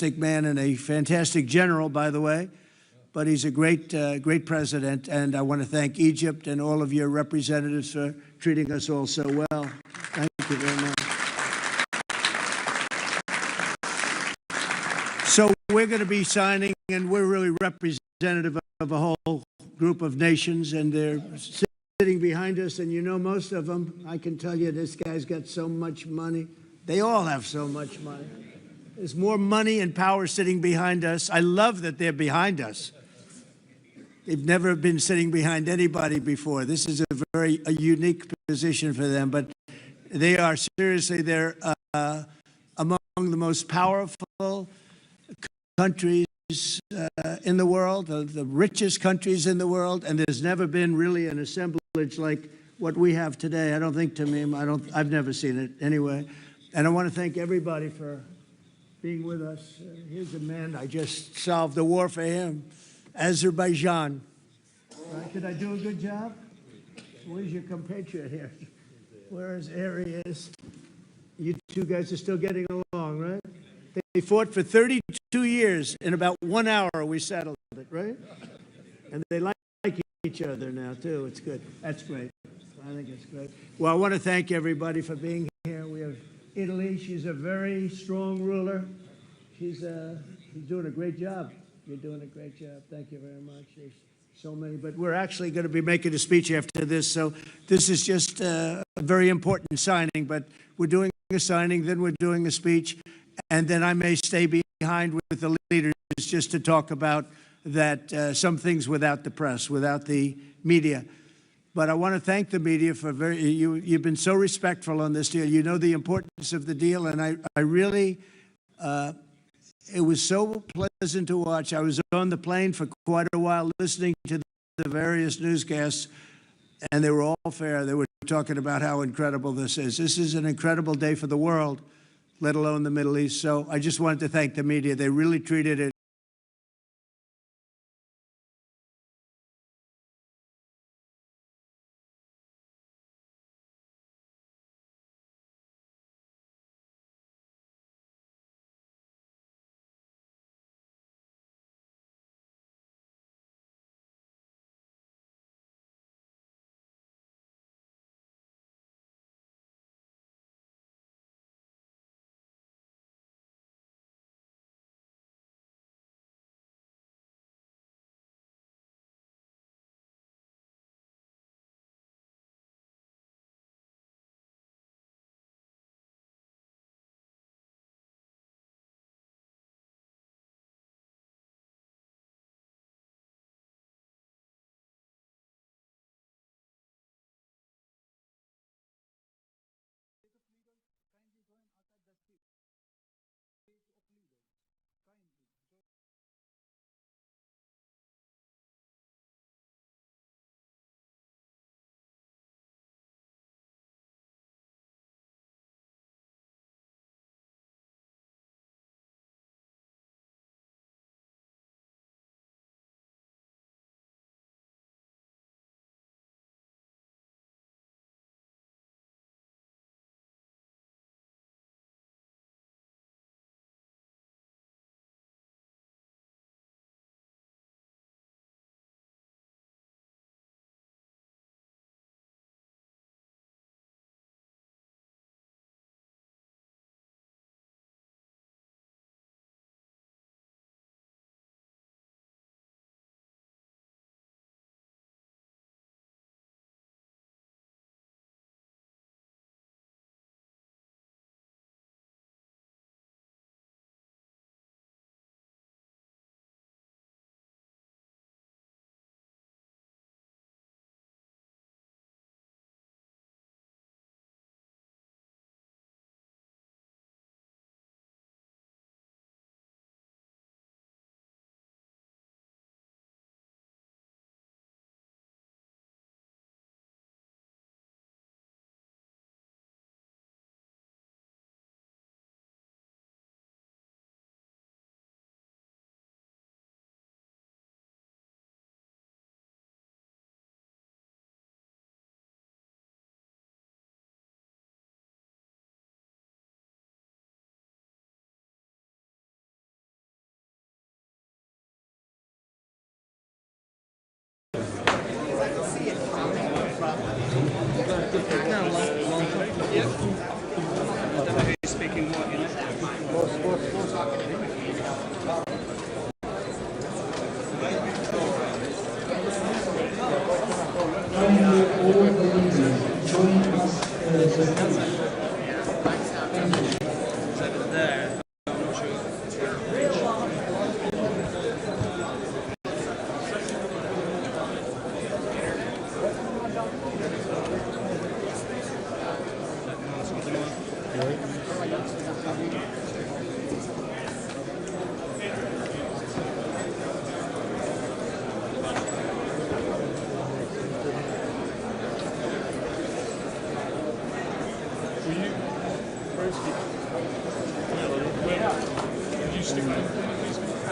fantastic man and a fantastic general, by the way. But he's a great president, and I want to thank Egypt and all of your representatives for treating us all so well. Thank you very much. So we're going to be signing, and we're really representative of a whole group of nations, and they're sitting behind us, and you know most of them. I can tell you this guy's got so much money. They all have so much money. There's more money and power sitting behind us. I love that they're behind us. They've never been sitting behind anybody before. This is a unique position for them, but they are seriously, they're among the most powerful countries in the world, the richest countries in the world, and there's never been really an assemblage like what we have today. I don't think, Tamim, I've never seen it anyway. And I want to thank everybody for being with us. Here's a man, I just solved the war for him. Azerbaijan. Right? Did I do a good job? Where's your compatriot here? Where is Arias? You two guys are still getting along, right? They fought for 32 years. In about 1 hour, we settled it, right? And they like each other now, too. It's good. That's great. I think it's great. Well, I want to thank everybody for being here. We have Italy. She's a very strong ruler. She's doing a great job. You're doing a great job. Thank you very much. There's so many, but we're actually going to be making a speech after this, so this is just a very important signing, but we're doing a signing, then we're doing a speech, and then I may stay behind with the leaders just to talk about that, some things without the press, without the media. But I want to thank the media for you've been so respectful on this deal. You know the importance of the deal, and I really, it was so pleasant to watch. I was on the plane for quite a while listening to the various newscasts, and they were all fair. They were talking about how incredible this is. This is an incredible day for the world, let alone the Middle East. So I just wanted to thank the media. They really treated it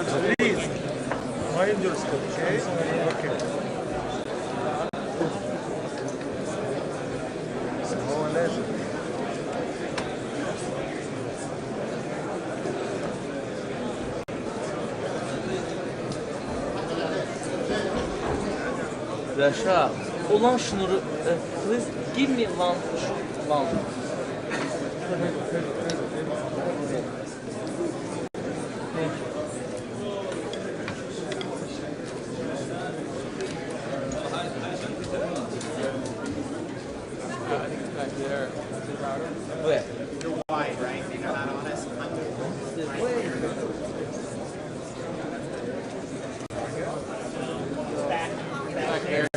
Please. Mind your step, okay? Okay. هو لازم. Rasha, olan şnuru, please give me one. Where? You're wide, right? You're not honest. Back there.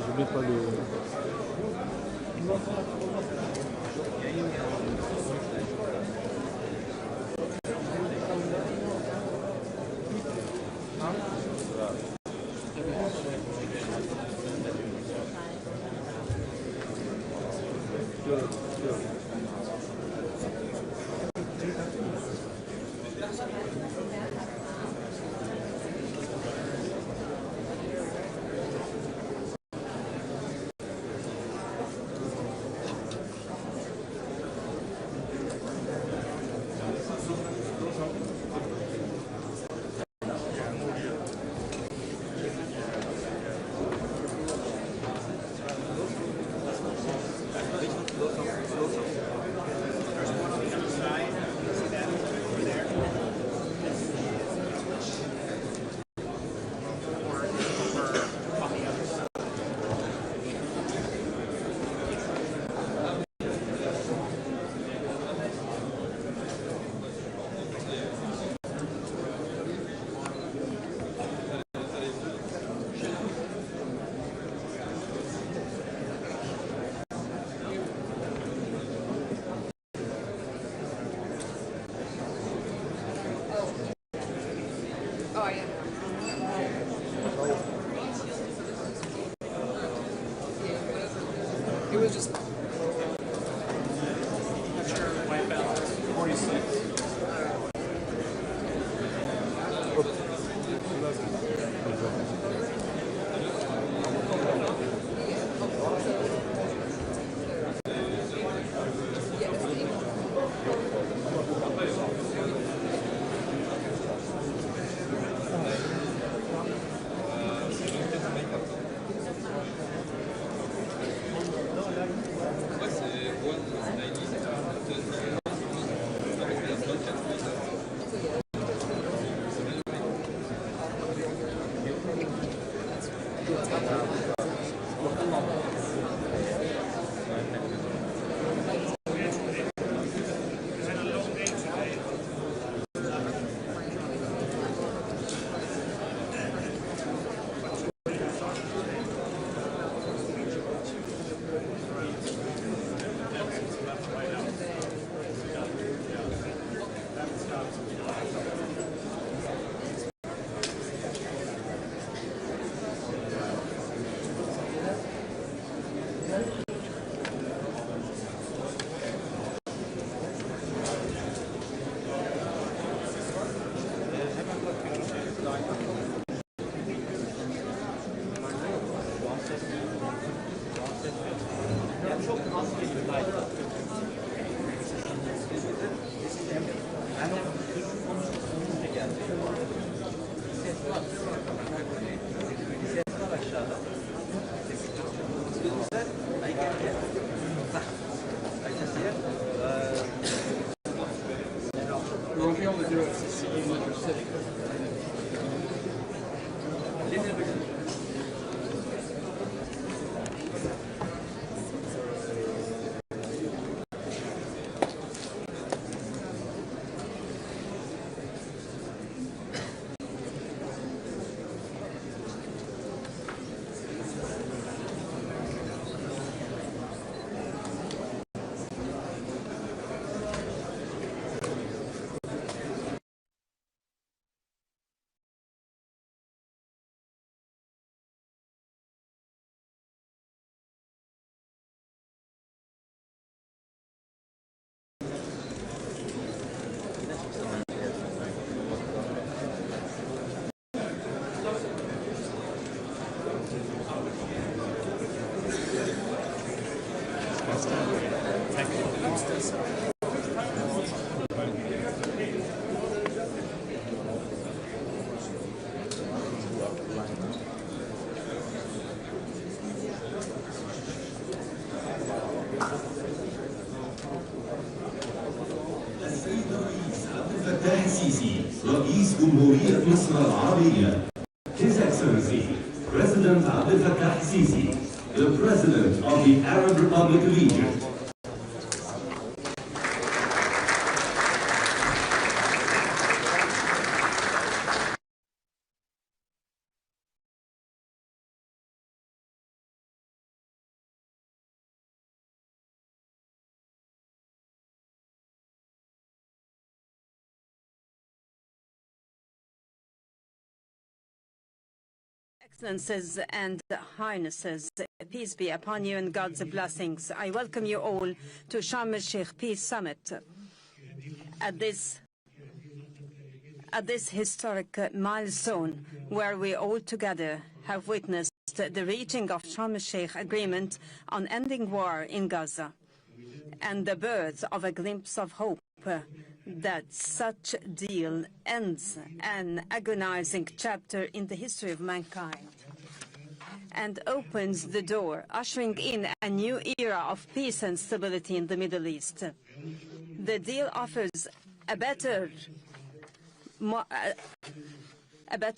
N'oublie pas de... It was just. Not sure white balance. 46. we can only do it when you're sitting. الفتاح السيسي رئيس جمهورية مصر العربية. His Excellency President Abdel Fattah Sisi, the President of the Arab Republic of Egypt. Excellencies and Highnesses, peace be upon you and God's blessings. I welcome you all to Sharm el-Sheikh Peace Summit. At this historic milestone, where we all together have witnessed the reaching of Sharm el-Sheikh agreement on ending war in Gaza, and the birth of a glimpse of hope that such deal ends an agonizing chapter in the history of mankind and opens the door, ushering in a new era of peace and stability in the Middle East. The deal offers a better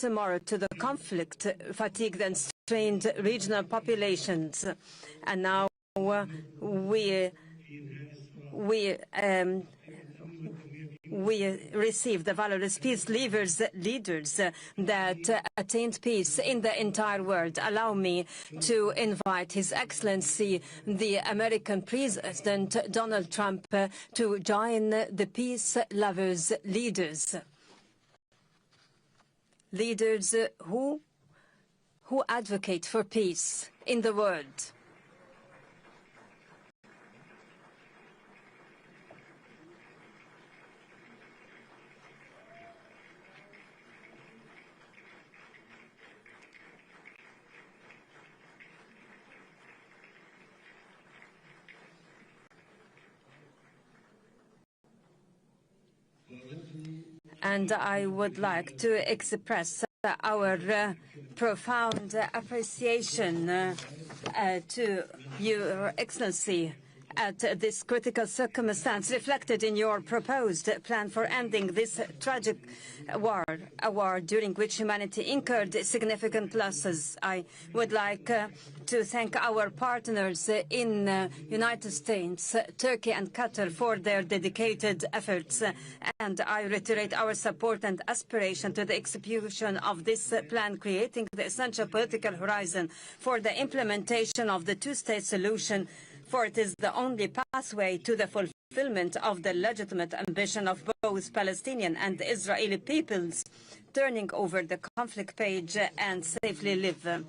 morrow to the conflict-fatigued and strained regional populations. And now we receive the valorous peace leaders that attained peace in the entire world. Allow me to invite His Excellency, the American President Donald Trump, to join the peace lovers leaders who advocate for peace in the world. And I would like to express our profound appreciation to Your Excellency at this critical circumstance reflected in your proposed plan for ending this tragic war, a war during which humanity incurred significant losses. I would like to thank our partners in United States, Turkey and Qatar for their dedicated efforts, and I reiterate our support and aspiration to the execution of this plan, creating the essential political horizon for the implementation of the two-state solution, for it is the only pathway to the fulfillment of the legitimate ambition of both Palestinian and Israeli peoples, turning over the conflict page and safely live.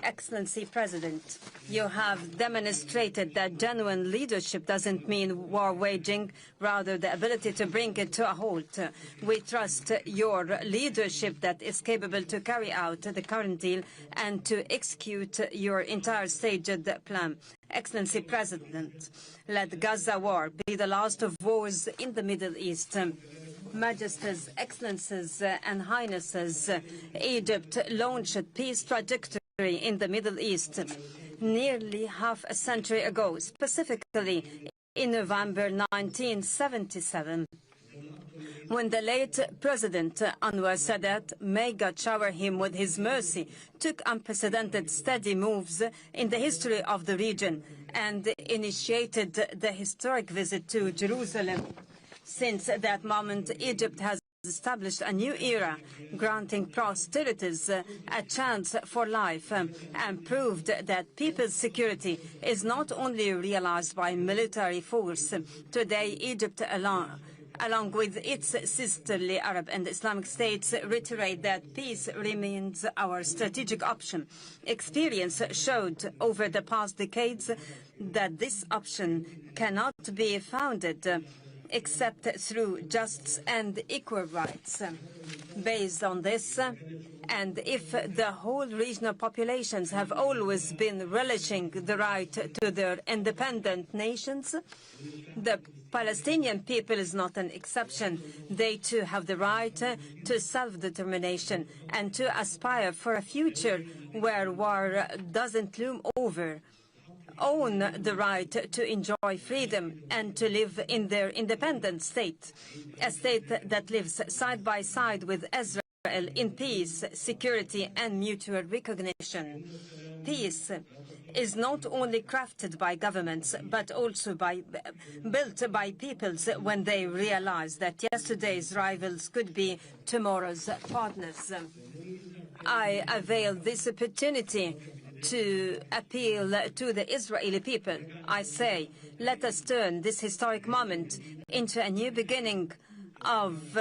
Excellency President, you have demonstrated that genuine leadership doesn't mean war waging, rather the ability to bring it to a halt. We trust your leadership that is capable to carry out the current deal and to execute your entire staged plan. Excellency President, let Gaza war be the last of wars in the Middle East. Majesties, Excellencies and Highnesses, Egypt launched peace trajectory in the Middle East nearly half a century ago, specifically in November 1977. When the late President Anwar Sadat, may God shower him with his mercy, took unprecedented steady moves in the history of the region and initiated the historic visit to Jerusalem. Since that moment, Egypt has established a new era, granting posterities a chance for life, and proved that people's security is not only realized by military force. Today, Egypt along with its sisterly Arab and Islamic states, reiterate that peace remains our strategic option. Experience showed over the past decades that this option cannot be founded except through just and equal rights. Based on this, and if the whole regional populations have always been relishing the right to their independent nations, the Palestinian people is not an exception. They too have the right to self-determination and to aspire for a future where war doesn't loom over, own the right to enjoy freedom and to live in their independent state, a state that lives side by side with Israel in peace, security, and mutual recognition. Peace is not only crafted by governments, but also built by peoples when they realize that yesterday's rivals could be tomorrow's partners. I avail this opportunity to appeal to the Israeli people. I say, let us turn this historic moment into a new beginning of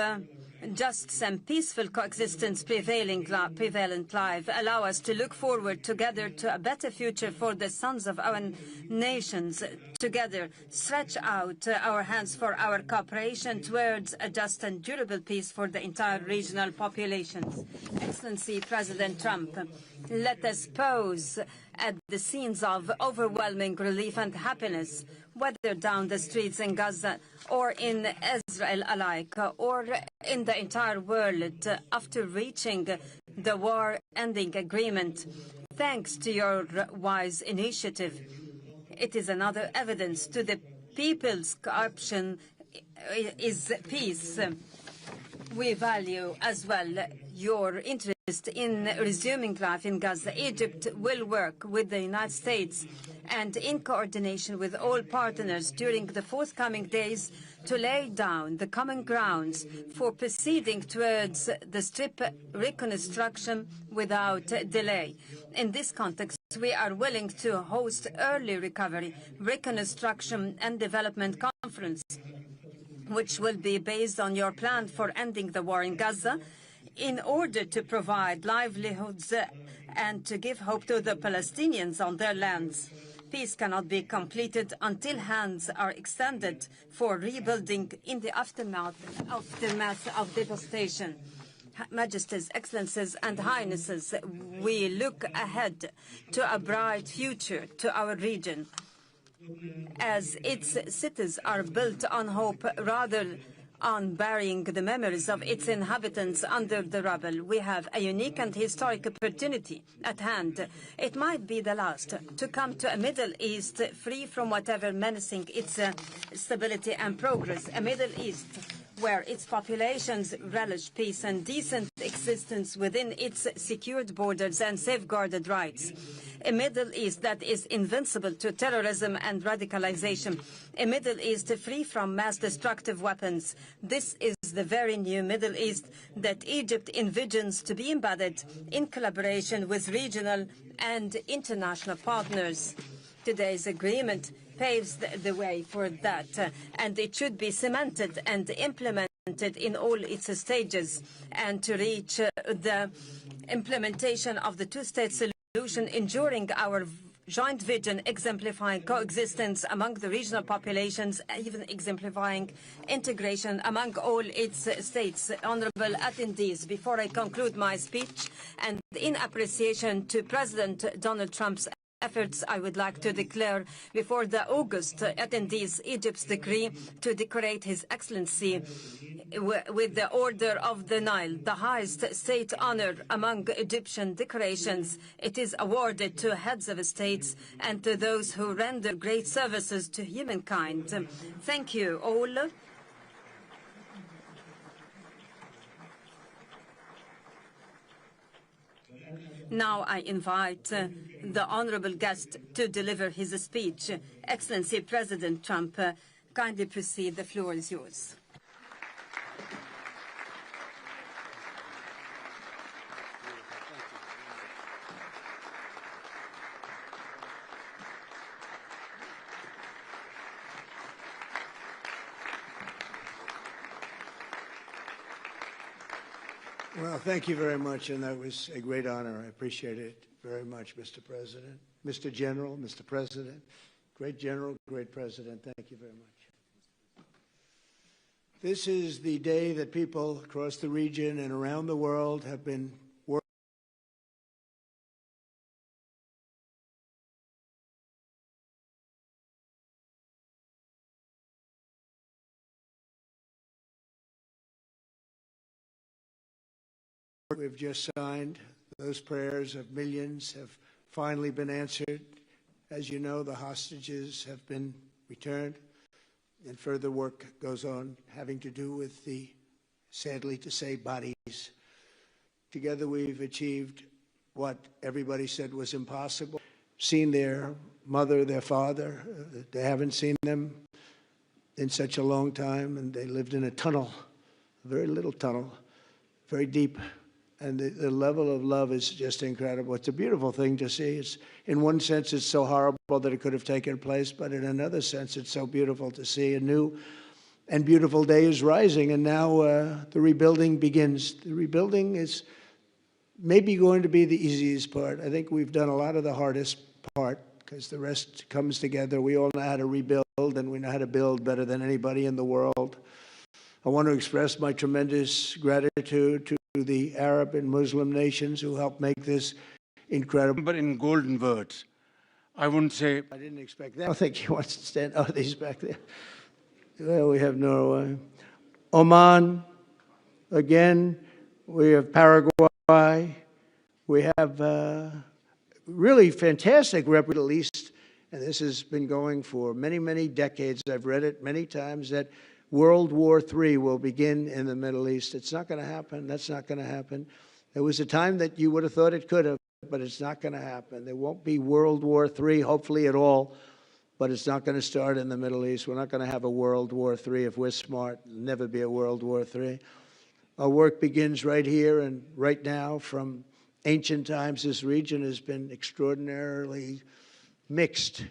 just and peaceful coexistence prevalent life. Allow us to look forward together to a better future for the sons of our nations. Together, stretch out our hands for our cooperation towards a just and durable peace for the entire regional populations. Excellency President Trump, let us pause at the scenes of overwhelming relief and happiness, whether down the streets in Gaza or in Israel alike, or in the entire world after reaching the war-ending agreement. Thanks to your wise initiative, it is another evidence to the people's option is peace. We value as well your interest in resuming life in Gaza. Egypt will work with the United States and in coordination with all partners during the forthcoming days to lay down the common grounds for proceeding towards the Strip reconstruction without delay. In this context, we are willing to host early recovery, reconstruction and development conference, which will be based on your plan for ending the war in Gaza, in order to provide livelihoods and to give hope to the Palestinians on their lands. Peace cannot be completed until hands are extended for rebuilding in the aftermath of devastation. Majesties, Excellencies, and Highnesses, we look ahead to a bright future to our region, as its cities are built on hope rather on burying the memories of its inhabitants under the rubble. We have a unique and historic opportunity at hand. It might be the last to come to a Middle East free from whatever menacing its stability and progress. A Middle East where its populations relish peace and decent existence within its secured borders and safeguarded rights. A Middle East that is invincible to terrorism and radicalization. A Middle East free from mass destructive weapons. This is the very new Middle East that Egypt envisions to be embedded in collaboration with regional and international partners. Today's agreement paves the way for that, and it should be cemented and implemented in all its stages, and to reach the implementation of the two-state solution, ensuring our joint vision, exemplifying coexistence among the regional populations, even exemplifying integration among all its states. Honorable attendees, before I conclude my speech, and in appreciation to President Donald Trump's efforts, I would like to declare before the August attendees Egypt's decree to decorate His Excellency with the Order of the Nile, the highest state honor among Egyptian decorations. It is awarded to heads of states and to those who render great services to humankind. Thank you all. Now I invite the honorable guest to deliver his speech. Excellency President Trump, kindly proceed. The floor is yours. Well, thank you very much, and that was a great honor. I appreciate it very much, Mr. President. Mr. General, Mr. President, great General, great President, thank you very much. This is the day that people across the region and around the world have been working. We've just signed. Those prayers of millions have finally been answered. As you know, the hostages have been returned, and further work goes on having to do with the, sadly to say, bodies. Together we've achieved what everybody said was impossible. Seen their mother, their father. They haven't seen them in such a long time, and they lived in a tunnel, a very little tunnel, very deep. And the level of love is just incredible. It's a beautiful thing to see. It's, in one sense, it's so horrible that it could have taken place, but in another sense, it's so beautiful to see a new and beautiful day is rising, and now the rebuilding begins. The rebuilding is maybe going to be the easiest part. I think we've done a lot of the hardest part, because the rest comes together. We all know how to rebuild, and we know how to build better than anybody in the world. I want to express my tremendous gratitude to the Arab and Muslim nations who helped make this incredible. But in golden words, I wouldn't say. I didn't expect that. I don't think he wants to stand. Oh, he's back there. Well, we have Norway. Oman, again, we have Paraguay. We have really fantastic Middle East, and this has been going for many, many decades. I've read it many times that World War III will begin in the Middle East. It's not going to happen. That's not going to happen. There was a time that you would have thought it could have, but it's not going to happen. There won't be World War III, hopefully at all, but it's not going to start in the Middle East. We're not going to have a World War III if we're smart. There'll never be a World War III. Our work begins right here and right now. From ancient times, this region has been extraordinarily mixed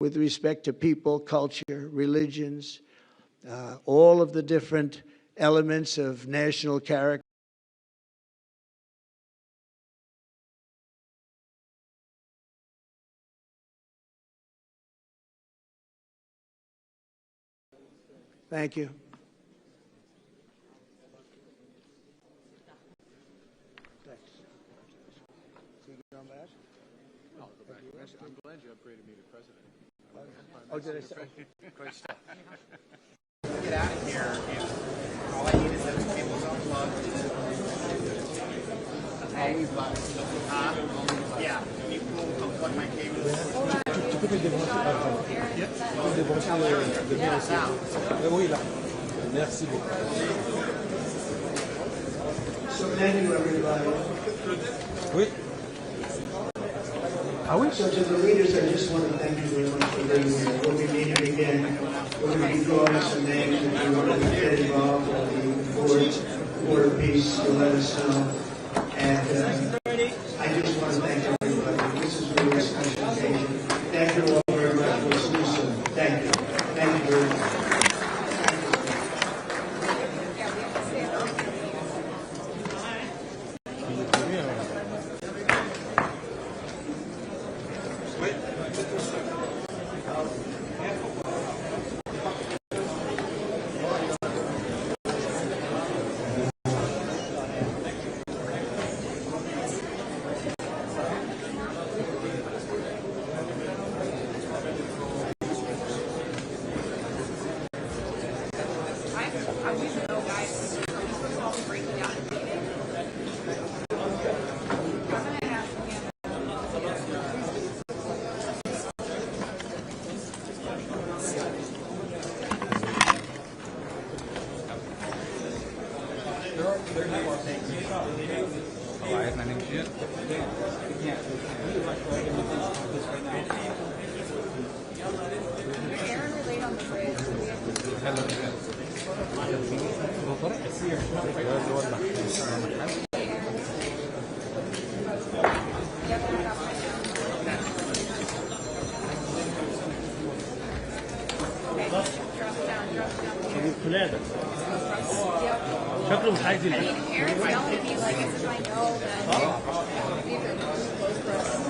with respect to people, culture, religions, all of the different elements of national character. Thank you. Thanks. See you on that? I'm glad you upgraded me to president. Oh, did I say? Great stuff. Get out of here if all I need is those cables unplugged. Okay. Yeah. You can unplug my cables. Tu peux te dévancer avant. Tu peux dévancer le mien aussi. Oui, là. Merci beaucoup. So thank you, everybody. Oui. Ah oui? So to the leaders, I just want to thank you very much for being here. We'll be meeting again. We're going to be drawing some names if you want to get involved on the board of peace. You'll let us know. And I just want to thank everybody. This is really a special occasion. Thank you all very much. We'll see you soon. Thank you. Thank you very much. عايزنا نمشي. شكله مش عايز يلبس.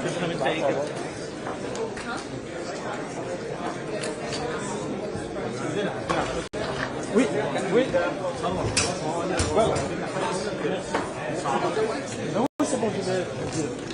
تفهم انت ايه كده؟ Wait, wait. Well, no one's supposed to be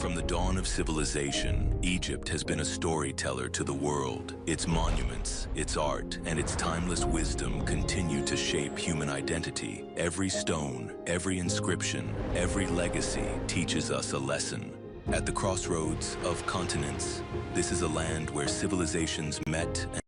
From the dawn of civilization, Egypt has been a storyteller to the world. Its monuments, its art, and its timeless wisdom continue to shape human identity. Every stone, every inscription, every legacy teaches us a lesson. At the crossroads of continents, this is a land where civilizations met and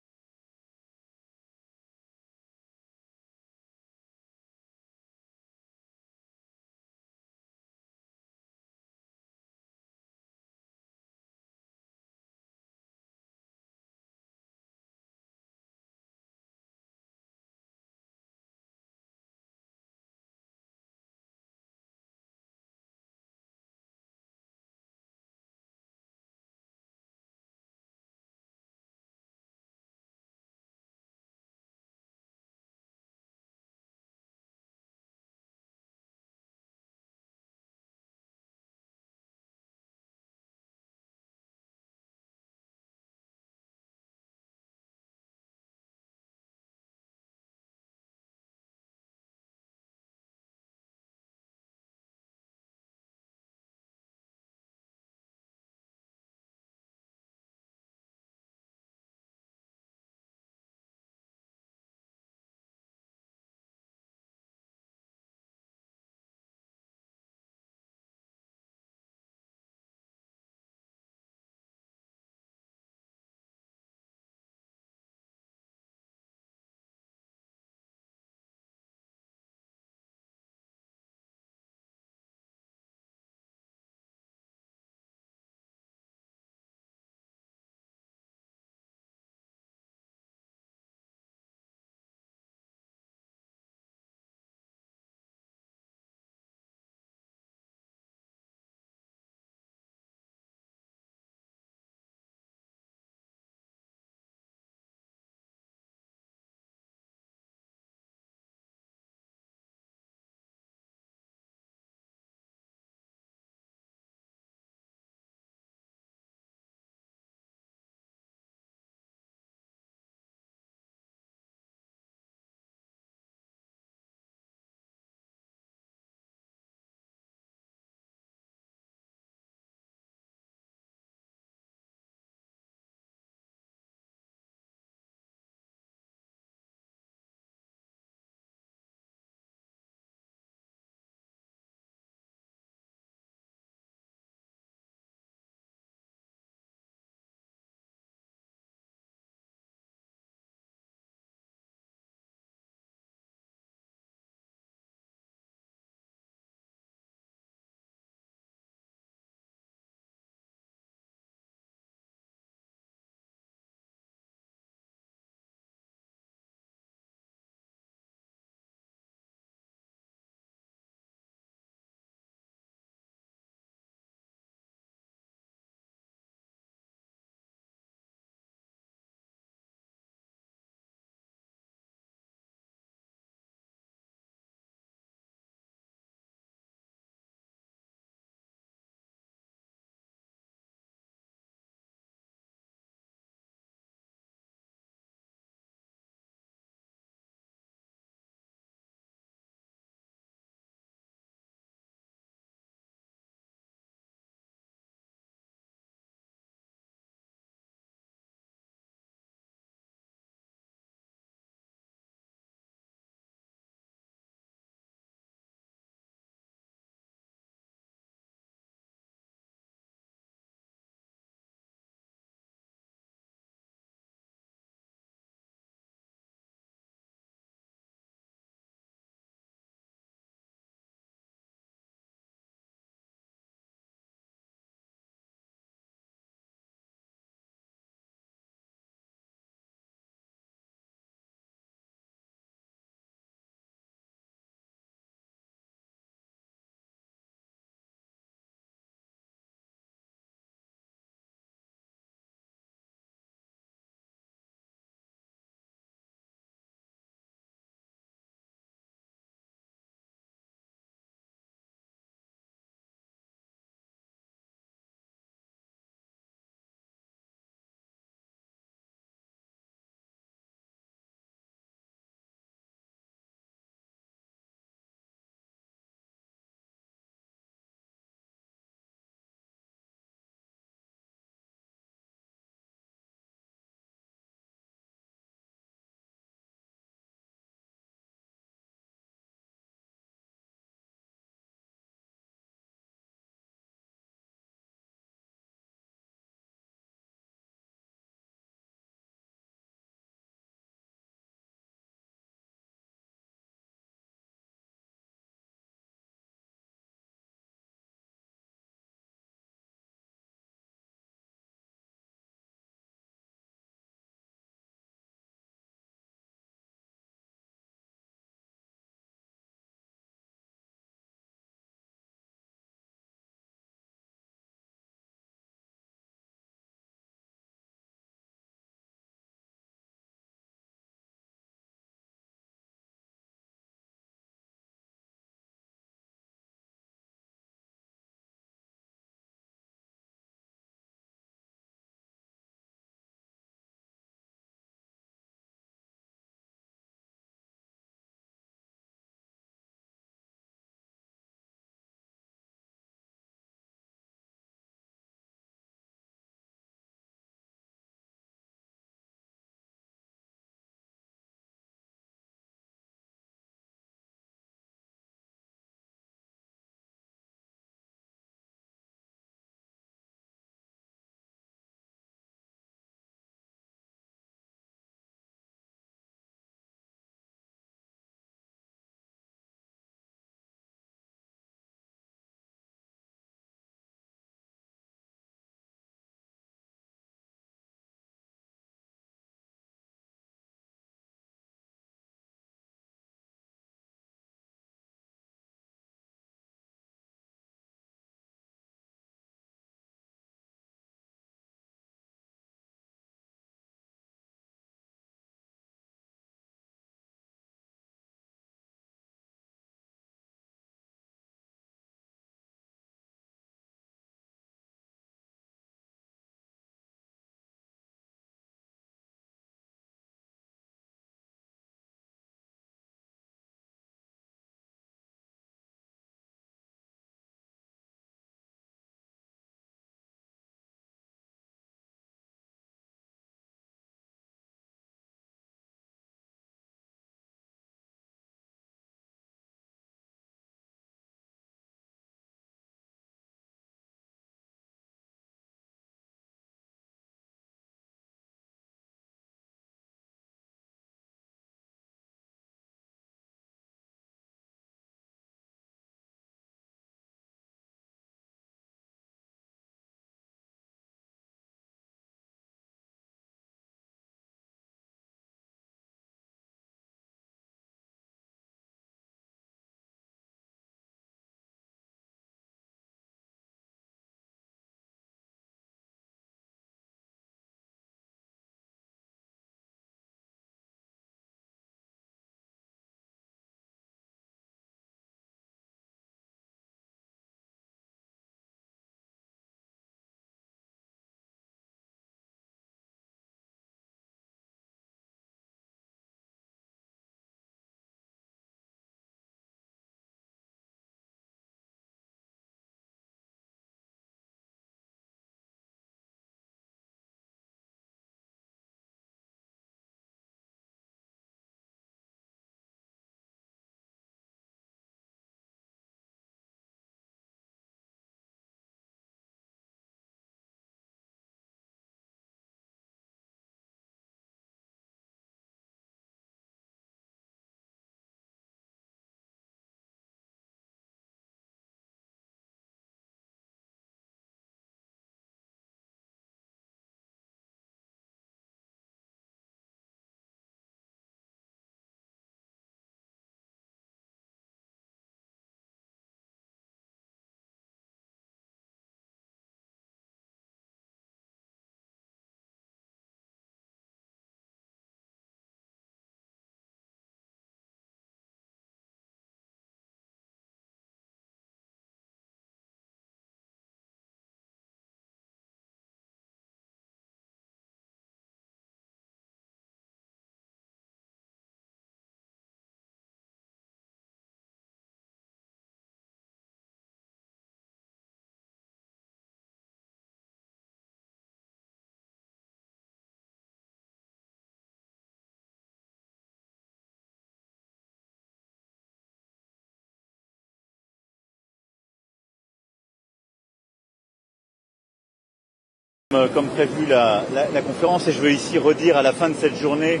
Comme prévu la conférence, et je veux ici redire à la fin de cette journée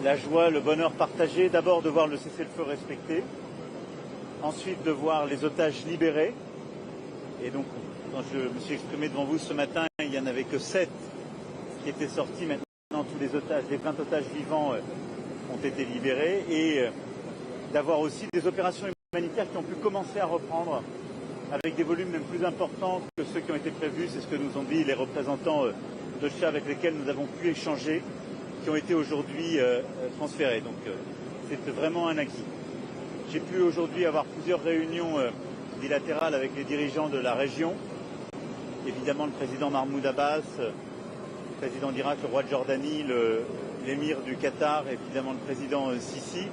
la joie, le bonheur partagé, d'abord de voir le cessez-le-feu respecté, ensuite de voir les otages libérés. Et donc, quand je me suis exprimé devant vous ce matin, il n'y en avait que 7 qui étaient sortis. Maintenant, tous les otages, les 20 otages vivants ont été libérés, et d'avoir aussi des opérations humanitaires qui ont pu commencer à reprendre avec des volumes même plus importants que ceux qui ont été prévus. C'est ce que nous ont dit les représentants de CHA avec lesquels nous avons pu échanger, qui ont été aujourd'hui transférés. Donc c'est vraiment un acquis. J'ai pu aujourd'hui avoir plusieurs réunions bilatérales avec les dirigeants de la région. Évidemment le président Mahmoud Abbas, le président d'Irak, le roi de Jordanie, l'émir du Qatar, évidemment le président Sisi.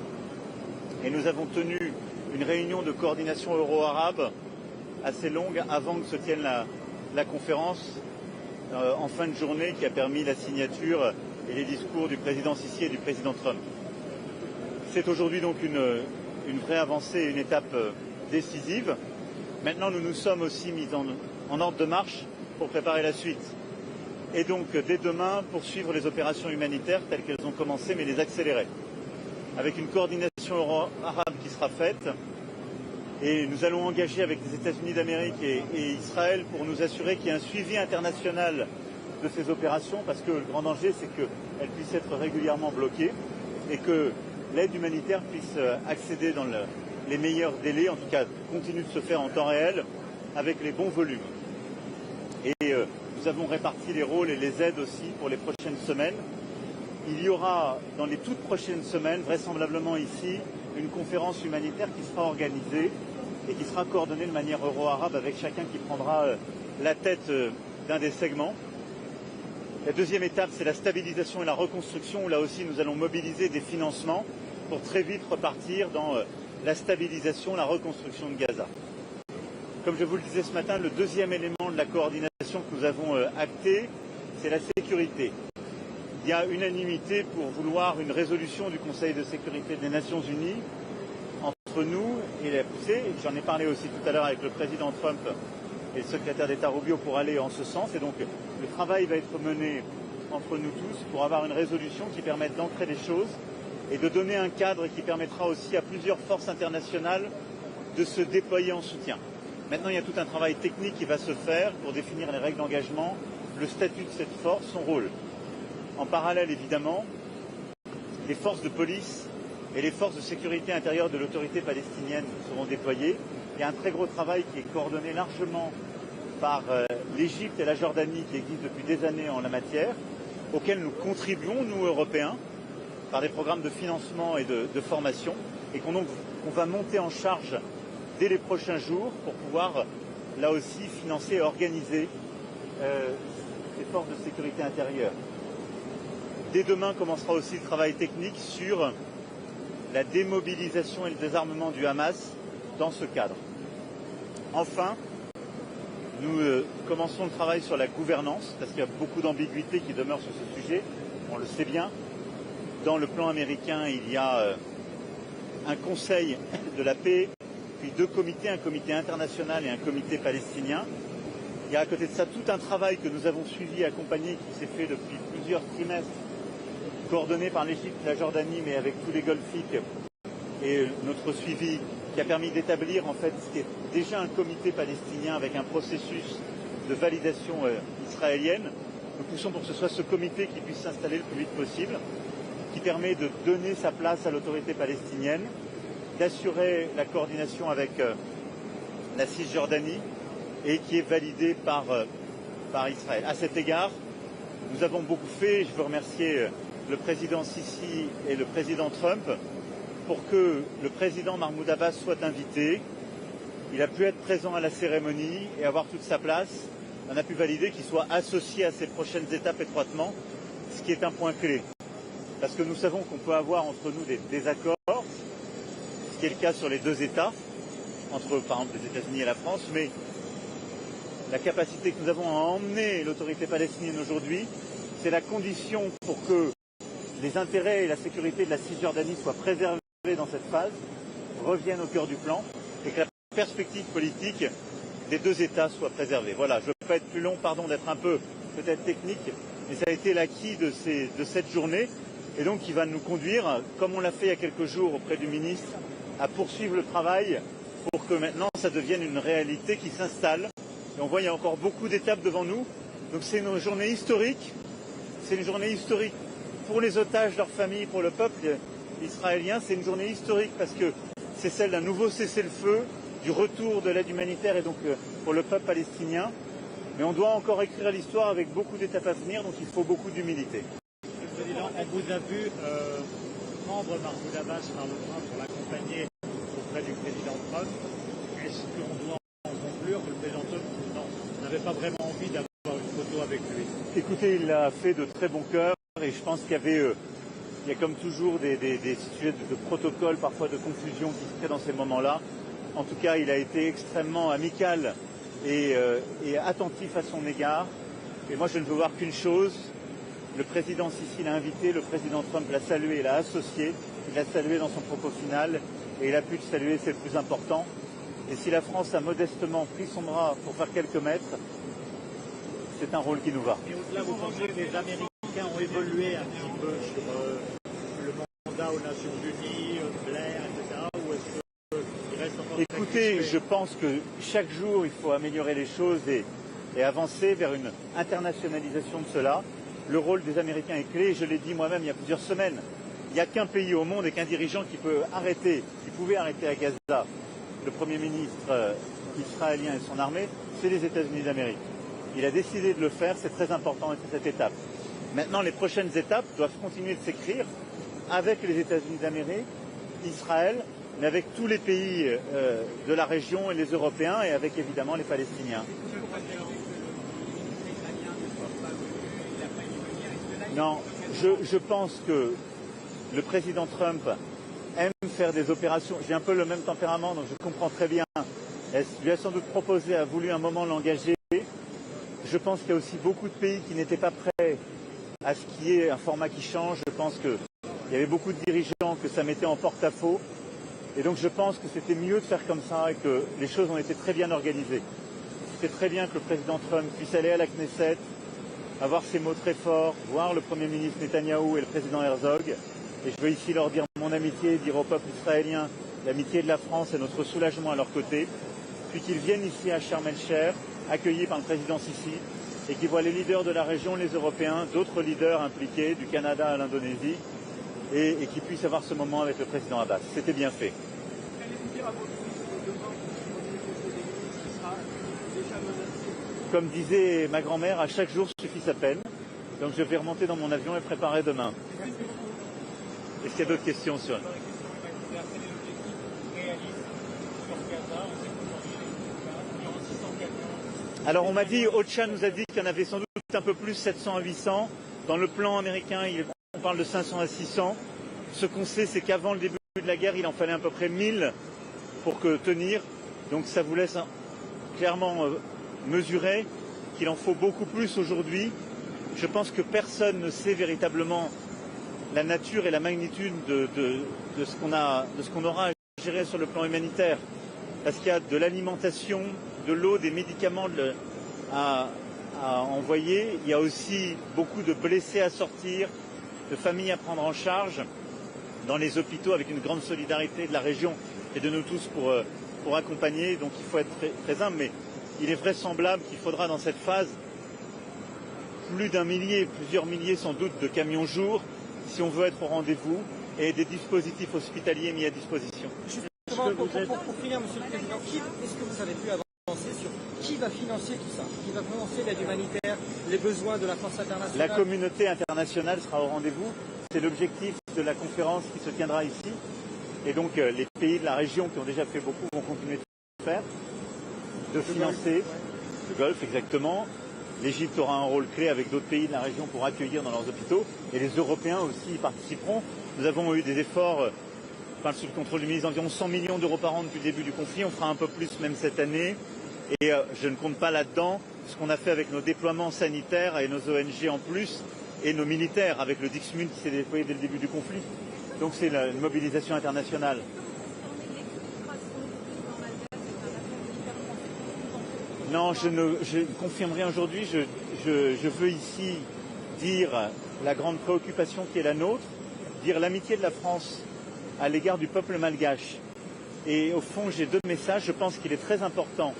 Et nous avons tenu une réunion de coordination euro-arabe assez longue avant que se tienne la conférence en fin de journée, qui a permis la signature et les discours du président Sisi et du président Trump. C'est aujourd'hui donc une vraie avancée, une étape décisive. Maintenant, nous nous sommes aussi mis en ordre de marche pour préparer la suite. Et donc, dès demain, poursuivre les opérations humanitaires telles qu'elles ont commencé, mais les accélérer. Avec une coordination euro-arabe qui sera faite. Et nous allons engager avec les États-Unis d'Amérique et Israël pour nous assurer qu'il y ait un suivi international de ces opérations, parce que le grand danger, c'est qu'elles puissent être régulièrement bloquées et que l'aide humanitaire puisse accéder dans les meilleurs délais, en tout cas continue de se faire en temps réel, avec les bons volumes. Et nous avons réparti les rôles et les aides aussi pour les prochaines semaines. Il y aura dans les toutes prochaines semaines, vraisemblablement ici, une conférence humanitaire qui sera organisée et qui sera coordonnée de manière euro-arabe, avec chacun qui prendra la tête d'un des segments. La deuxième étape, c'est la stabilisation et la reconstruction, où là aussi nous allons mobiliser des financements pour très vite repartir dans la stabilisation, la reconstruction de Gaza. Comme je vous le disais ce matin, le deuxième élément de la coordination que nous avons acté, c'est la sécurité. Il y a unanimité pour vouloir une résolution du Conseil de sécurité des Nations Unies entre nous et la poussée. J'en ai parlé aussi tout à l'heure avec le président Trump et le secrétaire d'État Rubio pour aller en ce sens. Et donc le travail va être mené entre nous tous pour avoir une résolution qui permette d'ancrer les choses et de donner un cadre qui permettra aussi à plusieurs forces internationales de se déployer en soutien. Maintenant, il y a tout un travail technique qui va se faire pour définir les règles d'engagement, le statut de cette force, son rôle. En parallèle, évidemment, les forces de police et les forces de sécurité intérieure de l'autorité palestinienne seront déployées. Il y a un très gros travail qui est coordonné largement par l'Égypte et la Jordanie, qui existent depuis des années en la matière, auxquels nous contribuons, nous Européens, par des programmes de financement et de formation, et qu'on va monter en charge dès les prochains jours pour pouvoir, là aussi, financer et organiser ces forces de sécurité intérieure. Dès demain commencera aussi le travail technique sur la démobilisation et le désarmement du Hamas dans ce cadre. Enfin, nous commençons le travail sur la gouvernance, parce qu'il y a beaucoup d'ambiguïtés qui demeurent sur ce sujet, on le sait bien. Dans le plan américain, il y a un conseil de la paix, puis 2 comités, un comité international et un comité palestinien. Il y a à côté de ça tout un travail que nous avons suivi et accompagné, qui s'est fait depuis plusieurs trimestres, coordonné par l'Égypte, la Jordanie, mais avec tous les golfiques, et notre suivi qui a permis d'établir en fait ce qui est déjà un comité palestinien avec un processus de validation israélienne. Nous poussons pour que ce soit ce comité qui puisse s'installer le plus vite possible, qui permet de donner sa place à l'autorité palestinienne, d'assurer la coordination avec la Cisjordanie et qui est validé par Israël. À cet égard, nous avons beaucoup fait. Je veux remercier le président Sisi et le président Trump pour que le président Mahmoud Abbas soit invité. Il a pu être présent à la cérémonie et avoir toute sa place. On a pu valider qu'il soit associé à ces prochaines étapes étroitement, ce qui est un point clé. Parce que nous savons qu'on peut avoir entre nous des désaccords, ce qui est le cas sur les 2 États, entre par exemple les États-Unis et la France, mais la capacité que nous avons à emmener l'autorité palestinienne aujourd'hui, c'est la condition pour que les intérêts et la sécurité de la Cisjordanie soient préservés dans cette phase, reviennent au cœur du plan, et que la perspective politique des 2 États soit préservée. Voilà, je pas être plus long, pardon d'être un peu peut-être technique, mais ça a été l'acquis de cette journée, et donc qui va nous conduire, comme on l'a fait il y a quelques jours auprès du ministre, à poursuivre le travail pour que maintenant ça devienne une réalité qui s'installe. Et on voit il y a encore beaucoup d'étapes devant nous, donc c'est une journée historique, c'est une journée historique pour les otages, leurs familles, pour le peuple israélien, c'est une journée historique parce que c'est celle d'un nouveau cessez-le-feu, du retour de l'aide humanitaire et donc pour le peuple palestinien. Mais on doit encore écrire l'histoire avec beaucoup d'étapes à venir, donc il faut beaucoup d'humilité. Monsieur le Président, on vous a vu prendre Mahmoud Abbas par le bras pour l'accompagner auprès du président Trump. Est-ce qu'on doit en conclure que le président Trump n'avait pas vraiment envie d'avoir une photo avec lui? Écoutez, il l'a fait de très bon cœur et je pense qu'il y avait, il y a comme toujours des sujets de protocole, parfois de confusion qui se créent dans ces moments-là. En tout cas, il a été extrêmement amical et attentif à son égard. Et moi, je ne veux voir qu'une chose. Le président Sisi l'a invité, le président Trump l'a salué, l'a associé, il l'a salué dans son propos final et il a pu le saluer, c'est le plus important. Et si la France a modestement pris son bras pour faire quelques mètres, c'est un rôle qui nous va. Et au-delà, vous pensez que les Américains ont évolué un petit peu sur le mandat aux Nations Unies, Blair, etc. Ou est-ce qu'il reste encore... Écoutez, je pense que chaque jour, il faut améliorer les choses et avancer vers une internationalisation de cela. Le rôle des Américains est clé, je l'ai dit moi-même il y a plusieurs semaines. Il n'y a qu'un pays au monde et qu'un dirigeant qui pouvait arrêter à Gaza le Premier ministre israélien et son armée, c'est les États-Unis d'Amérique. Il a décidé de le faire, c'est très important et c'est cette étape. Maintenant, les prochaines étapes doivent continuer de s'écrire avec les États-Unis d'Amérique, Israël, mais avec tous les pays de la région et les Européens et avec évidemment les Palestiniens. Non, je pense que le président Trump aime faire des opérations. J'ai un peu le même tempérament, donc je comprends très bien. Elle lui a sans doute proposé, a voulu un moment l'engager. Je pense qu'il y a aussi beaucoup de pays qui n'étaient pas prêts à ce qu'il y ait un format qui change. Je pense qu'il y avait beaucoup de dirigeants que ça mettait en porte-à-faux. Et donc je pense que c'était mieux de faire comme ça et que les choses ont été très bien organisées. C'était très bien que le président Trump puisse aller à la Knesset, avoir ses mots très forts, voir le Premier ministre Netanyahou et le président Herzog. Et je veux ici leur dire mon amitié, dire au peuple israélien l'amitié de la France et notre soulagement à leur côté. Puis qu'ils viennent ici à Sharm el-Sheikh, accueillis par le président Sisi, et qu'ils voient les leaders de la région, les Européens, d'autres leaders impliqués, du Canada à l'Indonésie, et qu'ils puissent avoir ce moment avec le président Abbas. C'était bien fait. Comme disait ma grand-mère, à chaque jour suffit sa peine. Donc je vais remonter dans mon avion et préparer demain. Est-ce qu'il y a d'autres questions sur... Alors on m'a dit, OCHA nous a dit qu'il y en avait sans doute un peu plus, 700 à 800. Dans le plan américain, on parle de 500 à 600. Ce qu'on sait, c'est qu'avant le début de la guerre, il en fallait à peu près 1000 pour tenir. Donc ça vous laisse clairement mesurer qu'il en faut beaucoup plus aujourd'hui. Je pense que personne ne sait véritablement la nature et la magnitude de ce qu'on aura à gérer sur le plan humanitaire. Parce qu'il y a de l'alimentation, de l'eau, des médicaments à envoyer. Il y a aussi beaucoup de blessés à sortir, de familles à prendre en charge dans les hôpitaux avec une grande solidarité de la région et de nous tous pour accompagner. Donc il faut être très humble, mais il est vraisemblable qu'il faudra dans cette phase plus d'un millier, plusieurs milliers sans doute de camions jour si on veut être au rendez-vous et des dispositifs hospitaliers mis à disposition. Pour finir, Monsieur le Président, est-ce que vous avez pu avancer sur qui va financer tout ça? Qui va financer l'aide humanitaire, les besoins de la France internationale? La communauté internationale sera au rendez-vous. C'est l'objectif de la conférence qui se tiendra ici. Et donc les pays de la région qui ont déjà fait beaucoup vont continuer de faire, de financer. Le Golfe, exactement. L'Égypte aura un rôle clé avec d'autres pays de la région pour accueillir dans leurs hôpitaux. Et les Européens aussi y participeront. Nous avons eu des efforts, je parle sous le contrôle du ministre, d'environ 100 millions d'euros par an depuis le début du conflit. On fera un peu plus même cette année. Et je ne compte pas là-dedans ce qu'on a fait avec nos déploiements sanitaires et nos ONG en plus, et nos militaires avec le Dixmude qui s'est déployé dès le début du conflit. Donc c'est une mobilisation internationale. Non, je ne confirme rien aujourd'hui. Je veux ici dire la grande préoccupation qui est la nôtre, dire l'amitié de la France à l'égard du peuple malgache. Et au fond, j'ai deux messages. Je pense qu'il est très important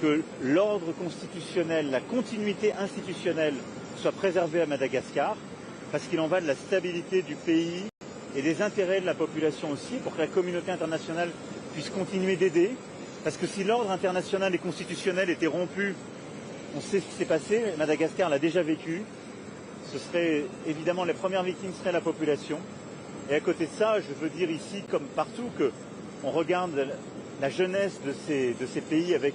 que l'ordre constitutionnel, la continuité institutionnelle soit préservée à Madagascar, parce qu'il en va de la stabilité du pays et des intérêts de la population aussi, pour que la communauté internationale puisse continuer d'aider. Parce que si l'ordre international et constitutionnel était rompu, on sait ce qui s'est passé, Madagascar l'a déjà vécu, ce serait évidemment les premières victimes serait la population. Et à côté de ça, je veux dire ici, comme partout, qu'on regarde la jeunesse de ces pays avec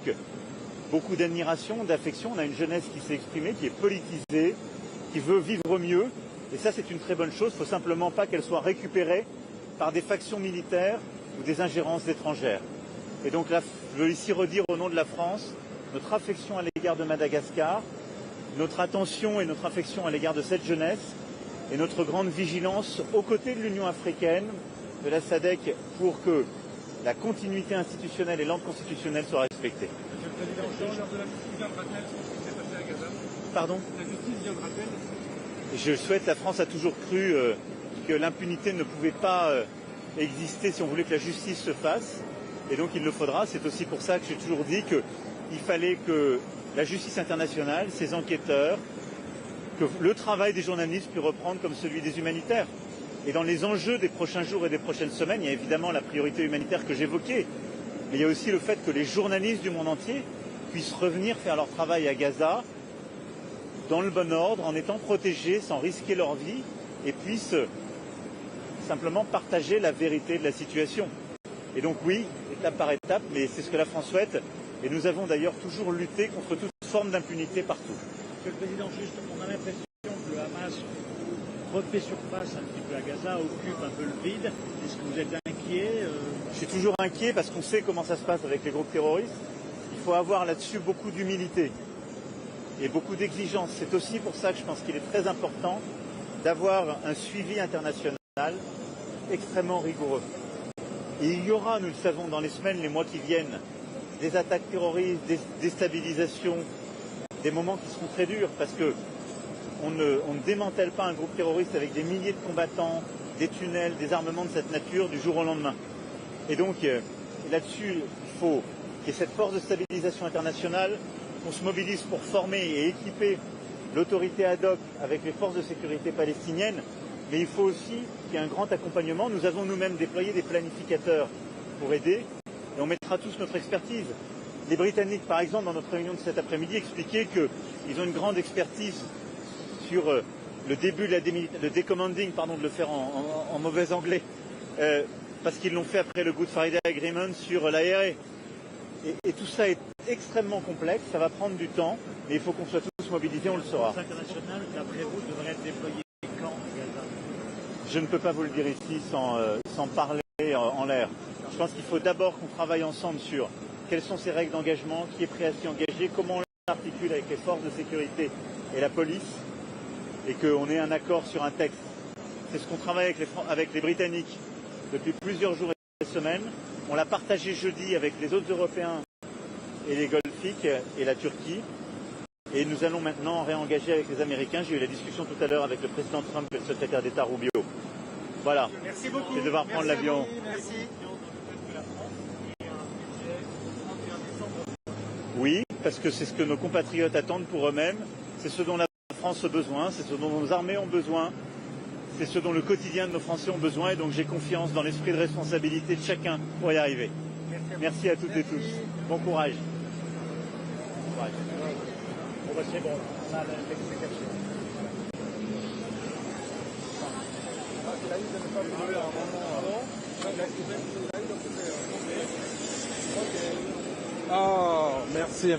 beaucoup d'admiration, d'affection. On a une jeunesse qui s'est exprimée, qui est politisée, qui veut vivre mieux. Et ça, c'est une très bonne chose. Il ne faut simplement pas qu'elle soit récupérée par des factions militaires ou des ingérences étrangères. Et donc là, je veux ici redire au nom de la France notre affection à l'égard de Madagascar, notre attention et notre affection à l'égard de cette jeunesse et notre grande vigilance aux côtés de l'Union africaine, de la SADC, pour que la continuité institutionnelle et l'ordre constitutionnel soient respectés. Monsieur le Président, lors de la justice viendra-t-elle sur ce qui s'est passé à Gaza? Pardon? La justice viendra-t-elle? Je souhaite, la France a toujours cru que l'impunité ne pouvait pas exister si on voulait que la justice se fasse. Et donc il le faudra. C'est aussi pour ça que j'ai toujours dit qu'il fallait que la justice internationale, ses enquêteurs, que le travail des journalistes puisse reprendre comme celui des humanitaires. Et dans les enjeux des prochains jours et des prochaines semaines, il y a évidemment la priorité humanitaire que j'évoquais. Mais il y a aussi le fait que les journalistes du monde entier puissent revenir faire leur travail à Gaza dans le bon ordre, en étant protégés, sans risquer leur vie, et puissent simplement partager la vérité de la situation. Et donc oui, étape par étape, mais c'est ce que la France souhaite. Et nous avons d'ailleurs toujours lutté contre toute forme d'impunité partout. Monsieur le Président, juste, on a l'impression que le Hamas refait surface un petit peu à Gaza, occupe un peu le vide. Est-ce que vous êtes inquiet Je suis toujours inquiet parce qu'on sait comment ça se passe avec les groupes terroristes. Il faut avoir là-dessus beaucoup d'humilité et beaucoup d'exigence. C'est aussi pour ça que je pense qu'il est très important d'avoir un suivi international extrêmement rigoureux. Et il y aura, nous le savons, dans les semaines, les mois qui viennent, des attaques terroristes, des déstabilisations, des moments qui seront très durs parce que on ne démantèle pas un groupe terroriste avec des milliers de combattants, des tunnels, des armements de cette nature du jour au lendemain. Et donc là-dessus, il faut qu'il y ait cette force de stabilisation internationale, qu'on se mobilise pour former et équiper l'autorité ad hoc avec les forces de sécurité palestiniennes, mais il faut aussi qu'il y ait un grand accompagnement. Nous avons nous-mêmes déployé des planificateurs pour aider et on mettra tous notre expertise. Les Britanniques, par exemple, dans notre réunion de cet après-midi, expliquaient qu'ils ont une grande expertise sur le début de le décommanding, pardon de le faire en mauvais anglais, parce qu'ils l'ont fait après le Good Friday Agreement sur l'ARE. Et tout ça est extrêmement complexe, ça va prendre du temps, mais il faut qu'on soit tous mobilisés, on le saura. La force internationale, d'après vous, devrait être déployée quand à Gaza? Je ne peux pas vous le dire ici sans parler en l'air. Je pense qu'il faut d'abord qu'on travaille ensemble sur quelles sont ces règles d'engagement, qui est prêt à s'y engager, comment on l'articule avec les forces de sécurité et la police, et qu'on ait un accord sur un texte. C'est ce qu'on travaille avec les Britanniques depuis plusieurs jours et semaines. On l'a partagé jeudi avec les autres Européens et les Golfiques et la Turquie. Et nous allons maintenant réengager avec les Américains. J'ai eu la discussion tout à l'heure avec le président Trump et le secrétaire d'État Rubio. Voilà. Merci beaucoup. Je vais devoir prendre l'avion. Merci. Oui, parce que c'est ce que nos compatriotes attendent pour eux-mêmes. C'est ce dont la France a besoin, c'est ce dont nos armées ont besoin. C'est ce dont le quotidien de nos Français ont besoin. Et donc j'ai confiance dans l'esprit de responsabilité de chacun pour y arriver. Merci à toutes et tous. Bon courage. Bon, bah, c'est bon, on a l'explication. Oh, merci.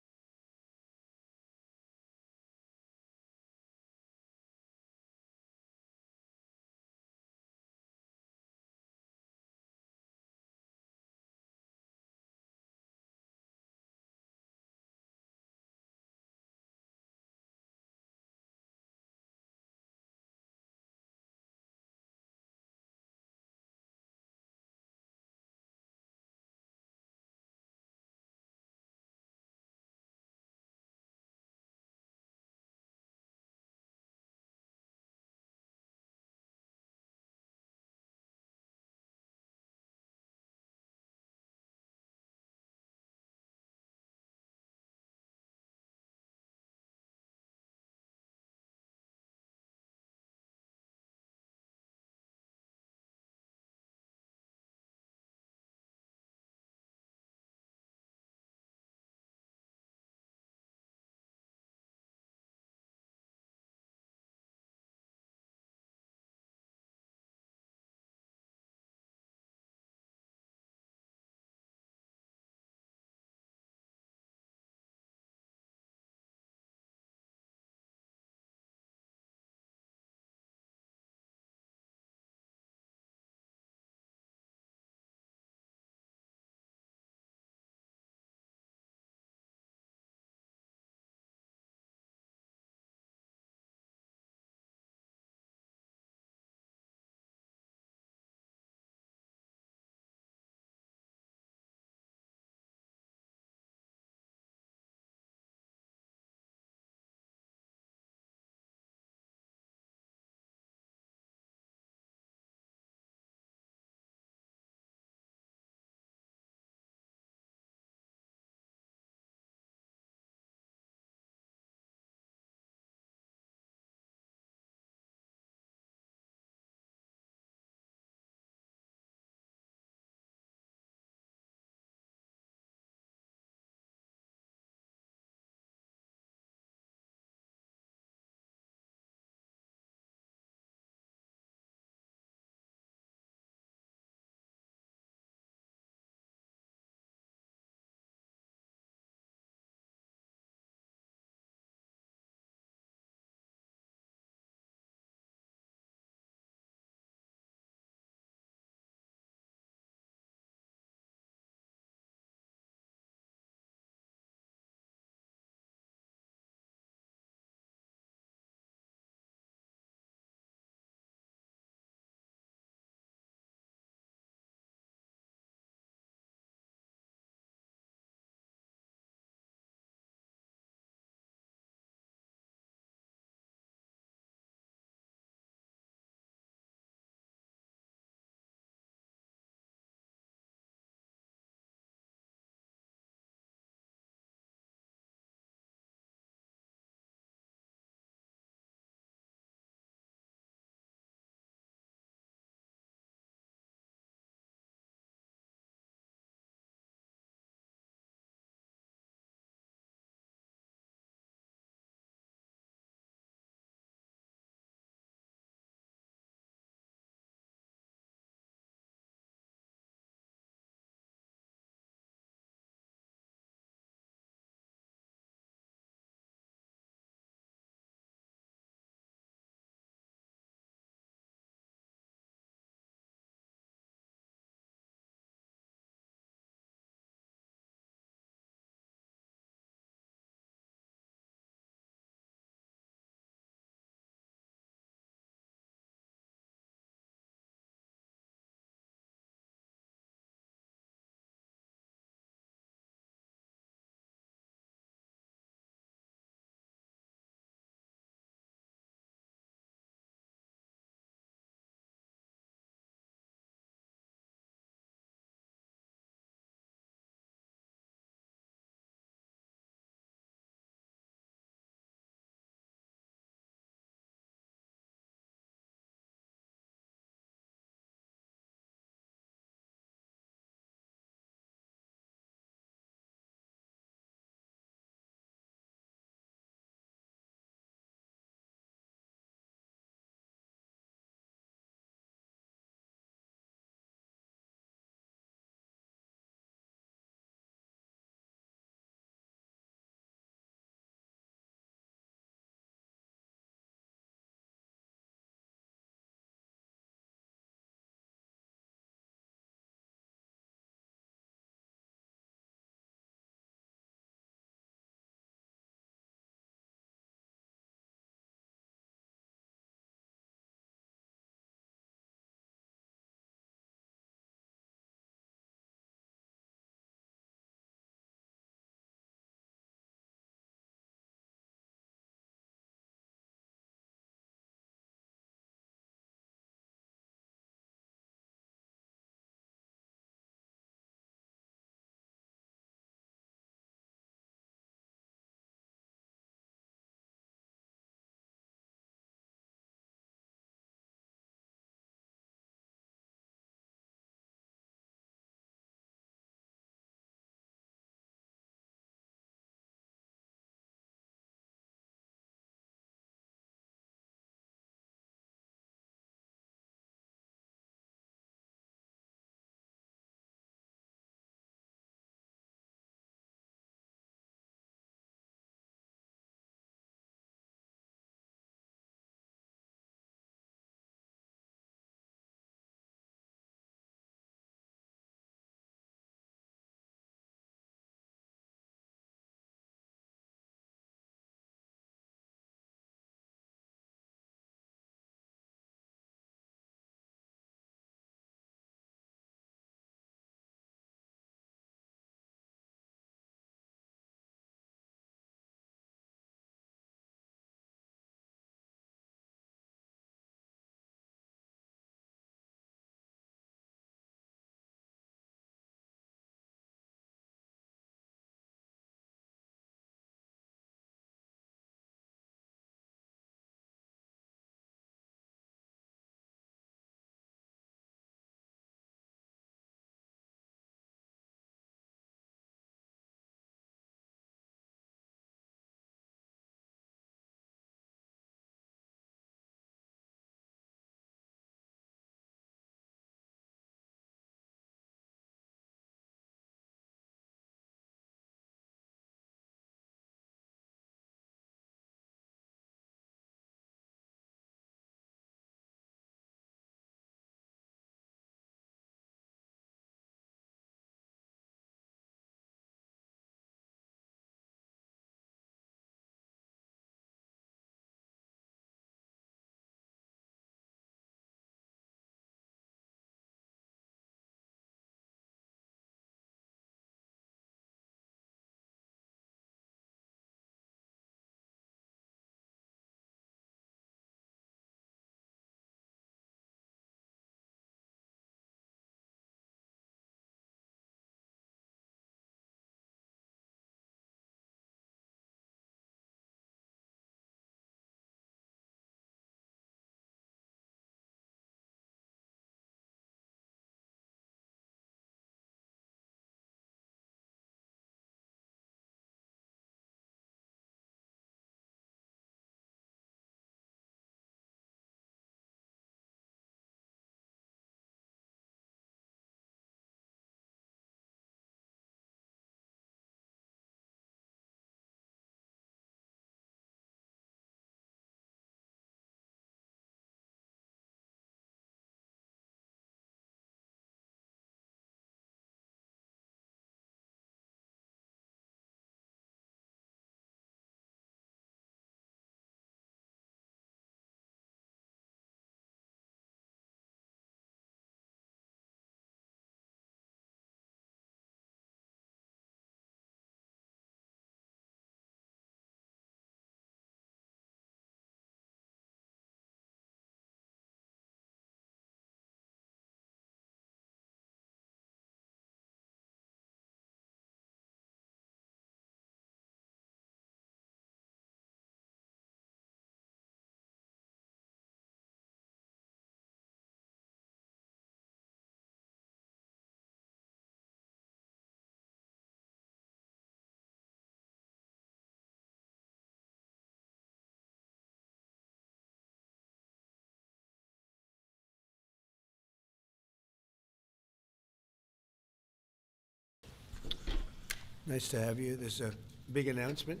Nice to have you. There's a big announcement.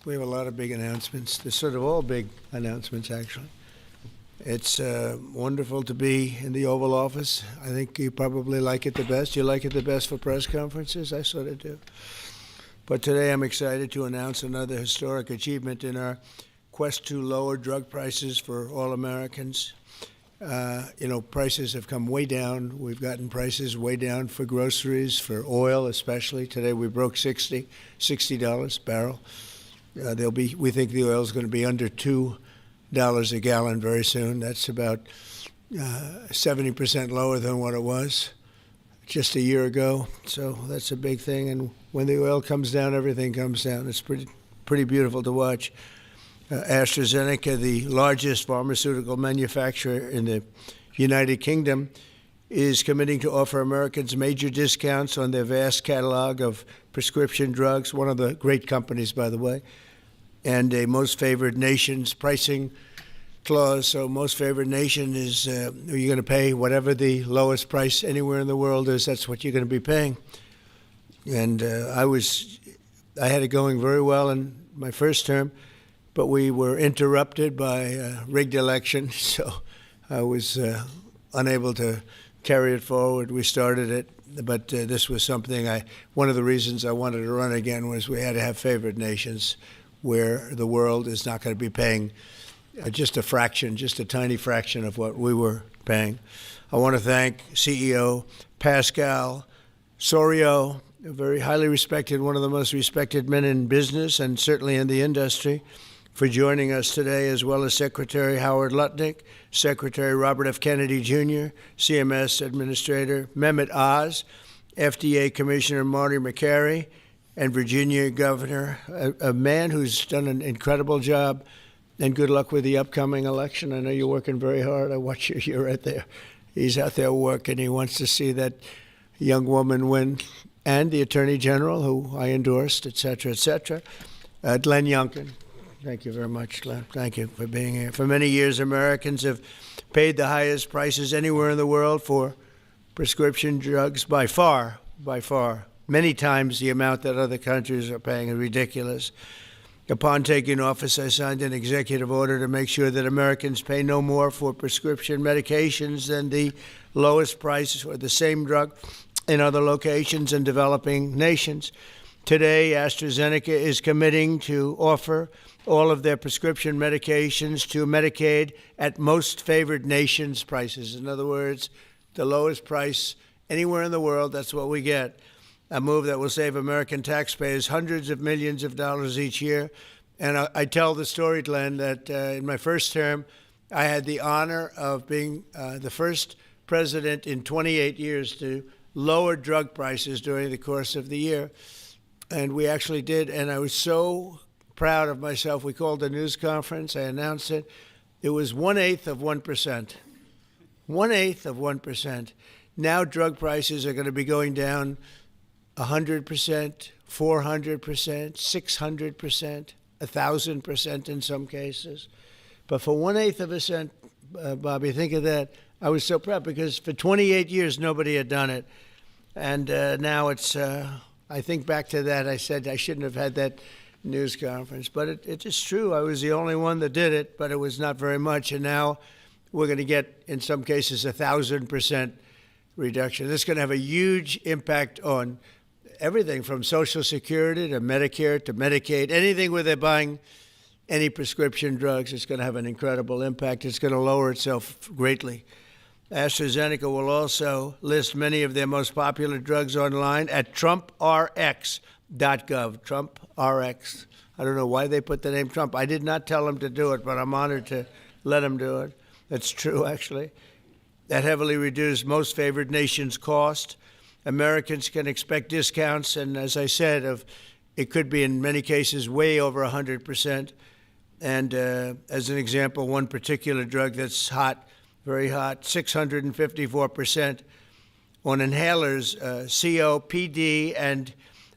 We have a lot of big announcements. There's sort of all big announcements, actually. It's wonderful to be in the Oval Office. I think you probably like it the best. You like it the best for press conferences? I sort of do. But today I'm excited to announce another historic achievement in our quest to lower drug prices for all Americans. Prices have come way down. We've gotten prices way down for groceries, for oil especially. Today we broke $60 a barrel. We think the oil is going to be under $2 a gallon very soon. That's about 70% lower than what it was just a year ago. So that's a big thing. And when the oil comes down, everything comes down. It's pretty beautiful to watch. AstraZeneca, the largest pharmaceutical manufacturer in the United Kingdom, is committing to offer Americans major discounts on their vast catalog of prescription drugs, one of the great companies, by the way, and a most favored nation's pricing clause. So most favored nation is you're going to pay whatever the lowest price anywhere in the world is, that's what you're going to be paying. And I had it going very well in my first term, but we were interrupted by a rigged election, so I was unable to carry it forward. We started it, but this was something one of the reasons I wanted to run again was we had to have favored nations where the world is not going to be paying just a tiny fraction of what we were paying. I want to thank CEO Pascal Soriot, a very highly respected, one of the most respected men in business and certainly in the industry, for joining us today, as well as Secretary Howard Lutnick, Secretary Robert F. Kennedy Jr., CMS Administrator Mehmet Oz, FDA Commissioner Marty McCary, and Virginia Governor, a man who's done an incredible job, and good luck with the upcoming election. I know you're working very hard. I watch you. You're right there. He's out there working. He wants to see that young woman win, and the Attorney General, who I endorsed, et cetera, et cetera. Glenn Youngkin. Thank you very much, Glenn. Thank you for being here. For many years, Americans have paid the highest prices anywhere in the world for prescription drugs by far, many times the amount that other countries are paying is ridiculous. Upon taking office, I signed an executive order to make sure that Americans pay no more for prescription medications than the lowest price for the same drug in other locations in developing nations. Today, AstraZeneca is committing to offer all of their prescription medications to Medicaid at most favored nations prices. In other words, the lowest price anywhere in the world, that's what we get. A move that will save American taxpayers hundreds of millions of dollars each year. And I tell the story, Glenn, that in my first term, I had the honor of being the first president in 28 years to lower drug prices during the course of the year. And we actually did, and I was so proud of myself. We called a news conference. I announced it. It was 1/8 of 1%. 1/8 of 1%. Now drug prices are going to be going down 100%, 400%, 600%, 1,000% in some cases. But for 1/8 of a cent, Bobby, think of that. I was so proud because for 28 years, nobody had done it. And now it's, I think back to that, I said I shouldn't have had that news conference. But it is true. I was the only one that did it, but it was not very much. And now we're going to get, in some cases, 1,000% reduction. This is going to have a huge impact on everything from Social Security to Medicare to Medicaid, anything where they're buying any prescription drugs. It's going to have an incredible impact. It's going to lower itself greatly. AstraZeneca will also list many of their most popular drugs online at TrumpRx.gov. TrumpRx. I don't know why they put the name Trump. I did not tell them to do it, but I'm honored to let them do it. That's true, actually. That heavily reduced most favored nations cost. Americans can expect discounts, and as I said, it could be in many cases way over 100%. And as an example, one particular drug that's hot, very hot, 654% on inhalers, COPD and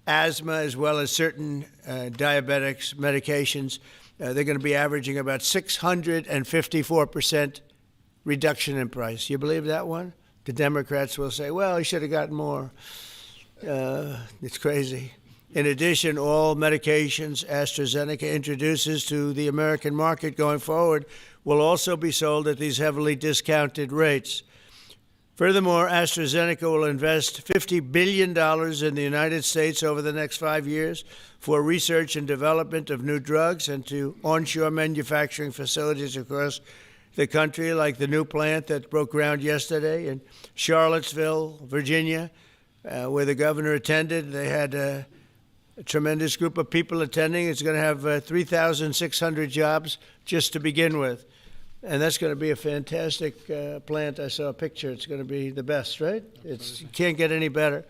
asthma, as well as certain diabetics medications. They're going to be averaging about 654% reduction in price. You believe that one? The Democrats will say, well, he should have gotten more. It's crazy. In addition, all medications AstraZeneca introduces to the American market going forward will also be sold at these heavily discounted rates. Furthermore, AstraZeneca will invest $50 billion in the United States over the next 5 years for research and development of new drugs and to onshore manufacturing facilities across the country, like the new plant that broke ground yesterday in Charlottesville, Virginia, where the governor attended. They had a tremendous group of people attending. It's going to have 3,600 jobs just to begin with. And that's going to be a fantastic plant. I saw a picture. It's going to be the best, right? You can't get any better.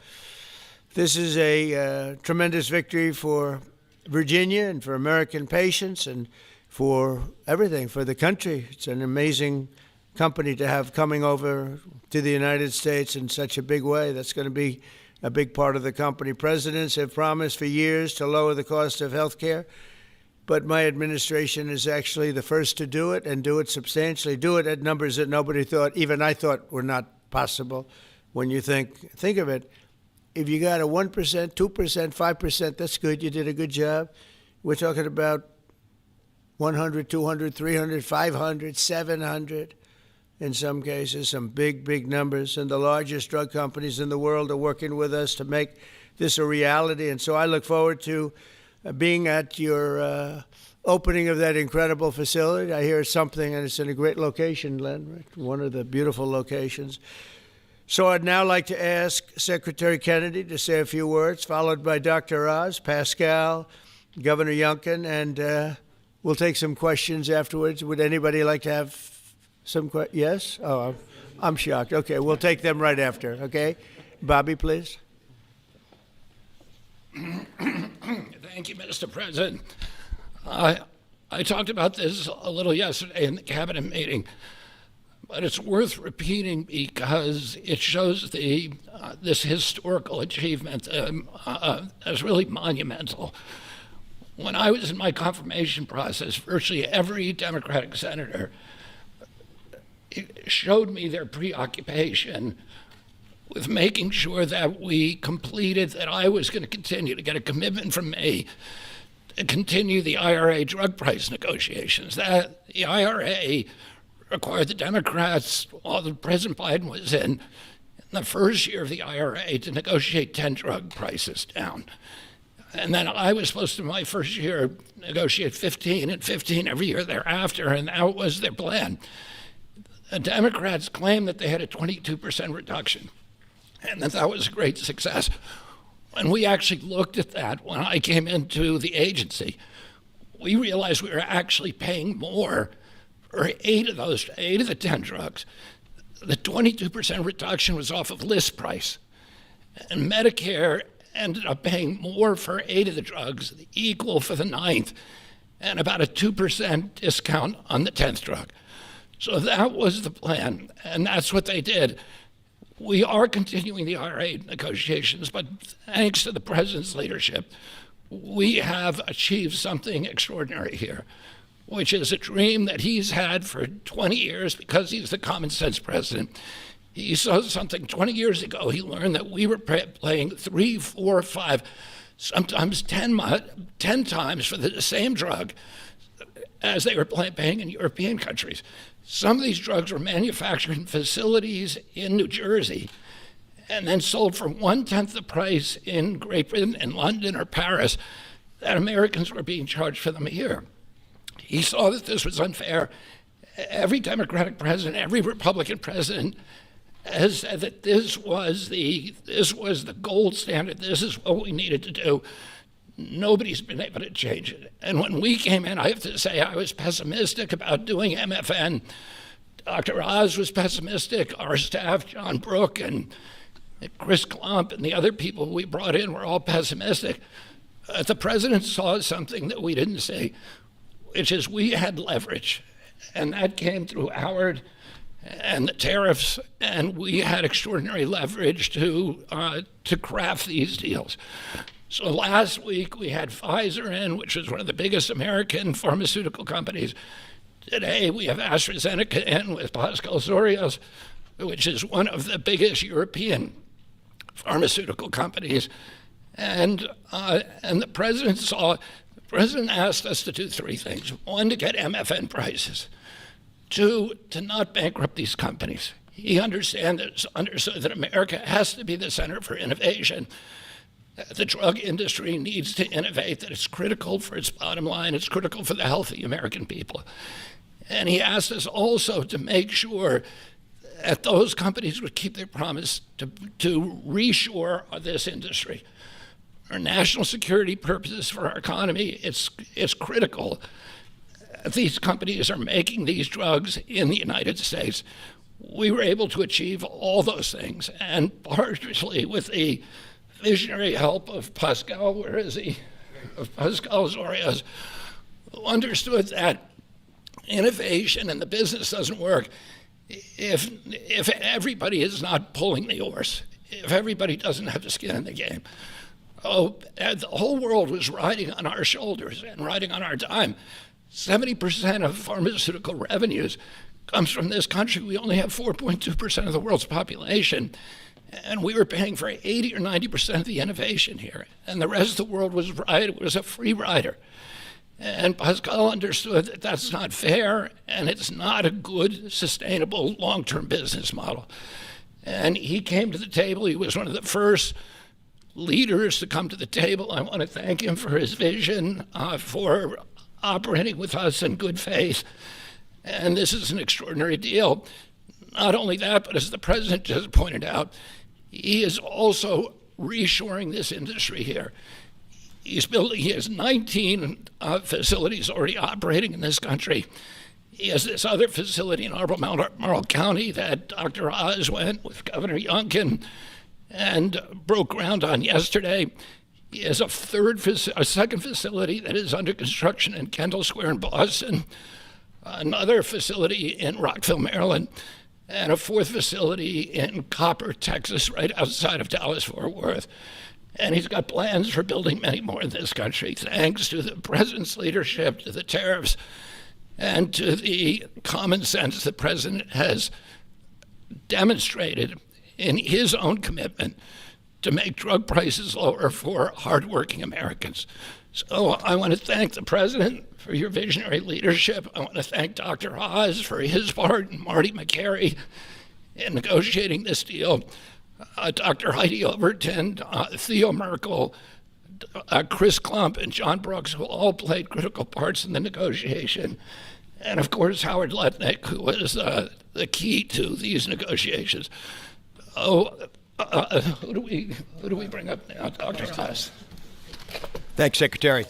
This is a tremendous victory for Virginia and for American patients and for everything, for the country. It's an amazing company to have coming over to the United States in such a big way. That's going to be a big part of the company. Presidents have promised for years to lower the cost of health care, but my administration is actually the first to do it and do it substantially, do it at numbers that nobody thought, even I thought, were not possible. When you think of it, if you got a 1%, 2%, 5%, that's good. You did a good job. We're talking about 100, 200, 300, 500, 700. In some cases, some big, big numbers. And the largest drug companies in the world are working with us to make this a reality. And so I look forward to being at your opening of that incredible facility. I hear something, and it's in a great location, Len, right? One of the beautiful locations. So I'd now like to ask Secretary Kennedy to say a few words, followed by Dr. Oz, Pascal, Governor Youngkin, and we'll take some questions afterwards. Would anybody like to have some questions? Yes? Oh, I'm shocked. Okay, we'll take them right after, okay? Bobby, please. Thank you, Mr. President. I talked about this a little yesterday in the cabinet meeting, but it's worth repeating because it shows this historical achievement as really monumental. When I was in my confirmation process, virtually every Democratic senator showed me their preoccupation with making sure that we completed, that I was going to continue to get a commitment from me to continue the IRA drug price negotiations. That the IRA required the Democrats, while President Biden was in the first year of the IRA, to negotiate 10 drug prices down. And then I was supposed to, my first year, negotiate 15 and 15 every year thereafter, and that was their plan. The Democrats claimed that they had a 22% reduction, and that was a great success. When we actually looked at that, when I came into the agency, we realized we were actually paying more for 8 of the 10 drugs. The 22% reduction was off of list price, and Medicare ended up paying more for 8 of the drugs, equal for the 9th, and about a 2% discount on the 10th drug. So that was the plan, and that's what they did. We are continuing the IRA negotiations, but thanks to the president's leadership, we have achieved something extraordinary here, which is a dream that he's had for 20 years because he's the common sense president. He saw something 20 years ago. He learned that we were paying 3, 4, 5, sometimes 10 times for the same drug as they were paying in European countries. Some of these drugs were manufactured in facilities in New Jersey and then sold for 1/10 the price in Great Britain, in London or Paris, that Americans were being charged for them here. He saw that this was unfair. Every Democratic president, every Republican president has said that this was the gold standard. This is what we needed to do. Nobody's been able to change it. And when we came in, I have to say I was pessimistic about doing MFN. Dr. Oz was pessimistic. Our staff, John Brook and Chris Klump and the other people we brought in were all pessimistic. The president saw something that we didn't see, which is we had leverage. And that came through Howard and the tariffs, and we had extraordinary leverage to craft these deals. So last week we had Pfizer in, which is one of the biggest American pharmaceutical companies. Today we have AstraZeneca in with Pascal Sorios, which is one of the biggest European pharmaceutical companies. And the president asked us to do three things. One, to get MFN prices. Two, to not bankrupt these companies. He understood that America has to be the center for innovation. The drug industry needs to innovate, that it's critical for its bottom line, it's critical for the health of the American people. And he asked us also to make sure that those companies would keep their promise to reshore this industry. For national security purposes, for our economy, it's critical. These companies are making these drugs in the United States. We were able to achieve all those things, and partially with the visionary help of Pascal, where is he? Of Pascal Zorias, who understood that innovation and the business doesn't work if everybody is not pulling the oars, if everybody doesn't have the skin in the game. Oh, the whole world was riding on our shoulders and riding on our dime. 70% of pharmaceutical revenues comes from this country. We only have 4.2% of the world's population, and we were paying for 80 or 90% of the innovation here, and the rest of the world was a free rider. And Pascal understood that that's not fair, and it's not a good, sustainable, long-term business model. And he came to the table. He was one of the first leaders to come to the table. I want to thank him for his vision, for operating with us in good faith. And this is an extraordinary deal. Not only that, but as the president just pointed out, he is also reshoring this industry here. He has 19 facilities already operating in this country. He has this other facility in Albemarle County that Dr. Oz went with Governor Youngkin and broke ground on yesterday. He has a second facility that is under construction in Kendall Square in Boston, another facility in Rockville, Maryland, and a fourth facility in Copper, Texas, right outside of Dallas-Fort Worth. And he's got plans for building many more in this country, thanks to the president's leadership, to the tariffs, and to the common sense the president has demonstrated in his own commitment to make drug prices lower for hardworking Americans. So I want to thank the president for your visionary leadership. I want to thank Dr. Oz for his part, and Marty McCary in negotiating this deal. Dr. Heidi Overton, Theo Merkel, Chris Klump, and John Brooks, who all played critical parts in the negotiation. And of course, Howard Lutnick, who was the key to these negotiations. Who do we bring up now? Dr. Oz. Thanks, Secretary.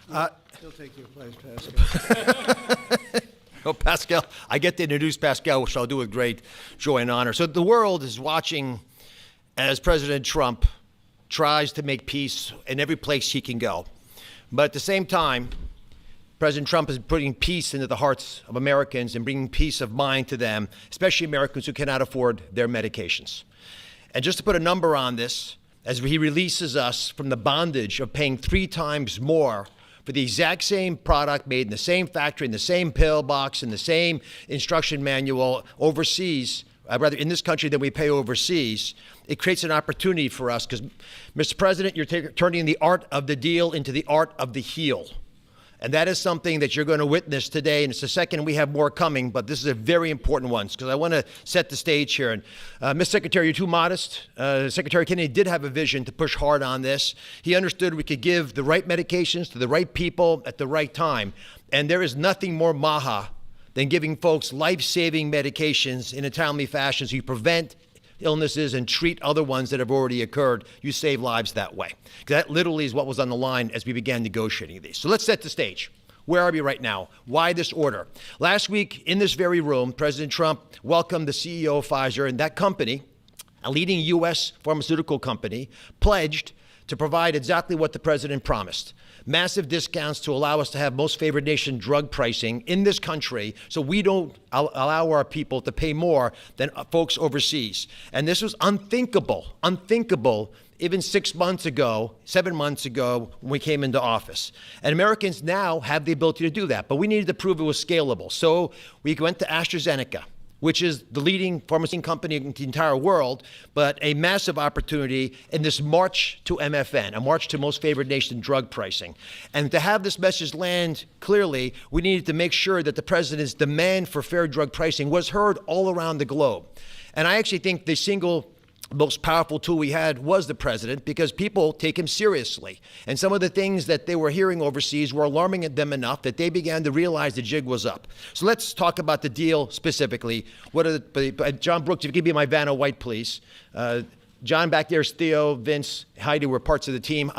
He'll take your place, Pascal. Oh, Pascal, I get to introduce Pascal, which I'll do with great joy and honor. So the world is watching as President Trump tries to make peace in every place he can go. But at the same time, President Trump is putting peace into the hearts of Americans and bringing peace of mind to them, especially Americans who cannot afford their medications. And just to put a number on this, as he releases us from the bondage of paying 3 times more for the exact same product made in the same factory, in the same pill box, in the same instruction manual overseas, rather in this country than we pay overseas, it creates an opportunity for us because, Mr. President, you're turning the art of the deal into the art of the heel. And that is something that you're going to witness today. And it's the second, we have more coming, but this is a very important one because I want to set the stage here. And Ms. Secretary, you're too modest. Secretary Kennedy did have a vision to push hard on this. He understood we could give the right medications to the right people at the right time. And there is nothing more maha than giving folks life-saving medications in a timely fashion so you prevent illnesses and treat other ones that have already occurred. You save lives that way. That literally is what was on the line as we began negotiating these. So let's set the stage. Where are we right now? Why this order? Last week in this very room, President Trump welcomed the CEO of Pfizer, and that company, a leading U.S. pharmaceutical company, pledged to provide exactly what the president promised. Massive discounts to allow us to have most favored nation drug pricing in this country so we don't allow our people to pay more than folks overseas. And this was unthinkable even 6 months ago, 7 months ago when we came into office. And Americans now have the ability to do that, but we needed to prove it was scalable. So we went to AstraZeneca. which is the leading pharmaceutical company in the entire world, but a massive opportunity in this march to MFN, a march to most favored nation drug pricing. And to have this message land clearly, we needed to make sure that the president's demand for fair drug pricing was heard all around the globe. And I actually think the single most powerful tool we had was the president, because people take him seriously. And some of the things that they were hearing overseas were alarming them enough that they began to realize the jig was up. So let's talk about the deal specifically. What are John Brooks, if you could be my Vanna White, please. John back there is Theo, Vince, Heidi were parts of the team.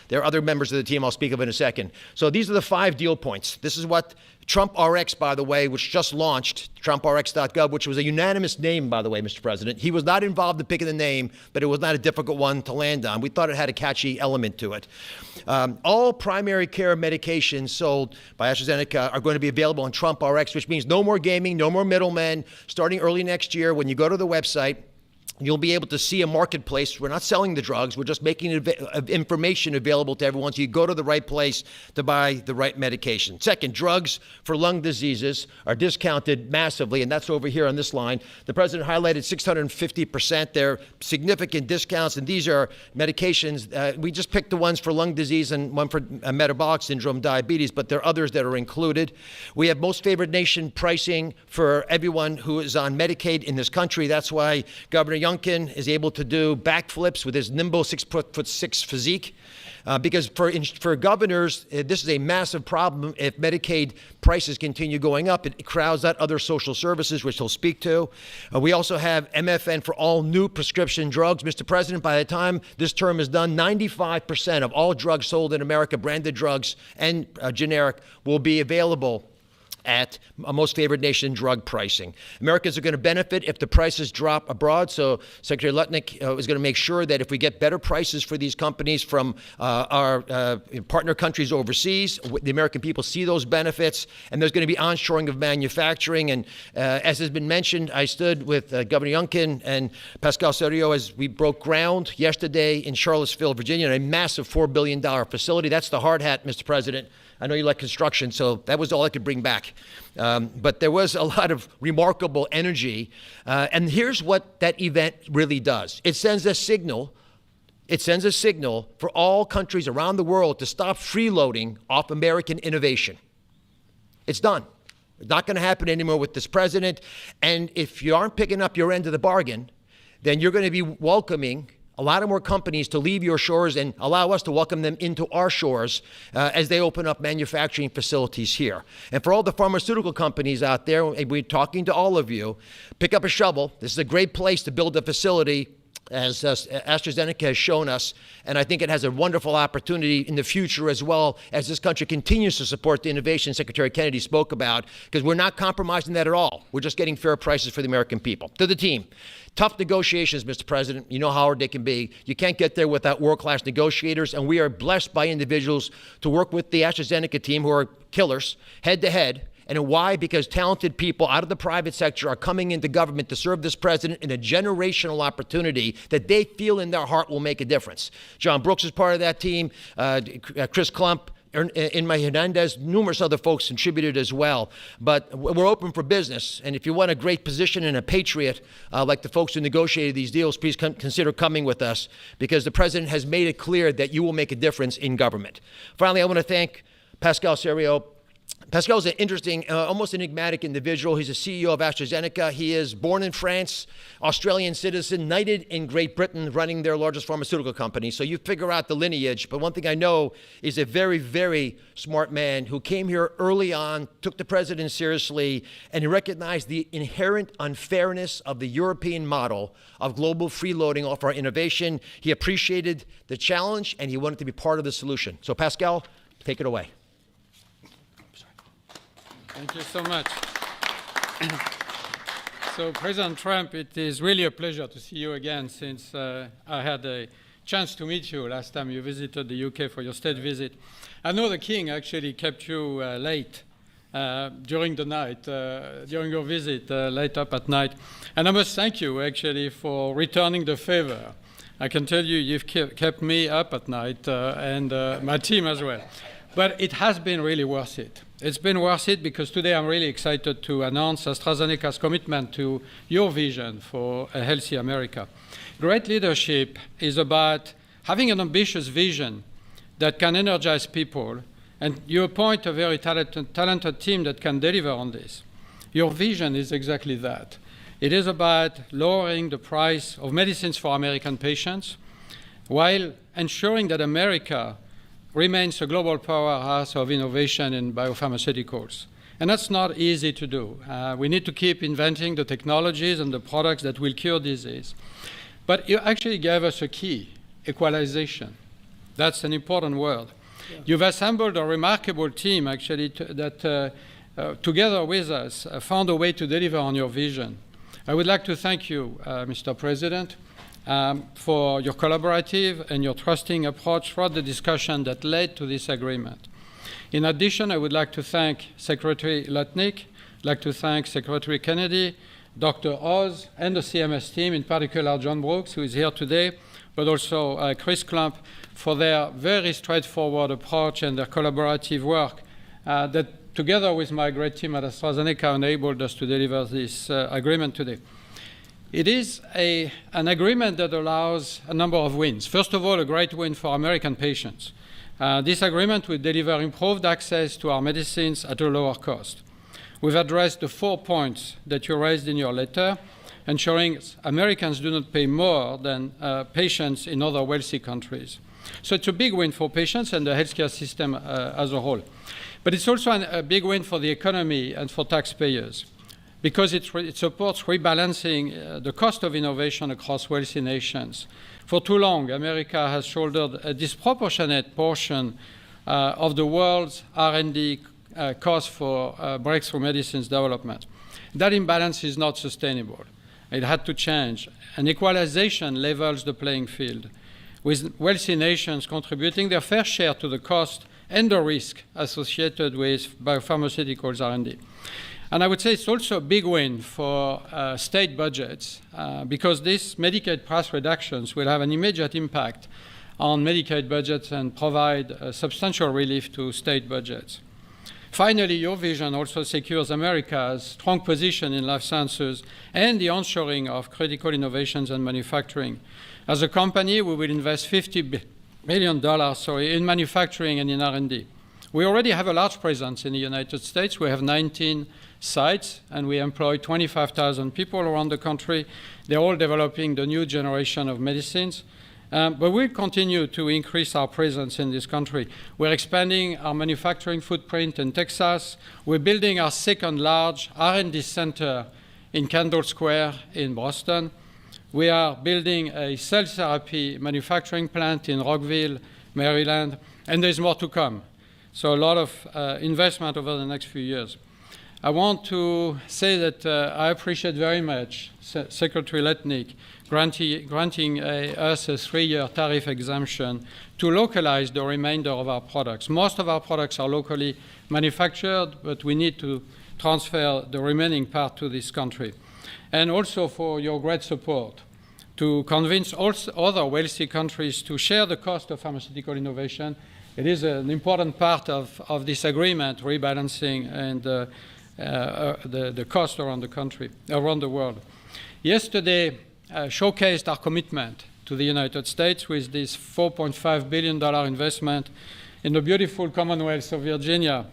There are other members of the team I'll speak of in a second. So these are the 5 deal points. This is what Trump RX, by the way, which just launched, TrumpRx.gov, which was a unanimous name, by the way, Mr. President. He was not involved in picking the name, but it was not a difficult one to land on. We thought it had a catchy element to it. All primary care medications sold by AstraZeneca are going to be available on Trump RX, which means no more gaming, no more middlemen. Starting early next year, when you go to the website, you'll be able to see a marketplace. We're not selling the drugs. We're just making information available to everyone so you go to the right place to buy the right medication. Second, drugs for lung diseases are discounted massively, and that's over here on this line. The president highlighted 650%. They're significant discounts, and these are medications. We just picked the ones for lung disease and one for metabolic syndrome, diabetes, but there are others that are included. We have most favored nation pricing for everyone who is on Medicaid in this country. That's why Governor Youngkin is able to do backflips with his nimble 6'6" physique. Because for governors, this is a massive problem. If Medicaid prices continue going up, it crowds out other social services, which he'll speak to. We also have MFN for all new prescription drugs. Mr. President, by the time this term is done, 95% of all drugs sold in America, branded drugs and generic, will be available at most favored nation drug pricing. Americans are going to benefit if the prices drop abroad. So Secretary Lutnick is going to make sure that if we get better prices for these companies from our partner countries overseas, the American people see those benefits, and there's going to be onshoring of manufacturing. And as has been mentioned, I stood with Governor Youngkin and Pascal Soriot as we broke ground yesterday in Charlottesville, Virginia, a massive $4 billion facility. That's the hard hat, Mr. President. I know you like construction, so that was all I could bring back. But there was a lot of remarkable energy. And here's what that event really does. It sends a signal. It sends a signal for all countries around the world to stop freeloading off American innovation. It's done. It's not going to happen anymore with this president. And if you aren't picking up your end of the bargain, then you're going to be welcoming a lot of more companies to leave your shores and allow us to welcome them into our shores as they open up manufacturing facilities here. And for all the pharmaceutical companies out there, we're talking to all of you, pick up a shovel. This is a great place to build a facility, as AstraZeneca has shown us, and I think it has a wonderful opportunity in the future as well as this country continues to support the innovation Secretary Kennedy spoke about, because we're not compromising that at all. We're just getting fair prices for the American people. To the team, tough negotiations, Mr. President. You know how hard they can be. You can't get there without world-class negotiators, and we are blessed by individuals to work with the AstraZeneca team who are killers, head-to-head. And why? Because talented people out of the private sector are coming into government to serve this president in a generational opportunity that they feel in their heart will make a difference. John Brooks is part of that team. Chris Klump, Inma Hernandez, numerous other folks contributed as well. But we're open for business. And if you want a great position and a patriot, like the folks who negotiated these deals, please consider coming with us, because the president has made it clear that you will make a difference in government. Finally, I want to thank Pascal Soriot. Pascal is an interesting, almost enigmatic individual. He's a CEO of AstraZeneca. He is born in France, Australian citizen, knighted in Great Britain, running their largest pharmaceutical company. So you figure out the lineage. But one thing I know is a very, very smart man who came here early on, took the president seriously, and he recognized the inherent unfairness of the European model of global freeloading off our innovation. He appreciated the challenge, and he wanted to be part of the solution. So Pascal, take it away. Thank you so much. So, President Trump, it is really a pleasure to see you again, since I had a chance to meet you last time you visited the UK for your state visit. I know the King actually kept you late during the night, during your visit, late up at night. And I must thank you, actually, for returning the favor. I can tell you, you've kept me up at night and my team as well. But it has been really worth it. It's been worth it because today I'm really excited to announce AstraZeneca's commitment to your vision for a healthy America. Great leadership is about having an ambitious vision that can energize people, and you appoint a very talented team that can deliver on this. Your vision is exactly that. It is about lowering the price of medicines for American patients while ensuring that America remains a global powerhouse of innovation in biopharmaceuticals. And that's not easy to do. We need to keep inventing the technologies and the products that will cure disease. But you actually gave us a key, equalization. That's an important word. Yeah. You've assembled a remarkable team, actually, that together with us found a way to deliver on your vision. I would like to thank you, Mr. President, for your collaborative and your trusting approach throughout the discussion that led to this agreement. In addition, I would like to thank Secretary Lutnick, I'd like to thank Secretary Kennedy, Dr. Oz, and the CMS team, in particular John Brooks, who is here today, but also Chris Klump, for their very straightforward approach and their collaborative work that, together with my great team at AstraZeneca, enabled us to deliver this agreement today. It is an agreement that allows a number of wins. First of all, a great win for American patients. This agreement will deliver improved access to our medicines at a lower cost. We've addressed the 4 points that you raised in your letter, ensuring Americans do not pay more than patients in other wealthy countries. So it's a big win for patients and the healthcare system as a whole. But it's also a big win for the economy and for taxpayers, because it supports rebalancing the cost of innovation across wealthy nations. For too long, America has shouldered a disproportionate portion of the world's R&D cost for breakthrough medicines development. That imbalance is not sustainable. It had to change. And equalization levels the playing field, with wealthy nations contributing their fair share to the cost and the risk associated with biopharmaceuticals R&D. And I would say it's also a big win for state budgets because these Medicaid price reductions will have an immediate impact on Medicaid budgets and provide substantial relief to state budgets. Finally, your vision also secures America's strong position in life sciences and the onshoring of critical innovations and manufacturing. As a company, we will invest $50 million in manufacturing and in R&D. We already have a large presence in the United States. We have 19 sites, and we employ 25,000 people around the country. They're all developing the new generation of medicines. But we'll continue to increase our presence in this country. We're expanding our manufacturing footprint in Texas. We're building our second large R&D center in Kendall Square in Boston. We are building a cell therapy manufacturing plant in Rockville, Maryland, and there's more to come. So a lot of investment over the next few years. I want to say that I appreciate very much Secretary Lutnick granting us a 3-year tariff exemption to localize the remainder of our products. Most of our products are locally manufactured, but we need to transfer the remaining part to this country. And also for your great support to convince also other wealthy countries to share the cost of pharmaceutical innovation. It is an important part of this agreement, rebalancing and the cost around the country, around the world. Yesterday showcased our commitment to the United States with this $4.5 billion investment in the beautiful Commonwealth of Virginia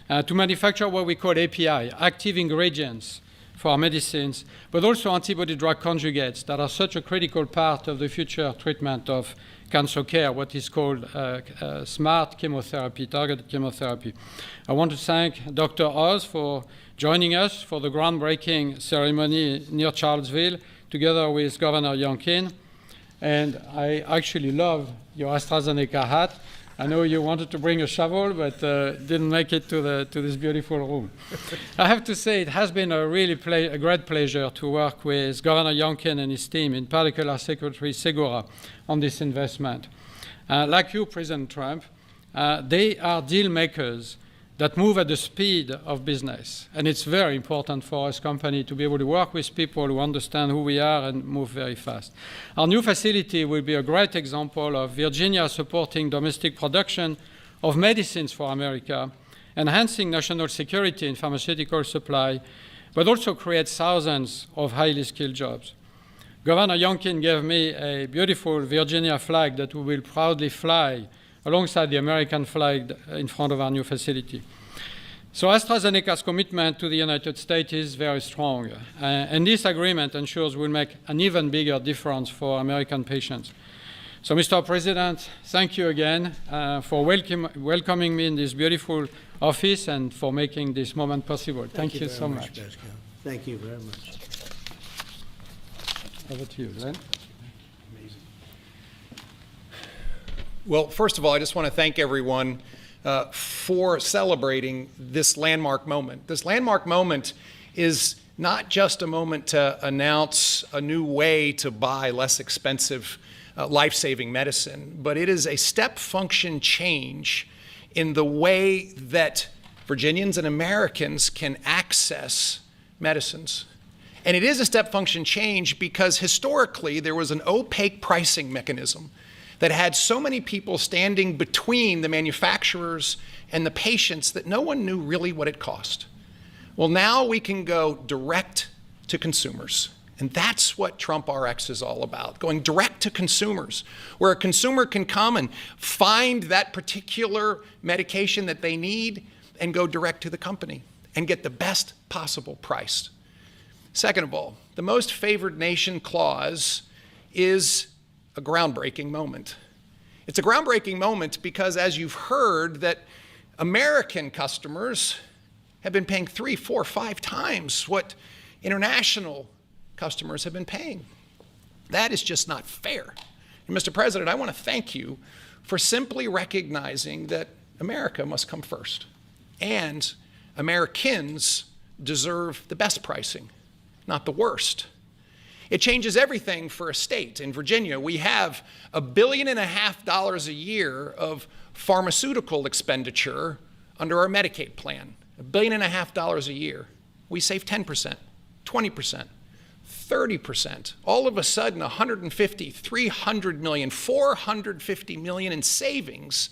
to manufacture what we call API, active ingredients for our medicines, but also antibody-drug conjugates that are such a critical part of the future treatment of cancer care, what is called smart chemotherapy, targeted chemotherapy. I want to thank Dr. Oz for joining us for the groundbreaking ceremony near Charlottesville, together with Governor Youngkin. And I actually love your AstraZeneca hat. I know you wanted to bring a shovel, but didn't make it to this beautiful room. I have to say it has been a great pleasure to work with Governor Youngkin and his team, in particular Secretary Segura, on this investment. Like you, President Trump, they are deal makers that move at the speed of business. And it's very important for us company to be able to work with people who understand who we are and move very fast. Our new facility will be a great example of Virginia supporting domestic production of medicines for America enhancing national security in pharmaceutical supply, but also create thousands of highly skilled jobs. Governor Youngkin gave me a beautiful Virginia flag that we will proudly fly alongside the American flag in front of our new facility. So AstraZeneca's commitment to the United States is very strong, and this agreement ensures we'll make an even bigger difference for American patients. So, Mr. President, thank you again for welcoming me in this beautiful office and for making this moment possible. Thank you so much. Pascal. Thank you very much. Over to you, Glenn. Well, first of all, I just want to thank everyone for celebrating this landmark moment. This landmark moment is not just a moment to announce a new way to buy less expensive life-saving medicine, but it is a step function change in the way that Virginians and Americans can access medicines. And it is a step function change because historically there was an opaque pricing mechanism that had so many people standing between the manufacturers and the patients that no one knew really what it cost. Well, now we can go direct to consumers. And that's what Trump RX is all about, going direct to consumers, where a consumer can come and find that particular medication that they need and go direct to the company and get the best possible price. Second of all, the most favored nation clause is a groundbreaking moment. It's a groundbreaking moment because, as you've heard, that American customers have been paying 3, 4, 5 times what international customers have been paying. That is just not fair. And Mr. President, I want to thank you for simply recognizing that America must come first. And Americans deserve the best pricing, not the worst. It changes everything for a state. In Virginia, we have $1.5 billion a year of pharmaceutical expenditure under our Medicaid plan. $1.5 billion a year. We save 10%, 20%, 30%. All of a sudden, 150, 300 million, 450 million in savings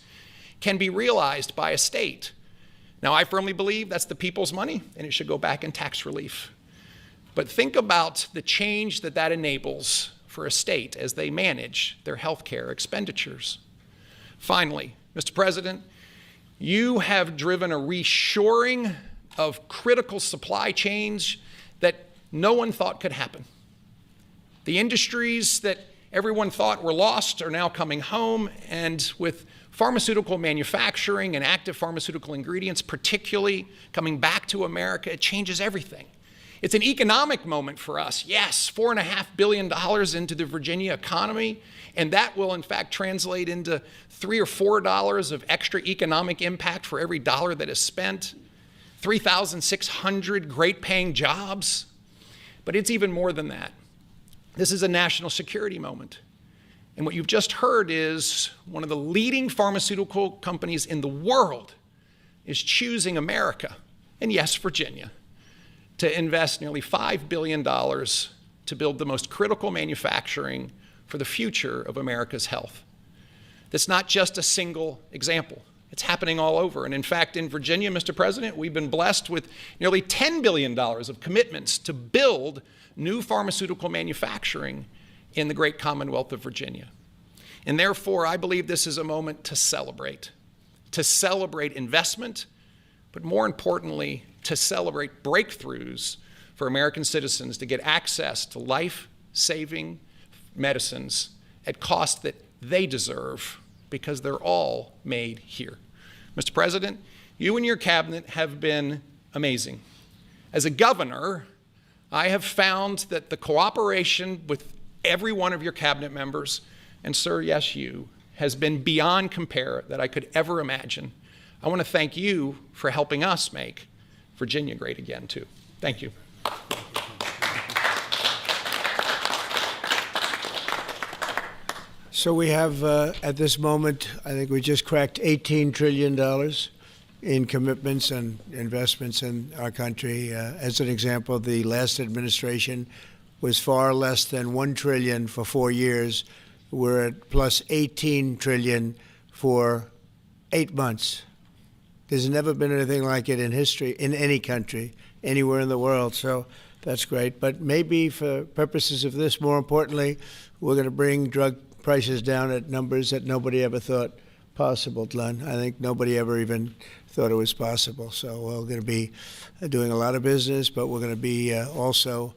can be realized by a state. Now, I firmly believe that's the people's money, and it should go back in tax relief. But think about the change that that enables for a state as they manage their health care expenditures. Finally, Mr. President, you have driven a reshoring of critical supply chains that no one thought could happen. The industries that everyone thought were lost are now coming home, and with pharmaceutical manufacturing and active pharmaceutical ingredients particularly coming back to America, it changes everything. It's an economic moment for us. Yes, $4.5 billion into the Virginia economy, and that will in fact translate into $3 or $4 of extra economic impact for every dollar that is spent, 3,600 great paying jobs. But it's even more than that. This is a national security moment. And what you've just heard is one of the leading pharmaceutical companies in the world is choosing America, and yes, Virginia, to invest nearly $5 billion to build the most critical manufacturing for the future of America's health. That's not just a single example. It's happening all over. And in fact, in Virginia, Mr. President, we've been blessed with nearly $10 billion of commitments to build new pharmaceutical manufacturing in the great Commonwealth of Virginia. And therefore, I believe this is a moment to celebrate investment, but more importantly, to celebrate breakthroughs for American citizens to get access to life-saving medicines at costs that they deserve because they're all made here. Mr. President, you and your cabinet have been amazing. As a governor, I have found that the cooperation with every one of your cabinet members, and sir, yes, you, has been beyond compare that I could ever imagine. I want to thank you for helping us make Virginia great again, too. Thank you. So we have, at this moment, I think we just cracked $18 trillion in commitments and investments in our country. As an example, the last administration was far less than $1 trillion for 4 years. We're at plus $18 trillion for 8 months. There's never been anything like it in history, in any country, anywhere in the world. So that's great. But maybe for purposes of this, more importantly, we're going to bring drug prices down at numbers that nobody ever thought possible, Glenn. I think nobody ever even thought it was possible. So we're going to be doing a lot of business, but we're going to be also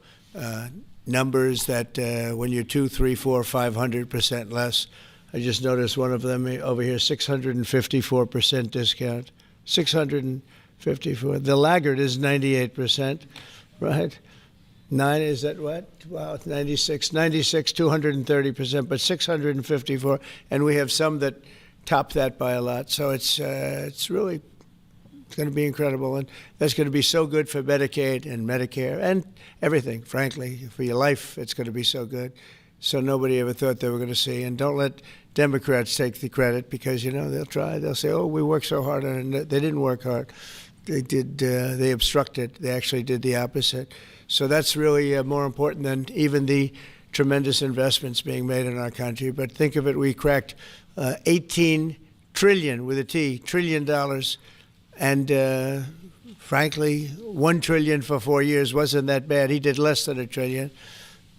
numbers that when you're 2, 3, 4, 500% less. I just noticed one of them over here, 654% discount. 654. The laggard is 98%, right? 9, is that what? Wow, 96, 230%, but 654, and we have some that top that by a lot. So it's really going to be incredible, and that's going to be so good for Medicaid and Medicare and everything. Frankly, for your life, it's going to be so good. So nobody ever thought they were going to see. And don't let Democrats take the credit, because they'll try. They'll say, "Oh, we worked so hard on it." They didn't work hard. They did. They obstructed. They actually did the opposite. So that's really more important than even the tremendous investments being made in our country. But think of it: we cracked 18 trillion with a T, trillion dollars, and frankly, 1 trillion for 4 years wasn't that bad. He did less than a trillion,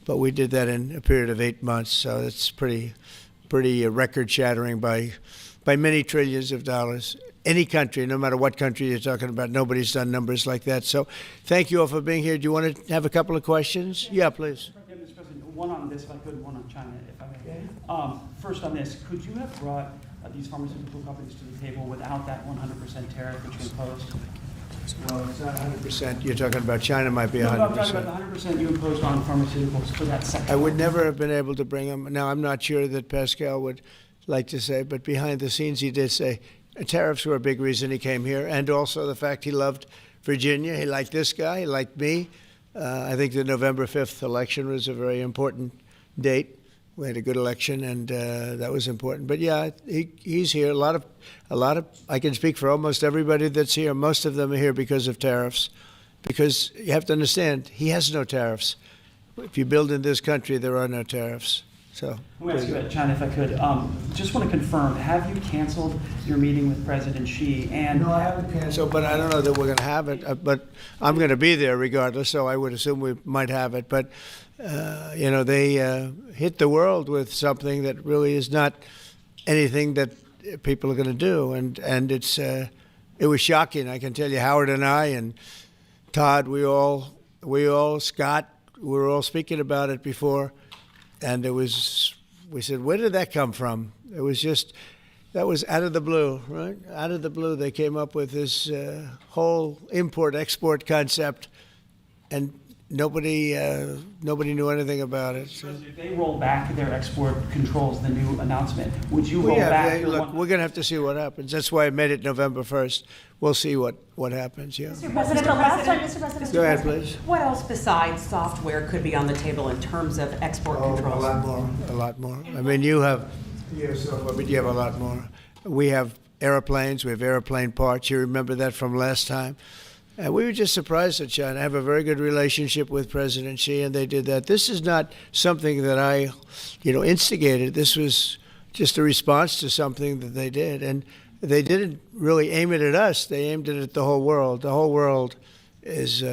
but we did that in a period of 8 months. So it's pretty record-shattering by many trillions of dollars. Any country, no matter what country you're talking about, nobody's done numbers like that. So thank you all for being here. Do you want to have a couple of questions? Yeah, please. Mr. President, one on this, if I could, one on China, if I may. First on this, could you have brought these pharmaceutical companies to the table without that 100% tariff which you imposed? Well, it's not 100%. You're talking about China might be 100%. No, I'm talking about the 100% you imposed on pharmaceuticals for that sector. I would never have been able to bring them. Now, I'm not sure that Pascal would like to say, but behind the scenes he did say tariffs were a big reason he came here, and also the fact he loved Virginia. He liked this guy. He liked me. I think the November 5th election was a very important date. We had a good election, and that was important. But yeah, he's here. A lot of. I can speak for almost everybody that's here. Most of them are here because of tariffs, because you have to understand he has no tariffs. If you build in this country, there are no tariffs. So. Let me ask you about China, if I could. Just want to confirm: have you canceled your meeting with President Xi? And no, I haven't canceled, but I don't know that we're going to have it. But I'm going to be there regardless, so I would assume we might have it. But. They hit the world with something that really is not anything that people are going to do, and it was shocking. I can tell you, Howard and I and Todd, we all Scott, we were all speaking about it before, and we said, where did that come from? It was just that was out of the blue, right? Out of the blue, they came up with this whole import-export concept, and. Nobody knew anything about it. So. If they roll back their export controls, the new announcement, would you roll back? Look, we're going to have to see what happens. That's why I made it November 1st. We'll see what happens. Yeah. Mr. President, the last time, Mr. President. Go ahead, please. What else besides software could be on the table in terms of export controls? A lot more. I mean, you have software, but you have a lot more. We have airplanes. We have airplane parts. You remember that from last time. And we were just surprised at China. I have a very good relationship with President Xi, and they did that. This is not something that I, instigated. This was just a response to something that they did. And they didn't really aim it at us. They aimed it at the whole world. The whole world is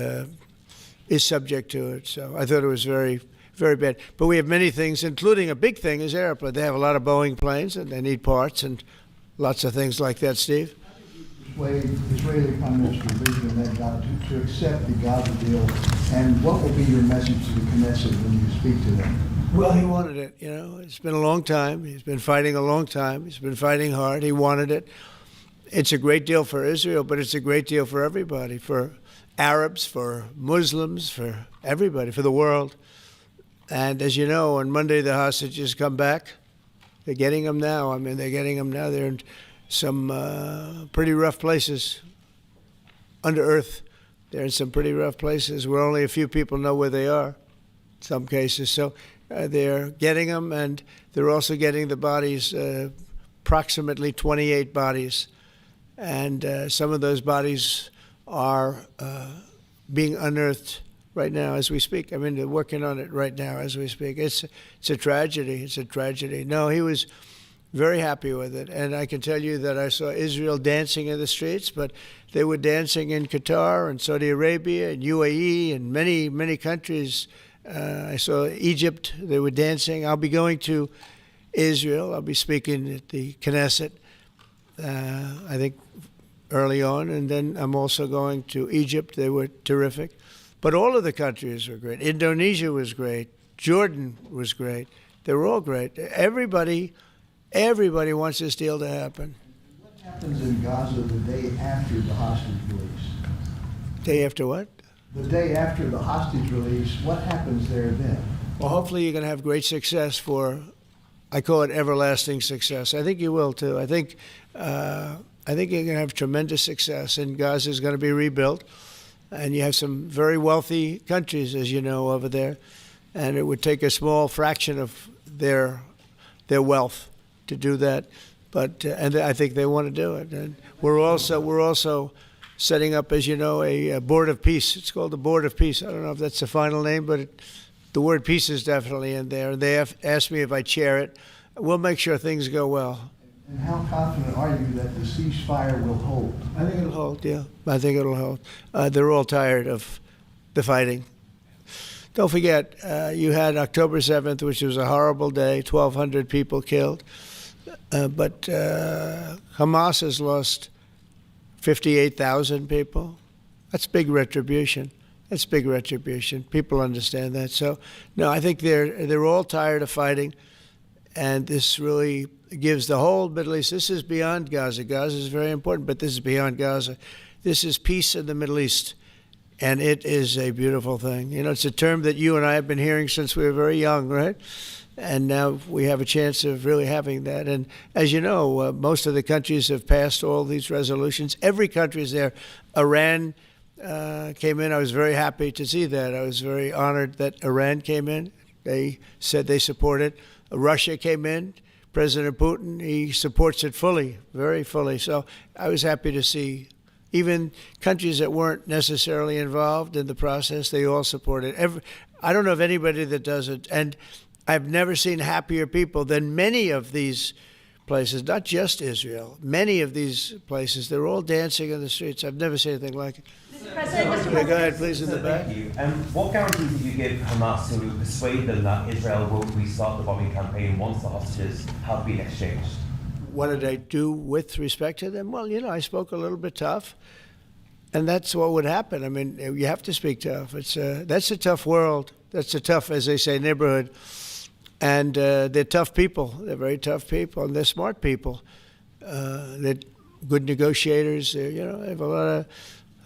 subject to it. So I thought it was very, very bad. But we have many things, including a big thing is airplanes. They have a lot of Boeing planes, and they need parts and lots of things like that, Steve. Israeli Prime Minister Benjamin to accept the Gaza deal, and what will be your message to the Knesset when you speak to them? Well, he wanted it. It's been a long time. He's been fighting a long time. He's been fighting hard. He wanted it. It's a great deal for Israel, but it's a great deal for everybody, for Arabs, for Muslims, for everybody, for the world. And as you know, on Monday the hostages come back. They're getting them now. I mean, they're getting them now. They're in some pretty rough places under earth. They're in some pretty rough places where only a few people know where they are in some cases. So they're getting them, and they're also getting the bodies, approximately 28 bodies. And some of those bodies are being unearthed right now as we speak. I mean, they're working on it right now as we speak. It's a tragedy. It's a tragedy. No, he was very happy with it. And I can tell you that I saw Israel dancing in the streets, but they were dancing in Qatar and Saudi Arabia and UAE and many, many countries. I saw Egypt, they were dancing. I'll be going to Israel. I'll be speaking at the Knesset, I think, early on. And then I'm also going to Egypt. They were terrific. But all of the countries were great. Indonesia was great. Jordan was great. They were all great. Everybody wants this deal to happen. What happens in Gaza the day after the hostage release? Day after what? The day after the hostage release, what happens there then? Well, hopefully you're going to have great success I call it everlasting success. I think you will too. I think you're going to have tremendous success, and Gaza is going to be rebuilt. And you have some very wealthy countries, as you know, over there, and it would take a small fraction of their wealth to do that. But and I think they want to do it. And we're also setting up, as you know, a board of peace. It's called the Board of Peace. I don't know if that's the final name, but the word peace is definitely in there. They have asked me if I chair it. We'll make sure things go well. And how confident are you that the ceasefire will hold? I think it'll hold, yeah. I think it'll hold. They're all tired of the fighting. Don't forget, you had October 7th, which was a horrible day, 1,200 people killed. But Hamas has lost 58,000 people. That's big retribution. That's big retribution. People understand that. So, no, I think they're all tired of fighting. And this really gives the whole Middle East, this is beyond Gaza. Gaza is very important, but this is beyond Gaza. This is peace in the Middle East, and it is a beautiful thing. You know, it's a term that you and I have been hearing since we were very young, right? And now we have a chance of really having that. And as you know, most of the countries have passed all these resolutions. Every country is there. Iran came in. I was very happy to see that. I was very honored that Iran came in. They said they support it. Russia came in. President Putin, he supports it fully, very fully. So I was happy to see even countries that weren't necessarily involved in the process, they all support it. I don't know of anybody that does it. And I've never seen happier people than many of these places, not just Israel. Many of these places, they're all dancing in the streets. I've never seen anything like it. President, go ahead, please, in the back. Thank you. What guarantees did you give Hamas to persuade them that Israel will restart the bombing campaign once the hostages have been exchanged? What did I do with respect to them? Well, you know, I spoke a little bit tough, and that's what would happen. I mean, you have to speak tough. That's a tough world. That's a tough, as they say, neighborhood. And they're tough people. They're very tough people, and they're smart people. They're good negotiators. They have a lot of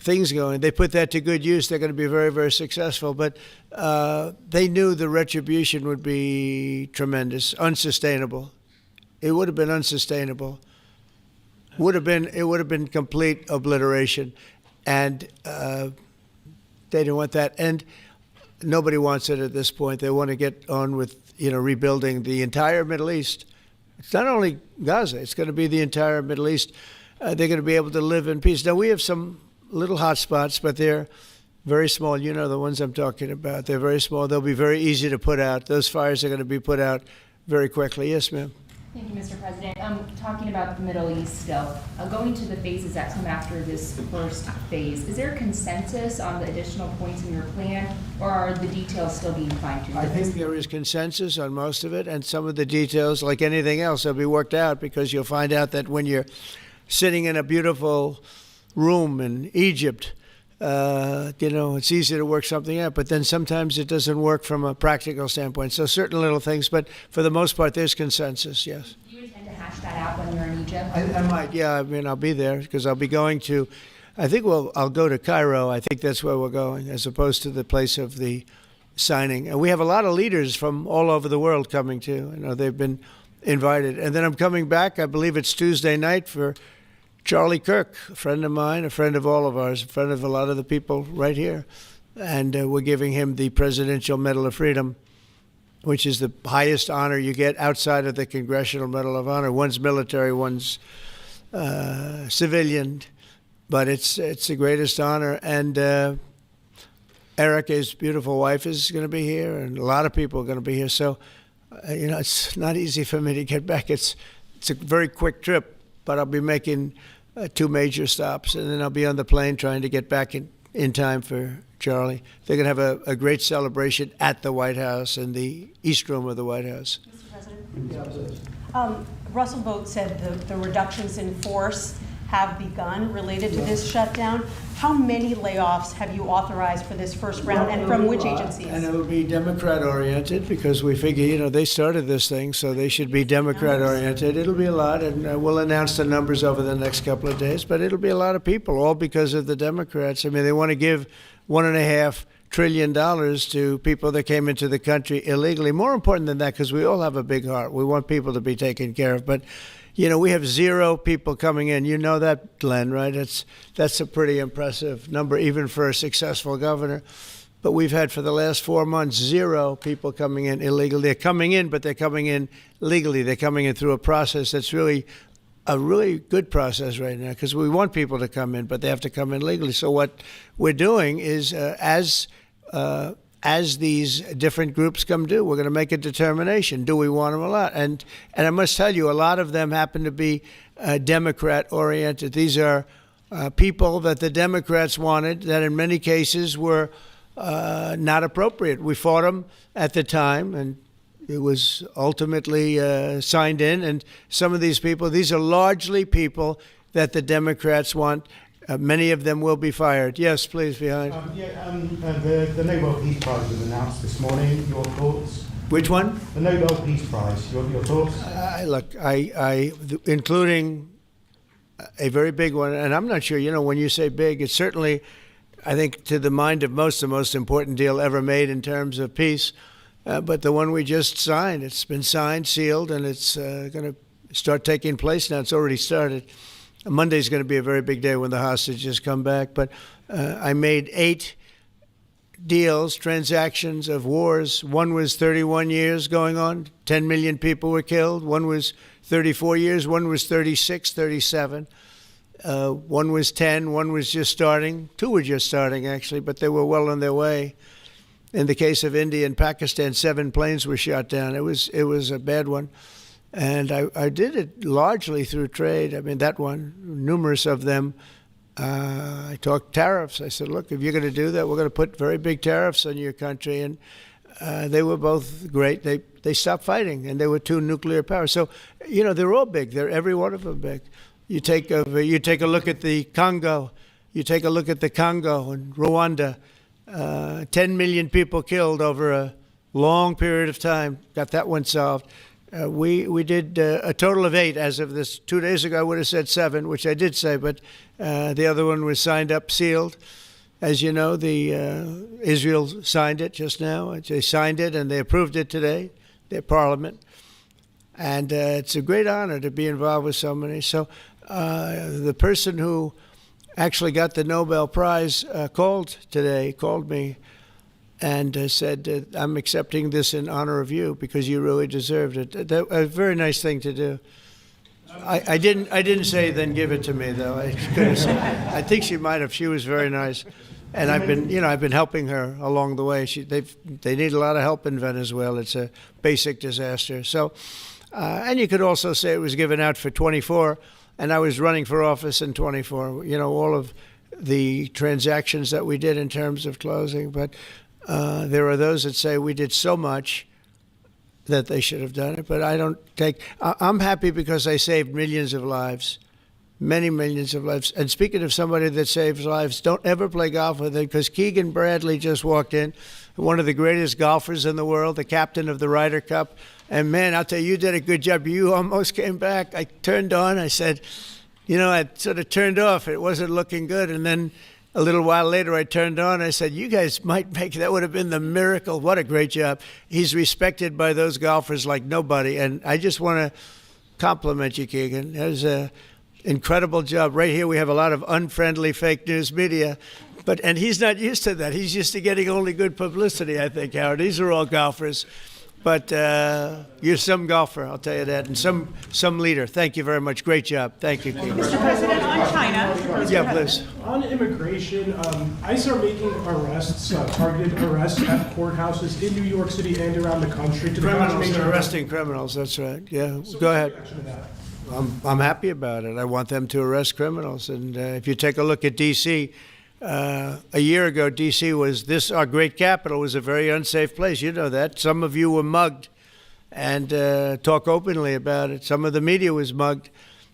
things going. They put that to good use. They're going to be very, very successful. But they knew the retribution would be tremendous, unsustainable. It would have been unsustainable. It would have been complete obliteration, and they didn't want that. And nobody wants it at this point. They want to get on with rebuilding the entire Middle East. It's not only Gaza. It's going to be the entire Middle East. They're going to be able to live in peace. Now, we have some little hot spots, but they're very small. You know the ones I'm talking about. They're very small. They'll be very easy to put out. Those fires are going to be put out very quickly. Yes, ma'am. Thank you, Mr. President. Talking about the Middle East still, going to the phases that come after this first phase, is there consensus on the additional points in your plan, or are the details still being fine-tuned? I think there is consensus on most of it, and some of the details, like anything else, will be worked out, because you'll find out that when you're sitting in a beautiful room in Egypt, it's easy to work something out, but then sometimes it doesn't work from a practical standpoint. So certain little things, but for the most part, there's consensus, yes. Do you intend to hash that out when you're in Egypt? I might, yeah. I mean, I'll be there because I'll be going to, I'll go to Cairo. I think that's where we're going, as opposed to the place of the signing. And we have a lot of leaders from all over the world coming too. They've been invited. And then I'm coming back, I believe it's Tuesday night, for Charlie Kirk, a friend of mine, a friend of all of ours, a friend of a lot of the people right here. And we're giving him the Presidential Medal of Freedom, which is the highest honor you get outside of the Congressional Medal of Honor. One's military, one's civilian, but it's the greatest honor. And Eric, his beautiful wife, is going to be here, and a lot of people are going to be here. So, it's not easy for me to get back. it's a very quick trip, but I'll be making 2 major stops, and then I'll be on the plane trying to get back in time for Charlie. They're going to have a great celebration at the White House, in the East Room of the White House. Mr. President? Russell Vogt said the reductions in force have begun related to this shutdown. How many layoffs have you authorized for this first round, and from which agencies? And it will be Democrat-oriented, because we figure, they started this thing, so they should be Democrat-oriented. It'll be a lot, and we'll announce the numbers over the next couple of days, but it'll be a lot of people, all because of the Democrats. I mean, they want to give $1.5 trillion to people that came into the country illegally. More important than that, because we all have a big heart. We want people to be taken care of, but we have 0 people coming in. You know that, Glenn, right? That's a pretty impressive number, even for a successful governor. But we've had, for the last 4 months, 0 people coming in illegally. They're coming in, but they're coming in legally. They're coming in through a process that's really a really good process right now, because we want people to come in, but they have to come in legally. So what we're doing is, as these different groups come due, we're going to make a determination. Do we want them or not? And I must tell you, a lot of them happen to be Democrat-oriented. These are people that the Democrats wanted, that in many cases were not appropriate. We fought them at the time, and it was ultimately signed in. And some of these people, these are largely people that the Democrats want. Many of them will be fired. Yes, please, behind. The Nobel Peace Prize was announced this morning. Your thoughts? Which one? The Nobel Peace Prize. Your thoughts? Look, including a very big one, and I'm not sure, when you say big, it's certainly, I think, to the mind of most, the most important deal ever made in terms of peace. But the one we just signed, it's been signed, sealed, and it's going to start taking place now. It's already started. Monday's going to be a very big day when the hostages come back. But I made 8 deals, transactions of wars. One was 31 years going on. 10 million people were killed. One was 34 years. One was 36, 37. One was 10. One was just starting. 2 were just starting, actually, but they were well on their way. In the case of India and Pakistan, 7 planes were shot down. It was a bad one. And I did it largely through trade. I mean, that one, numerous of them. I talked tariffs. I said, look, if you're going to do that, we're going to put very big tariffs on your country. And they were both great. They stopped fighting, and there were 2 nuclear powers. So, they're all big. They're every one of them big. You take a look at the Congo. You take a look at the Congo and Rwanda. 10 million people killed over a long period of time. Got that one solved. We did a total of 8 as of this. 2 days ago, I would have said 7, which I did say, but the other one was signed up, sealed. As you know, Israel signed it just now. They signed it and they approved it today, their parliament. And it's a great honor to be involved with so many. So the person who actually got the Nobel Prize called me and said, I'm accepting this in honor of you because you really deserved it. A very nice thing to do. I didn't say then give it to me, though. I think she might have. She was very nice. And I've been helping her along the way. They need a lot of help in Venezuela. It's a basic disaster. So, and you could also say it was given out for 24, and I was running for office in 24. All of the transactions that we did in terms of closing, but there are those that say we did so much that they should have done it, but I'm happy because I saved millions of lives, many millions of lives. And speaking of somebody that saves lives, don't ever play golf with it, because Keegan Bradley just walked in, one of the greatest golfers in the world, the captain of the Ryder Cup. And man, I'll tell you, you did a good job. You almost came back. I turned on, I said, I sort of turned off. It wasn't looking good. And then a little while later, I turned on. I said, you guys might make that would have been the miracle. What a great job. He's respected by those golfers like nobody. And I just want to compliment you, Keegan. That was an incredible job. Right here, we have a lot of unfriendly fake news media. And he's not used to that. He's used to getting only good publicity, I think, Howard. These are all golfers. But you're some golfer, I'll tell you that, and some leader. Thank you very much. Great job. Thank you, Keegan. Mr. President, on China. Yeah, please. On immigration, ICE are making arrests, targeted arrests at courthouses in New York City and around the country. Criminals, they're arresting criminals, that's right. Yeah, go ahead. I'm happy about it. I want them to arrest criminals. And if you take a look at D.C., a year ago, D.C. was our great capital was a very unsafe place. You know that. Some of you were mugged and talk openly about it. Some of the media was mugged.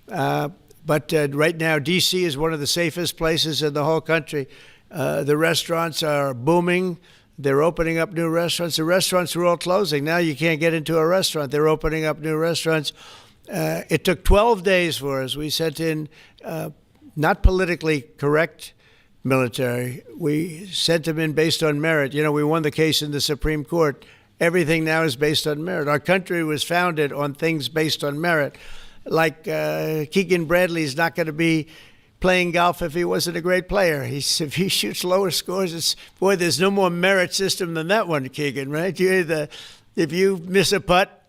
But right now, D.C. is one of the safest places in the whole country. The restaurants are booming. They're opening up new restaurants. The restaurants were all closing. Now you can't get into a restaurant. They're opening up new restaurants. It took 12 days for us. We sent in not politically correct military. We sent them in based on merit. You know, we won the case in the Supreme Court. Everything now is based on merit. Our country was founded on things based on merit. Like Keegan Bradley's not going to be playing golf if he wasn't a great player. If he shoots lower scores, boy, there's no more merit system than that one, Keegan, right? If you miss a putt,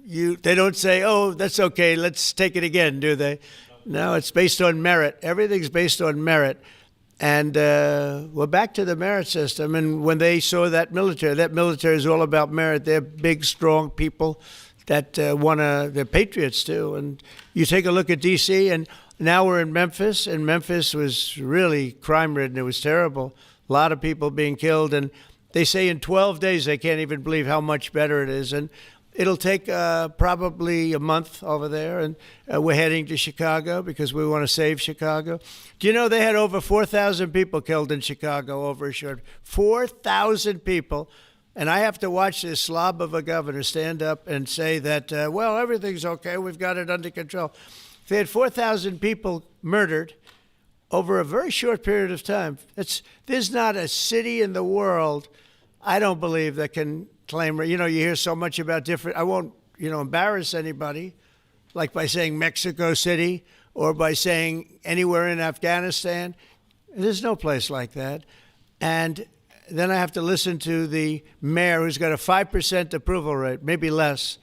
they don't say, oh, that's okay, let's take it again, do they? No, it's based on merit. Everything's based on merit. And we're back to the merit system. And when they saw that military is all about merit. They're big, strong people that they're patriots too. And you take a look at D.C., and now we're in Memphis, and Memphis was really crime-ridden. It was terrible. A lot of people being killed, and they say in 12 days they can't even believe how much better it is. And it'll take probably a month over there, and we're heading to Chicago because we want to save Chicago. Do you know they had over 4,000 people killed in Chicago over a short 4,000 people? And I have to watch this slob of a governor stand up and say that, well, everything's okay, we've got it under control. They had 4,000 people murdered over a very short period of time. There's not a city in the world, I don't believe, that can claim, you hear so much about different, I won't, embarrass anybody, like by saying Mexico City or by saying anywhere in Afghanistan. There's no place like that. And then I have to listen to the mayor who's got a 5% approval rate, maybe less.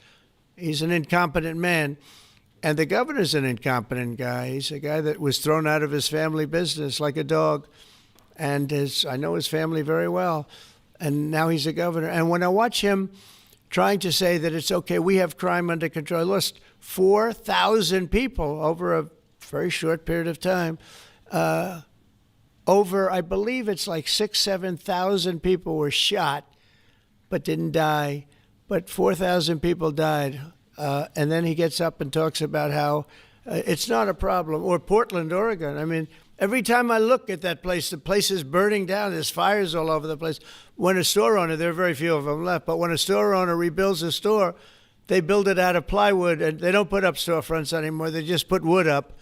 He's an incompetent man. And the governor's an incompetent guy. He's a guy that was thrown out of his family business like a dog. And I know his family very well. And now he's a governor. And when I watch him trying to say that it's okay, we have crime under control, I lost 4,000 people over a very short period of time. I believe it's like 7,000 people were shot but didn't die. But 4,000 people died. And then he gets up and talks about how it's not a problem. Or Portland, Oregon. I mean, every time I look at that place, the place is burning down. There's fires all over the place. When a store owner, there are very few of them left, but when a store owner rebuilds a store, they build it out of plywood, and they don't put up storefronts anymore. They just put wood up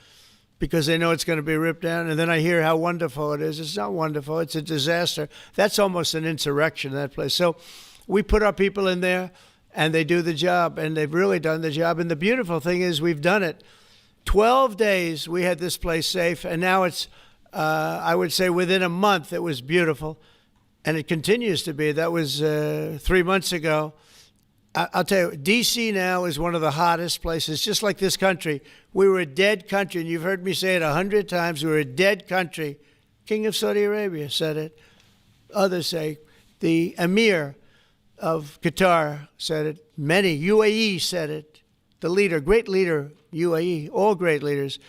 because they know it's going to be ripped down. And then I hear how wonderful it is. It's not wonderful. It's a disaster. That's almost an insurrection, that place. So we put our people in there, and they do the job, and they've really done the job. And the beautiful thing is we've done it. 12 days we had this place safe, and now it's, I would say within a month it was beautiful, and it continues to be. That was 3 months ago. I'll tell you, D.C. now is one of the hottest places, just like this country. We were a dead country, and you've heard me say it 100 times. We were a dead country. King of Saudi Arabia said it. Others say the Emir of Qatar said it. Many. UAE said it. The leader, great leader, UAE, all great leaders,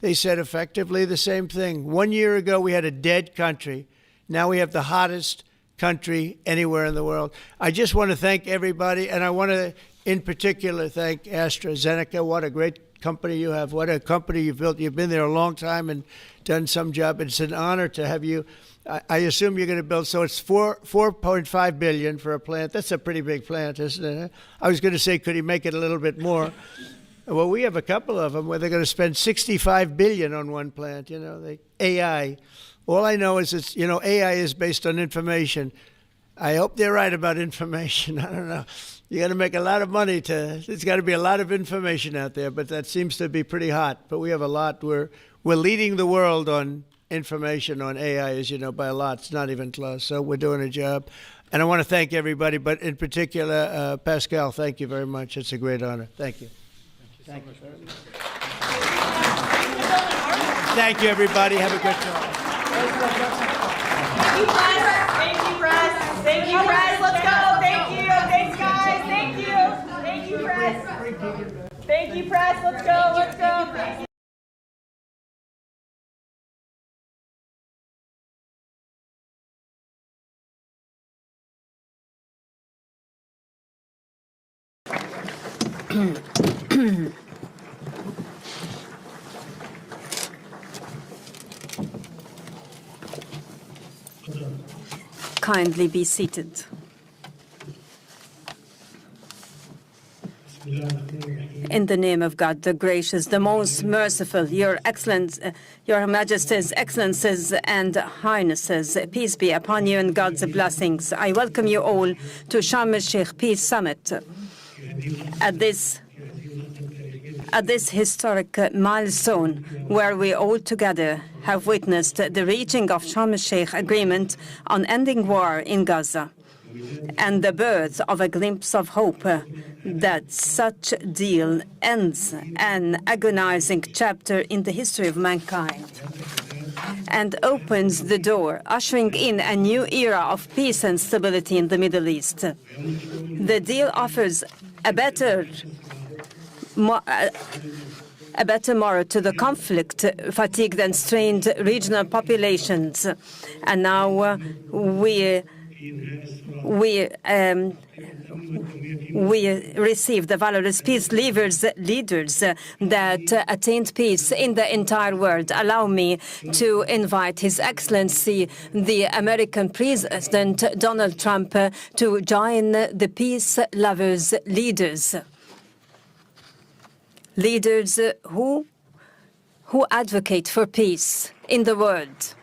they said effectively the same thing. 1 year ago, we had a dead country. Now we have the hottest country anywhere in the world. I just want to thank everybody, and I want to, in particular, thank AstraZeneca. What a great company you have. What a company you've built. You've been there a long time and done some job. It's an honor to have you. I assume you're going to build, so it's $4.5 billion for a plant. That's a pretty big plant, isn't it? I was going to say, could he make it a little bit more? Well, we have a couple of them where they're going to spend $65 billion on one plant. AI. All I know is it's, AI is based on information. I hope they're right about information. I don't know. You got to make a lot of money there's got to be a lot of information out there, but that seems to be pretty hot. But we have a lot. We're leading the world on information on AI, as you know, by a lot. It's not even close. So we're doing a job. And I want to thank everybody, but in particular, Pascal, thank you very much. It's a great honor. Thank you. Thank you very much. Thank you, everybody. Have a good time. Thank you, press. Thank you, press. Thank you, press. Let's go. Thank you. Thanks, guys. Thank you. Thank you, press. Thank you, press. Let's go. Let's go. Thank you. Kindly be seated. In the name of God, the gracious, the most merciful, Your Excellence, Your Majesties, Excellencies, and Highnesses, peace be upon you and God's blessings. I welcome you all to Sharm el-Sheikh Peace Summit. At this historic milestone, where we all together have witnessed the reaching of Sharm el-Sheikh agreement on ending war in Gaza, and the birth of a glimpse of hope that such deal ends an agonizing chapter in the history of mankind and opens the door, ushering in a new era of peace and stability in the Middle East. The deal offers a better morrow to the conflict-fatigued and strained regional populations. And now we receive the valorous peace leaders that attained peace in the entire world. Allow me to invite His Excellency, the American President Donald Trump, to join the peace lovers leaders who advocate for peace in the world.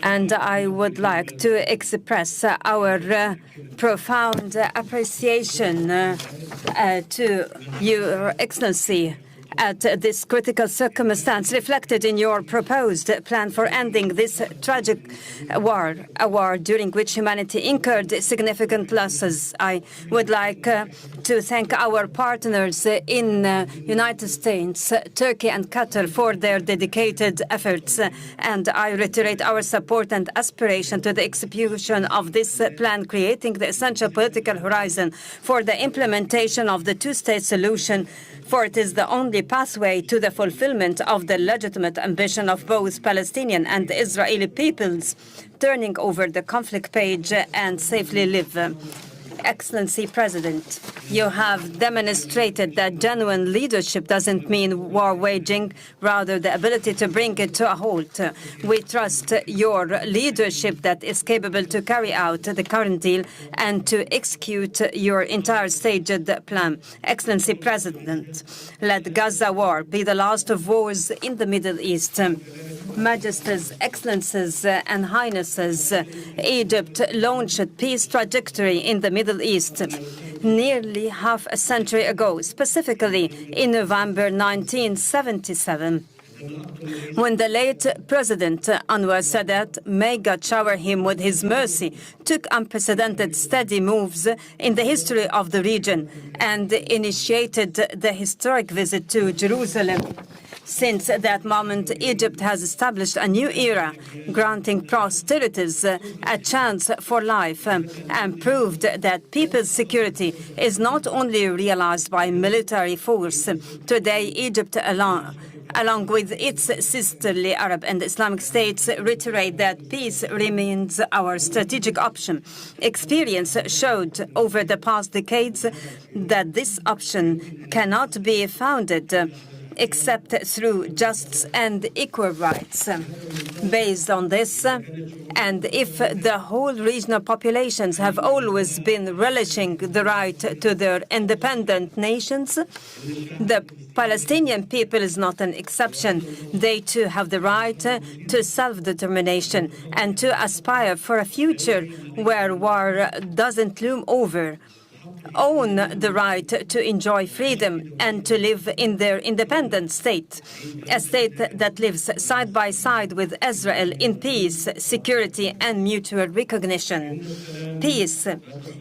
And I would like to express our profound appreciation to Your Excellency at this critical circumstance reflected in your proposed plan for ending this tragic war, a war during which humanity incurred significant losses. I would like to thank our partners in United States, Turkey and Qatar for their dedicated efforts, and I reiterate our support and aspiration to the execution of this plan, creating the essential political horizon for the implementation of the two-state solution, for it is the only pathway to the fulfillment of the legitimate ambition of both Palestinian and Israeli peoples, turning over the conflict page and safely live. Excellency President, you have demonstrated that genuine leadership doesn't mean war waging, rather the ability to bring it to a halt. We trust your leadership that is capable to carry out the current deal and to execute your entire staged plan. Excellency President, let Gaza war be the last of wars in the Middle East. Majesties, Excellencies, and Highnesses, Egypt launched peace trajectory in the Middle East nearly half a century ago, specifically in November 1977, when the late President Anwar Sadat, may God shower him with his mercy, took unprecedented steady moves in the history of the region and initiated the historic visit to Jerusalem. Since that moment, Egypt has established a new era, granting posterities a chance for life, and proved that people's security is not only realized by military force. Today, Egypt along with its sisterly Arab and Islamic states, reiterate that peace remains our strategic option. Experience showed over the past decades that this option cannot be founded except through just and equal rights. Based on this, and if the whole regional populations have always been relishing the right to their independent nations, the Palestinian people is not an exception. They too have the right to self-determination and to aspire for a future where war doesn't loom over. own the right to enjoy freedom and to live in their independent state, a state that lives side by side with Israel in peace, security, and mutual recognition. Peace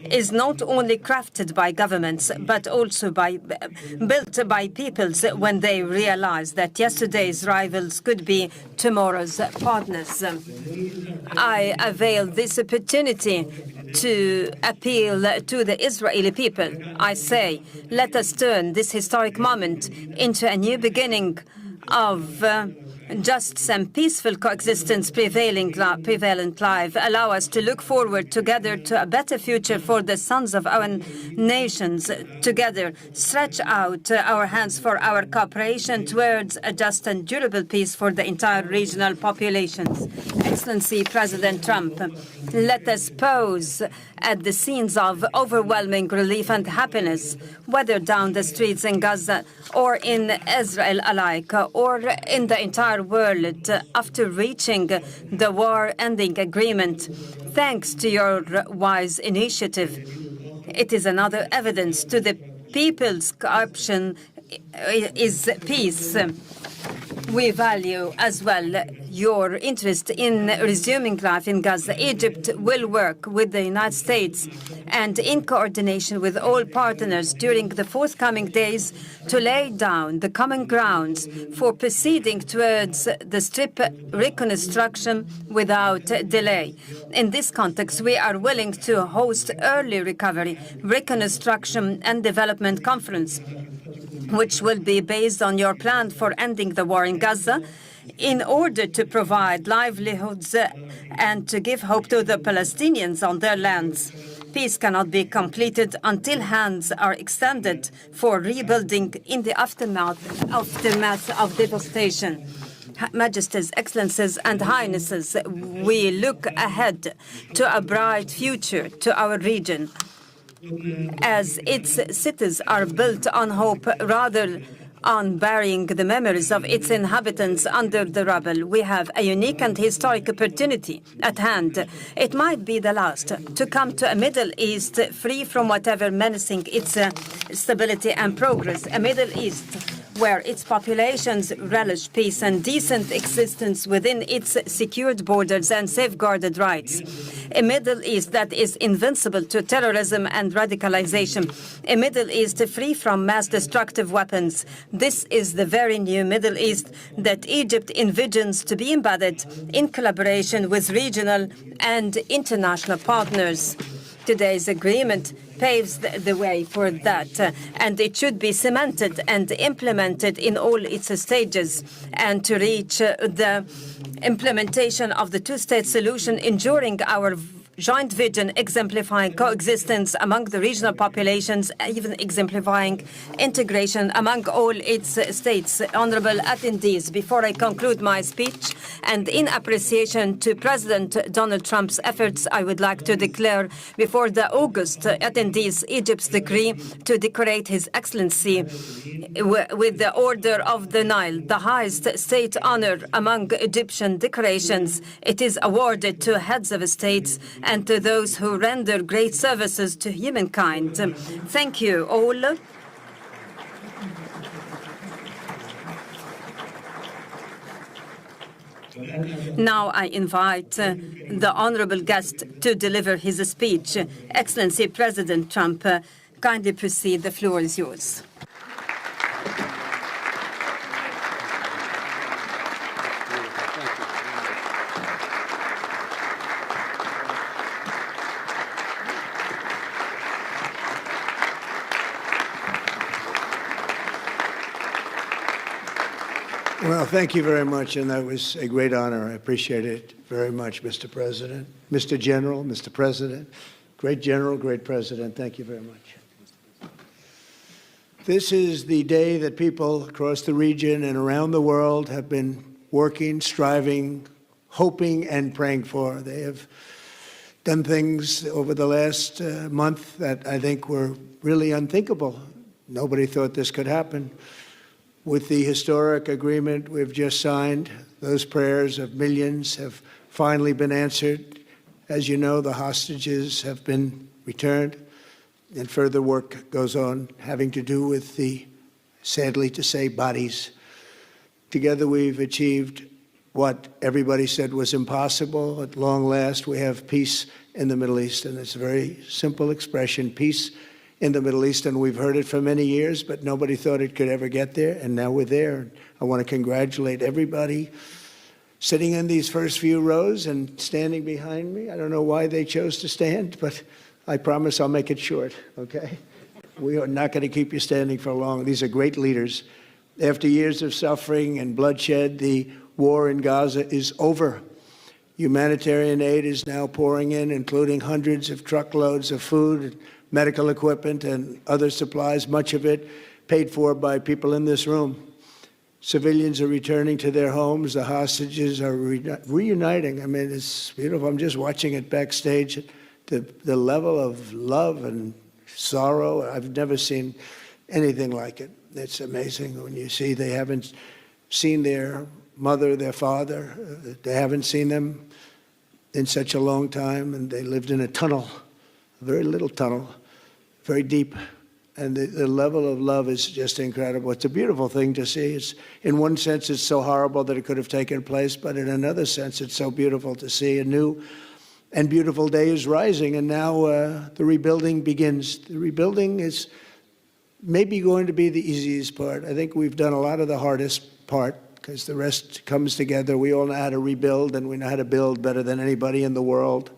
is not only crafted by governments, but also built by peoples when they realize that yesterday's rivals could be tomorrow's partners. I avail this opportunity to appeal to the Israeli people. I say, let us turn this historic moment into a new beginning of just and peaceful coexistence prevalent life. Allow us to look forward together to a better future for the sons of our nations. Together, stretch out our hands for our cooperation towards a just and durable peace for the entire regional populations. Excellency President Trump, let us pause at the scenes of overwhelming relief and happiness, whether down the streets in Gaza or in Israel alike, or in the entire world after reaching the war-ending agreement. Thanks to your wise initiative, it is another evidence to the people's option is peace. We value as well your interest in resuming life in Gaza. Egypt will work with the United States and in coordination with all partners during the forthcoming days to lay down the common grounds for proceeding towards the Strip reconstruction without delay. In this context, we are willing to host early recovery, reconstruction and development conference, which will be based on your plan for ending the war in Gaza, in order to provide livelihoods and to give hope to the Palestinians on their lands. Peace cannot be completed until hands are extended for rebuilding in the aftermath of devastation. Majesties, Excellencies, and Highnesses, we look ahead to a bright future to our region, as its cities are built on hope rather on burying the memories of its inhabitants under the rubble. We have a unique and historic opportunity at hand. It might be the last to come to a Middle East free from whatever menacing its stability and progress, a Middle East where its populations relish peace and decent existence within its secured borders and safeguarded rights. A Middle East that is invincible to terrorism and radicalization. A Middle East free from mass destructive weapons. This is the very new Middle East that Egypt envisions to be embedded in collaboration with regional and international partners. Today's agreement paves the way for that, and it should be cemented and implemented in all its stages, and to reach the implementation of the two-state solution, ensuring our joint vision, exemplifying coexistence among the regional populations, even exemplifying integration among all its states. Honorable attendees, before I conclude my speech, and in appreciation to President Donald Trump's efforts, I would like to declare before the August attendees Egypt's decree to decorate His Excellency with the Order of the Nile, the highest state honor among Egyptian decorations. It is awarded to heads of states and to those who render great services to humankind. Thank you all. Now I invite the honorable guest to deliver his speech. Excellency President Trump, kindly proceed. The floor is yours. Well, thank you very much, and that was a great honor. I appreciate it very much, Mr. President. Mr. General, Mr. President, great General, great President, thank you very much. This is the day that people across the region and around the world have been working, striving, hoping, and praying for. They have done things over the last month that I think were really unthinkable. Nobody thought this could happen. With the historic agreement we've just signed, those prayers of millions have finally been answered. As you know, the hostages have been returned. and further work goes on having to do with the, sadly to say, bodies. Together we've achieved what everybody said was impossible. At long last, we have peace in the Middle East, and it's a very simple expression, peace in the Middle East, and we've heard it for many years, but nobody thought it could ever get there, and now we're there. I want to congratulate everybody sitting in these first few rows and standing behind me. I don't know why they chose to stand, but I promise I'll make it short, okay? We are not going to keep you standing for long. These are great leaders. After years of suffering and bloodshed, the war in Gaza is over. Humanitarian aid is now pouring in, including hundreds of truckloads of food, medical equipment, and other supplies, much of it paid for by people in this room. Civilians are returning to their homes. The hostages are reuniting. I mean, it's beautiful. I'm just watching it backstage. The level of love and sorrow, I've never seen anything like it. It's amazing when you see they haven't seen their mother, their father. They haven't seen them in such a long time, and they lived in a tunnel, a very little tunnel, very deep. And the level of love is just incredible. It's a beautiful thing to see. It's, in one sense, it's so horrible that it could have taken place, but in another sense, it's so beautiful to see. A new and beautiful day is rising, and now the rebuilding begins. The rebuilding is maybe going to be the easiest part. I think we've done a lot of the hardest part, because the rest comes together. We all know how to rebuild, and we know how to build better than anybody in the world.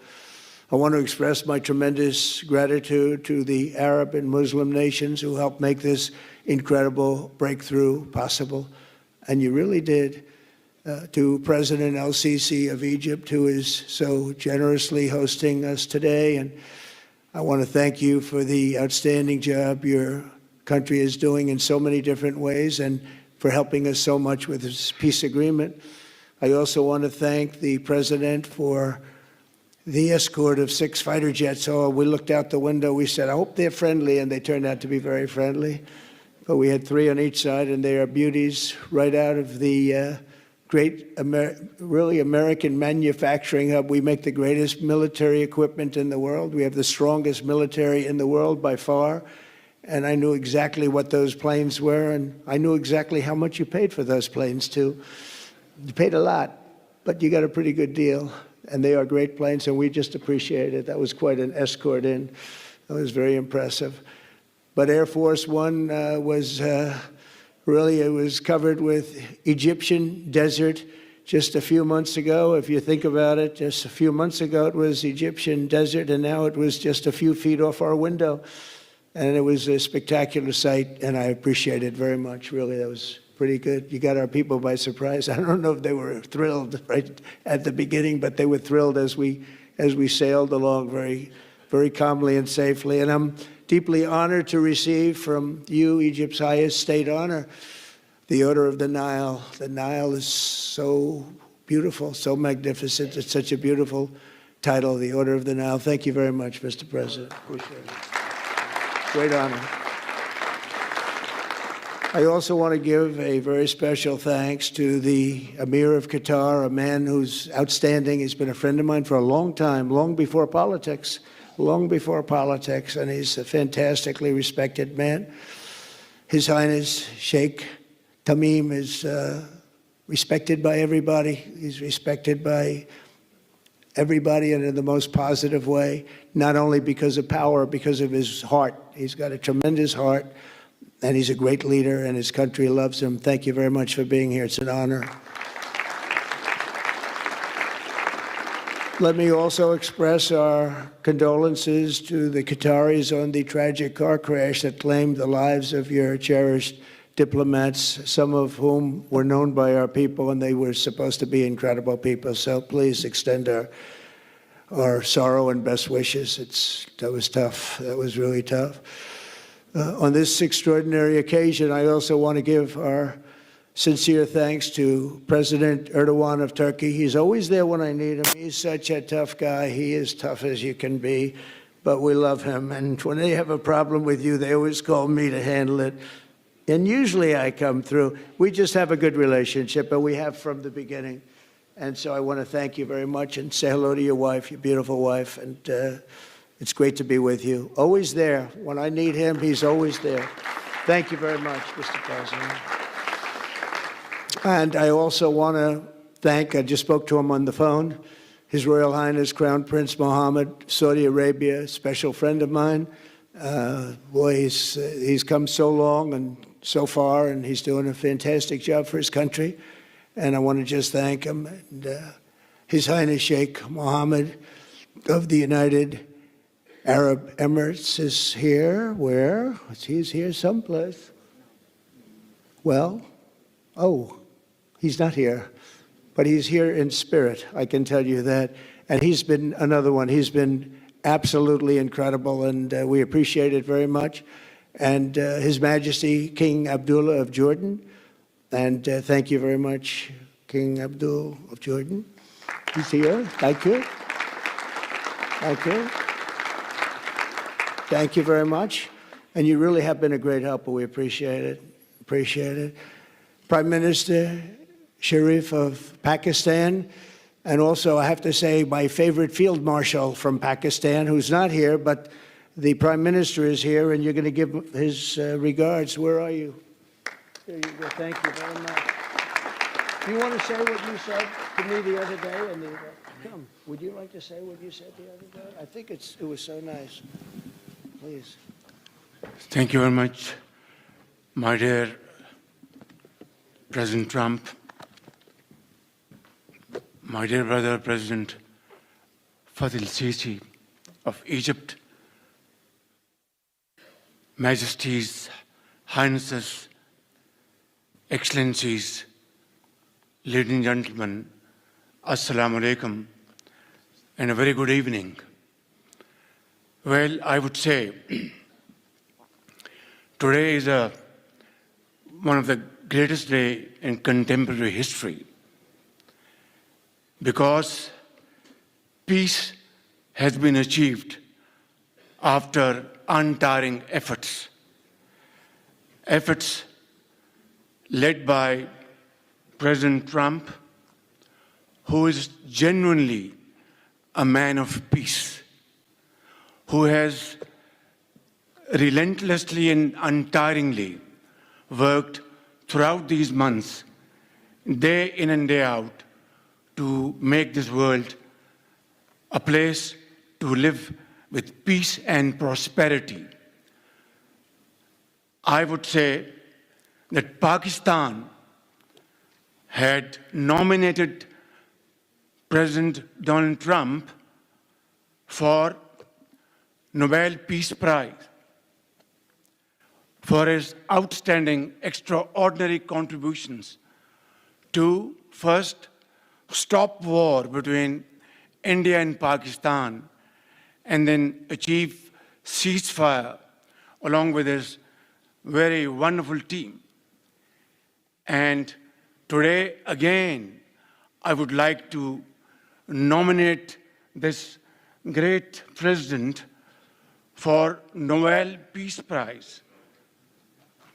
I want to express my tremendous gratitude to the Arab and Muslim nations who helped make this incredible breakthrough possible, and you really did. To President El-Sisi of Egypt, who is so generously hosting us today, and I want to thank you for the outstanding job your country is doing in so many different ways, and for helping us so much with this peace agreement. I also want to thank the President for the escort of 6 fighter jets. Oh, we looked out the window, we said, I hope they're friendly, and they turned out to be very friendly. But we had 3 on each side, and they are beauties right out of the great, really American manufacturing hub. We make the greatest military equipment in the world. We have the strongest military in the world by far. And I knew exactly what those planes were, and I knew exactly how much you paid for those planes, too. You paid a lot, but you got a pretty good deal. And they are great planes, and we just appreciate it. That was quite an escort in. That was very impressive. But Air Force One was really, it was covered with Egyptian desert just a few months ago. If you think about it, just a few months ago it was Egyptian desert, and now it was just a few feet off our window. And it was a spectacular sight, and I appreciate it very much. Really, that was pretty good. You got our people by surprise. I don't know if they were thrilled right at the beginning, but they were thrilled as we sailed along very, very calmly and safely. And I'm deeply honored to receive from you, Egypt's highest state honor, the Order of the Nile. The Nile is so beautiful, so magnificent. It's such a beautiful title, the Order of the Nile. Thank you very much, Mr. President. Appreciate it. Great honor. I also want to give a very special thanks to the Emir of Qatar, a man who's outstanding. He's been a friend of mine for a long time, long before politics, and he's a fantastically respected man. His Highness Sheikh Tamim is respected by everybody. He's respected by everybody, and in the most positive way, not only because of power, because of his heart. He's got a tremendous heart, and he's a great leader, and his country loves him. Thank you very much for being here. It's an honor. Let me also express our condolences to the Qataris on the tragic car crash that claimed the lives of your cherished diplomats, some of whom were known by our people, and they were supposed to be incredible people. So please extend our sorrow and best wishes. That was tough. That was really tough. On this extraordinary occasion, I also want to give our sincere thanks to President Erdogan of Turkey. He's always there when I need him. He's such a tough guy. He is tough as you can be, but we love him. And when they have a problem with you, they always call me to handle it. And usually I come through. We just have a good relationship, and we have from the beginning. And so I want to thank you very much and say hello to your wife, your beautiful wife. And It's great to be with you. Always there. When I need him, he's always there. Thank you very much, Mr. President. And I also want to thank, I just spoke to him on the phone, His Royal Highness Crown Prince Mohammed, Saudi Arabia, a special friend of mine. Boy, he's come so long and so far, and he's doing a fantastic job for his country. And I want to just thank him. And, His Highness Sheikh Mohammed of the United Arab Emirates is here. Where? He's here someplace. Well, oh, he's not here. But he's here in spirit, I can tell you that. And he's been another one. He's been absolutely incredible, and we appreciate it very much. And His Majesty King Abdullah of Jordan. And thank you very much, King Abdul of Jordan. He's here. Thank you. Thank you. Thank you very much. And you really have been a great helper. We appreciate it. Appreciate it. Prime Minister Sharif of Pakistan, and also I have to say my favorite field marshal from Pakistan, who's not here, but the Prime Minister is here, and you're going to give his regards. Where are you? There you go. Thank you very much. Do you want to say what you said to me the other day? And come, would you like to say what you said the other day? I think it was so nice. Please. Thank you very much, my dear President Trump, my dear brother, President Fath el-Sisi of Egypt, Majesties, Highnesses, Excellencies, ladies and gentlemen, Assalamu alaikum, and a very good evening. Well, I would say today is one of the greatest days in contemporary history, because peace has been achieved after untiring efforts led by President Trump, who is genuinely a man of peace, who has relentlessly and untiringly worked throughout these months, day in and day out, to make this world a place to live with peace and prosperity. I would say that Pakistan had nominated President Donald Trump for Nobel Peace Prize for his outstanding, extraordinary contributions to first stop war between India and Pakistan, and then achieve ceasefire along with his very wonderful team. And today, again, I would like to nominate this great president for Nobel Peace Prize,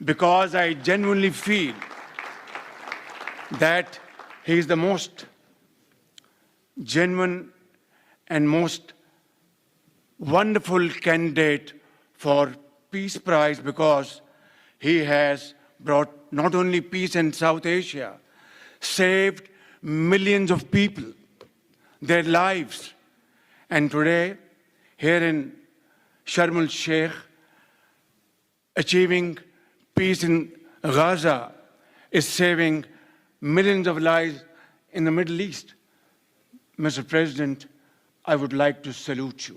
because I genuinely feel that he is the most genuine and most wonderful candidate for Peace Prize, because he has brought not only peace in South Asia, saved millions of people, their lives. And today, here in Sharm el-Sheikh, achieving peace in Gaza is saving millions of lives in the Middle East. Mr. President, I would like to salute you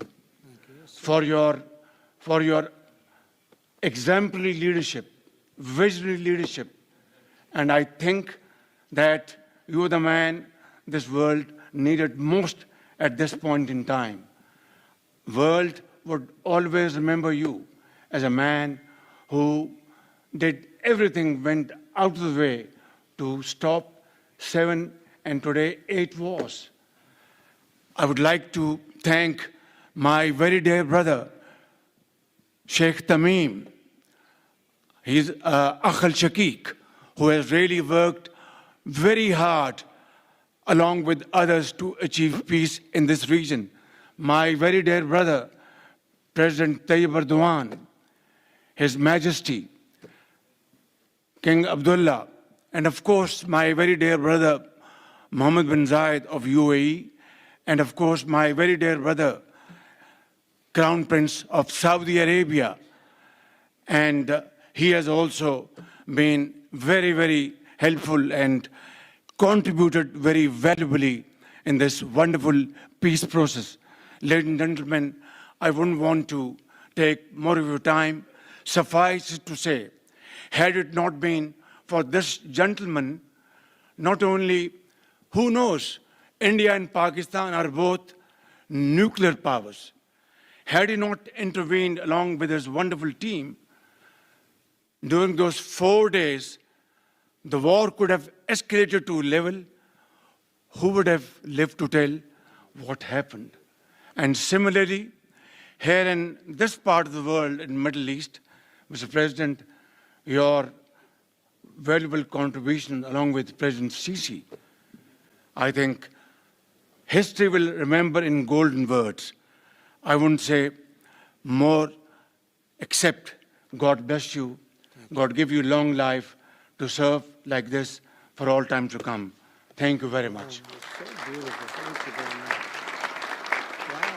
for your exemplary leadership, visionary leadership. And I think that you are the man this world needed most at this point in time. World would always remember you as a man who did everything, went out of the way to stop 7 and today 8 wars. I would like to thank my very dear brother, Sheikh Tamim. He's Akh al-Shakik, who has really worked very hard along with others to achieve peace in this region. My very dear brother, President Tayyip Erdogan, His Majesty, King Abdullah, and of course, my very dear brother, Mohammed bin Zayed of UAE, and of course, my very dear brother, Crown Prince of Saudi Arabia. And he has also been very, very helpful and contributed very valuably in this wonderful peace process. Ladies and gentlemen, I wouldn't want to take more of your time. Suffice it to say, had it not been for this gentleman, not only, who knows, India and Pakistan are both nuclear powers. Had he not intervened along with his wonderful team, during those 4 days, the war could have escalated to a level. Who would have lived to tell what happened? And similarly, here in this part of the world, in the Middle East, Mr. President, your valuable contribution along with President Sisi, I think history will remember in golden words. I wouldn't say more, except God bless you, God give you long life to serve like this for all time to come. Thank you very much. So beautiful. Thank you very much. Wow.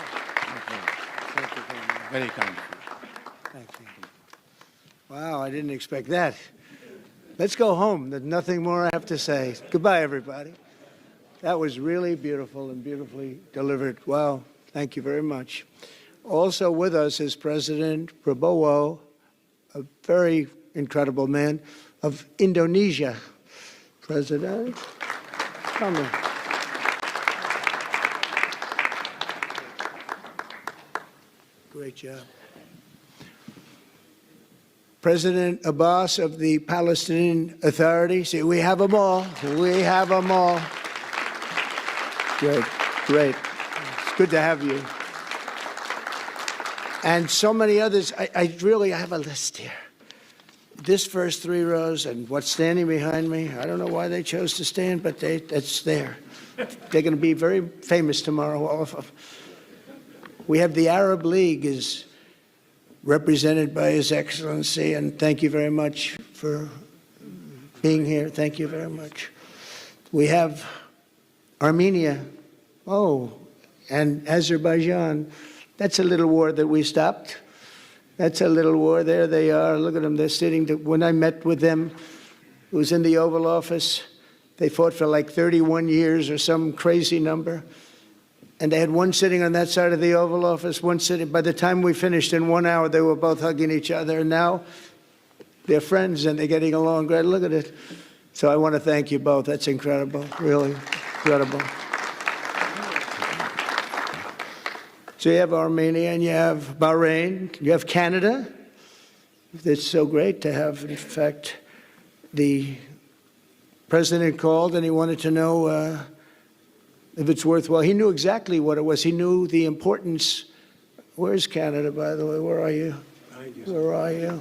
Thank you very much. Very kind. Thank you. Wow, I didn't expect that. Let's go home. There's nothing more I have to say. Goodbye, everybody. That was really beautiful and beautifully delivered. Wow, thank you very much. Also with us is President Prabowo, a very incredible man of Indonesia. President, come here. Great job. President Abbas of the Palestinian Authority. See, we have them all. We have them all. Great, great. It's good to have you. And so many others. I really have a list here. This first 3 rows and what's standing behind me, I don't know why they chose to stand, but it's there. They're going to be very famous tomorrow, all of them. We have the Arab League is represented by His Excellency, and thank you very much for being here. Thank you very much. We have Armenia, and Azerbaijan. That's a little war that we stopped. That's a little war. There they are. Look at them. They're sitting. When I met with them, it was in the Oval Office. They fought for like 31 years or some crazy number. And they had one sitting on that side of the Oval Office, one sitting. By the time we finished in 1 hour, they were both hugging each other. And now they're friends and they're getting along great. Look at it. So I want to thank you both. That's incredible. Really incredible. So you have Armenia and you have Bahrain, you have Canada. It's so great to have, in fact, the president called and he wanted to know if it's worthwhile. He knew exactly what it was. He knew the importance. Where's Canada, by the way? Where are you? Where are you?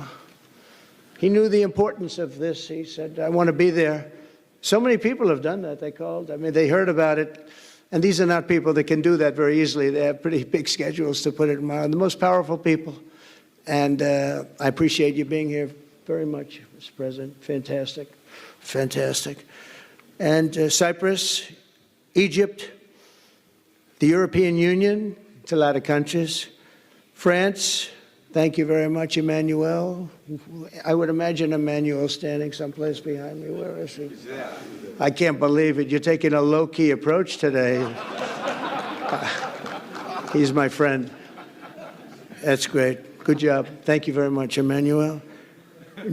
He knew the importance of this. He said, I want to be there. So many people have done that. They called. I mean, they heard about it. And these are not people that can do that very easily. They have pretty big schedules, to put it mildly. The most powerful people. And I appreciate you being here very much, Mr. President. Fantastic. Fantastic. And Cyprus, Egypt, the European Union, it's a lot of countries. France, thank you very much, Emmanuel. I would imagine Emmanuel standing someplace behind me. Where is he? I can't believe it. You're taking a low-key approach today. He's my friend. That's great. Good job. Thank you very much, Emmanuel.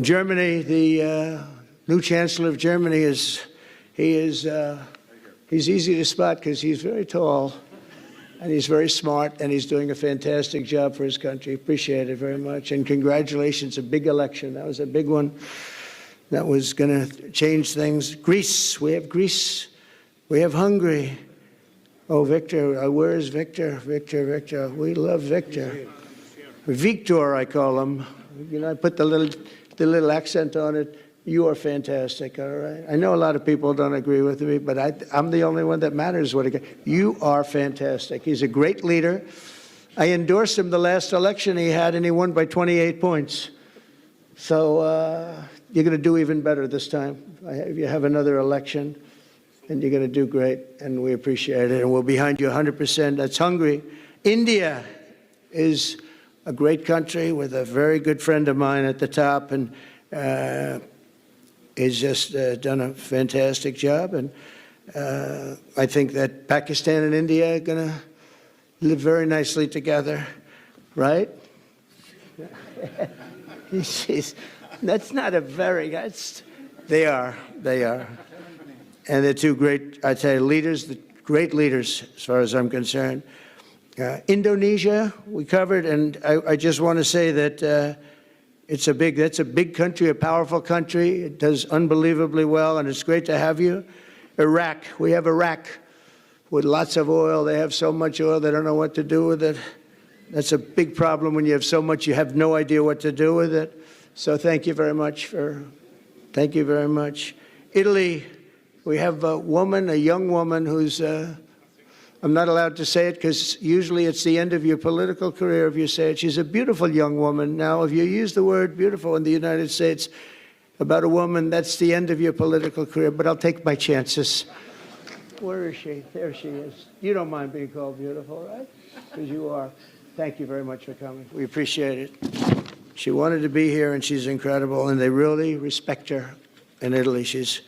Germany, the new Chancellor of Germany he's easy to spot because he's very tall and he's very smart and he's doing a fantastic job for his country. Appreciate it very much. And congratulations, a big election. That was a big one. That was going to change things. Greece, we have Greece. We have Hungary. Oh, Victor, where is Victor? Victor. We love Victor. Victor, I call him. You know, I put the little accent on it. You are fantastic, all right? I know a lot of people don't agree with me, but I'm the only one that matters. You are fantastic. He's a great leader. I endorsed him the last election he had, and he won by 28 points. So you're going to do even better this time. If you have another election, and you're going to do great, and we appreciate it, and we're behind you 100%. That's Hungary. India is a great country with a very good friend of mine at the top, and he's just done a fantastic job. And I think that Pakistan and India are going to live very nicely together, right? That's not a very, they are. And they're two great, I tell you, leaders, great leaders as far as I'm concerned. Indonesia, we covered, and I just want to say that that's a big country, a powerful country. It does unbelievably well, and it's great to have you. Iraq, we have Iraq with lots of oil. They have so much oil, they don't know what to do with it. That's a big problem when you have so much, you have no idea what to do with it. So thank you very much thank you very much. Italy, we have a woman, a young woman who's, I'm not allowed to say it because usually it's the end of your political career if you say it. She's a beautiful young woman. Now, if you use the word beautiful in the United States about a woman, that's the end of your political career, but I'll take my chances. Where is she? There she is. You don't mind being called beautiful, right? Because you are. Thank you very much for coming. We appreciate it. She wanted to be here, and she's incredible, and they really respect her in Italy. She's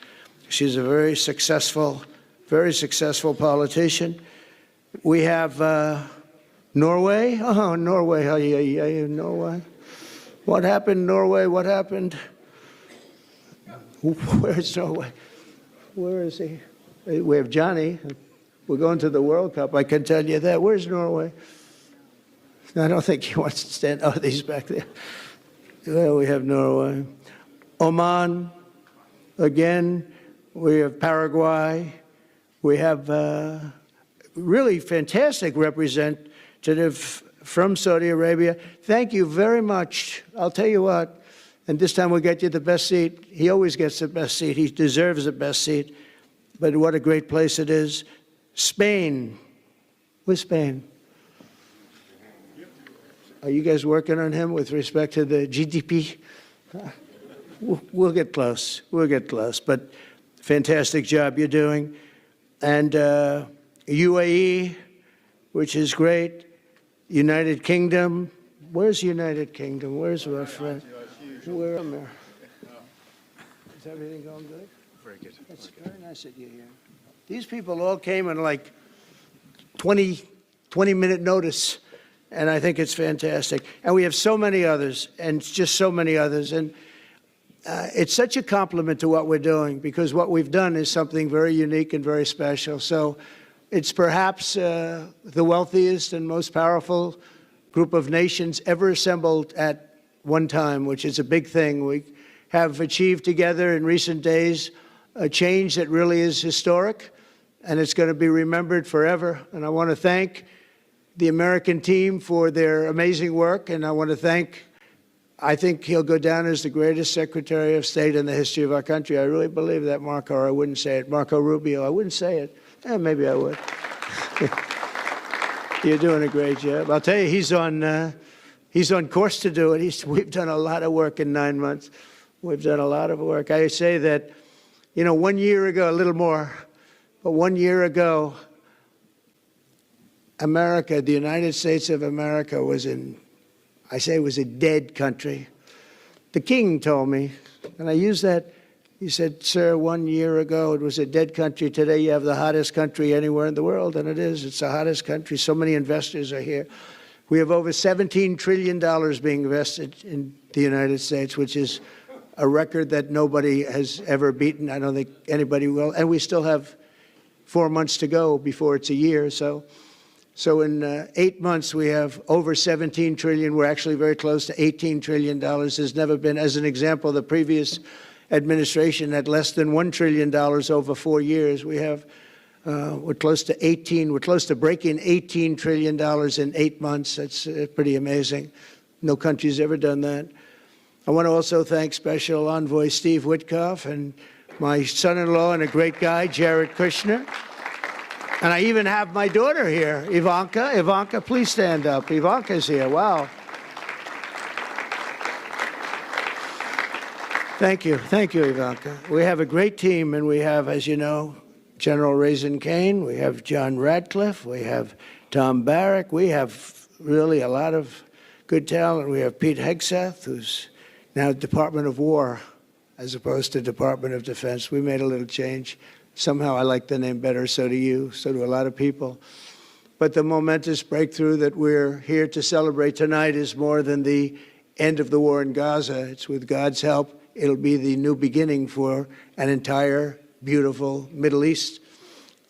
a very successful politician. We have Norway. Oh, Norway. Norway. What happened, Norway? What happened? Where's Norway? Where is he? We have Johnny. We're going to the World Cup. I can tell you that. Where's Norway? I don't think he wants to stand. Oh, he's back there. Well, we have Norway. Oman, again. We have Paraguay. We have really fantastic representative from Saudi Arabia. Thank you very much. I'll tell you what, and this time we'll get you the best seat. He always gets the best seat. He deserves the best seat. But what a great place it is. Spain. Where's Spain? Are you guys working on him with respect to the GDP? We'll get close. We'll get close. But fantastic job you're doing. And UAE, which is great. United Kingdom. Where's United Kingdom? Where's my friend? Where am I? Is everything going good? Very good. That's very nice that you're here. These people all came in like 20-minute notice. And I think it's fantastic. And we have so many others, and just so many others. And it's such a compliment to what we're doing, because what we've done is something very unique and very special. So it's perhaps the wealthiest and most powerful group of nations ever assembled at one time, which is a big thing. We have achieved together in recent days a change that really is historic, and it's going to be remembered forever. And I want to thank the American team for their amazing work, and I want to thank, I think he'll go down as the greatest Secretary of State in the history of our country. I really believe that, Marco, or I wouldn't say it. Marco Rubio, I wouldn't say it. Maybe I would. You're doing a great job. I'll tell you, he's on course to do it. We've done a lot of work in 9 months. We've done a lot of work. I say that, 1 year ago, a little more, but 1 year ago, America, the United States of America was was a dead country. The king told me, and I use that, he said, sir, 1 year ago it was a dead country. Today you have the hottest country anywhere in the world, and it is. It's the hottest country. So many investors are here. We have over $17 trillion being invested in the United States, which is a record that nobody has ever beaten. I don't think anybody will. And we still have 4 months to go before it's a year. So in 8 months, we have over $17 trillion. We're actually very close to $18 trillion. There's never been, as an example, the previous administration had less than $1 trillion over 4 years. We have, we're close to breaking $18 trillion in 8 months. That's pretty amazing. No country's ever done that. I want to also thank Special Envoy Steve Witkoff and my son-in-law and a great guy, Jared Kushner. And I even have my daughter here, Ivanka. Ivanka, please stand up. Ivanka's here. Wow. Thank you. Thank you, Ivanka. We have a great team, and we have, as you know, General Raisin Kane, we have John Radcliffe, we have Tom Barrack, we have really a lot of good talent. We have Pete Hegseth, who's now Department of War as opposed to Department of Defense. We made a little change. Somehow I like the name better, so do you, so do a lot of people. But the momentous breakthrough that we're here to celebrate tonight is more than the end of the war in Gaza. It's with God's help. It'll be the new beginning for an entire beautiful Middle East.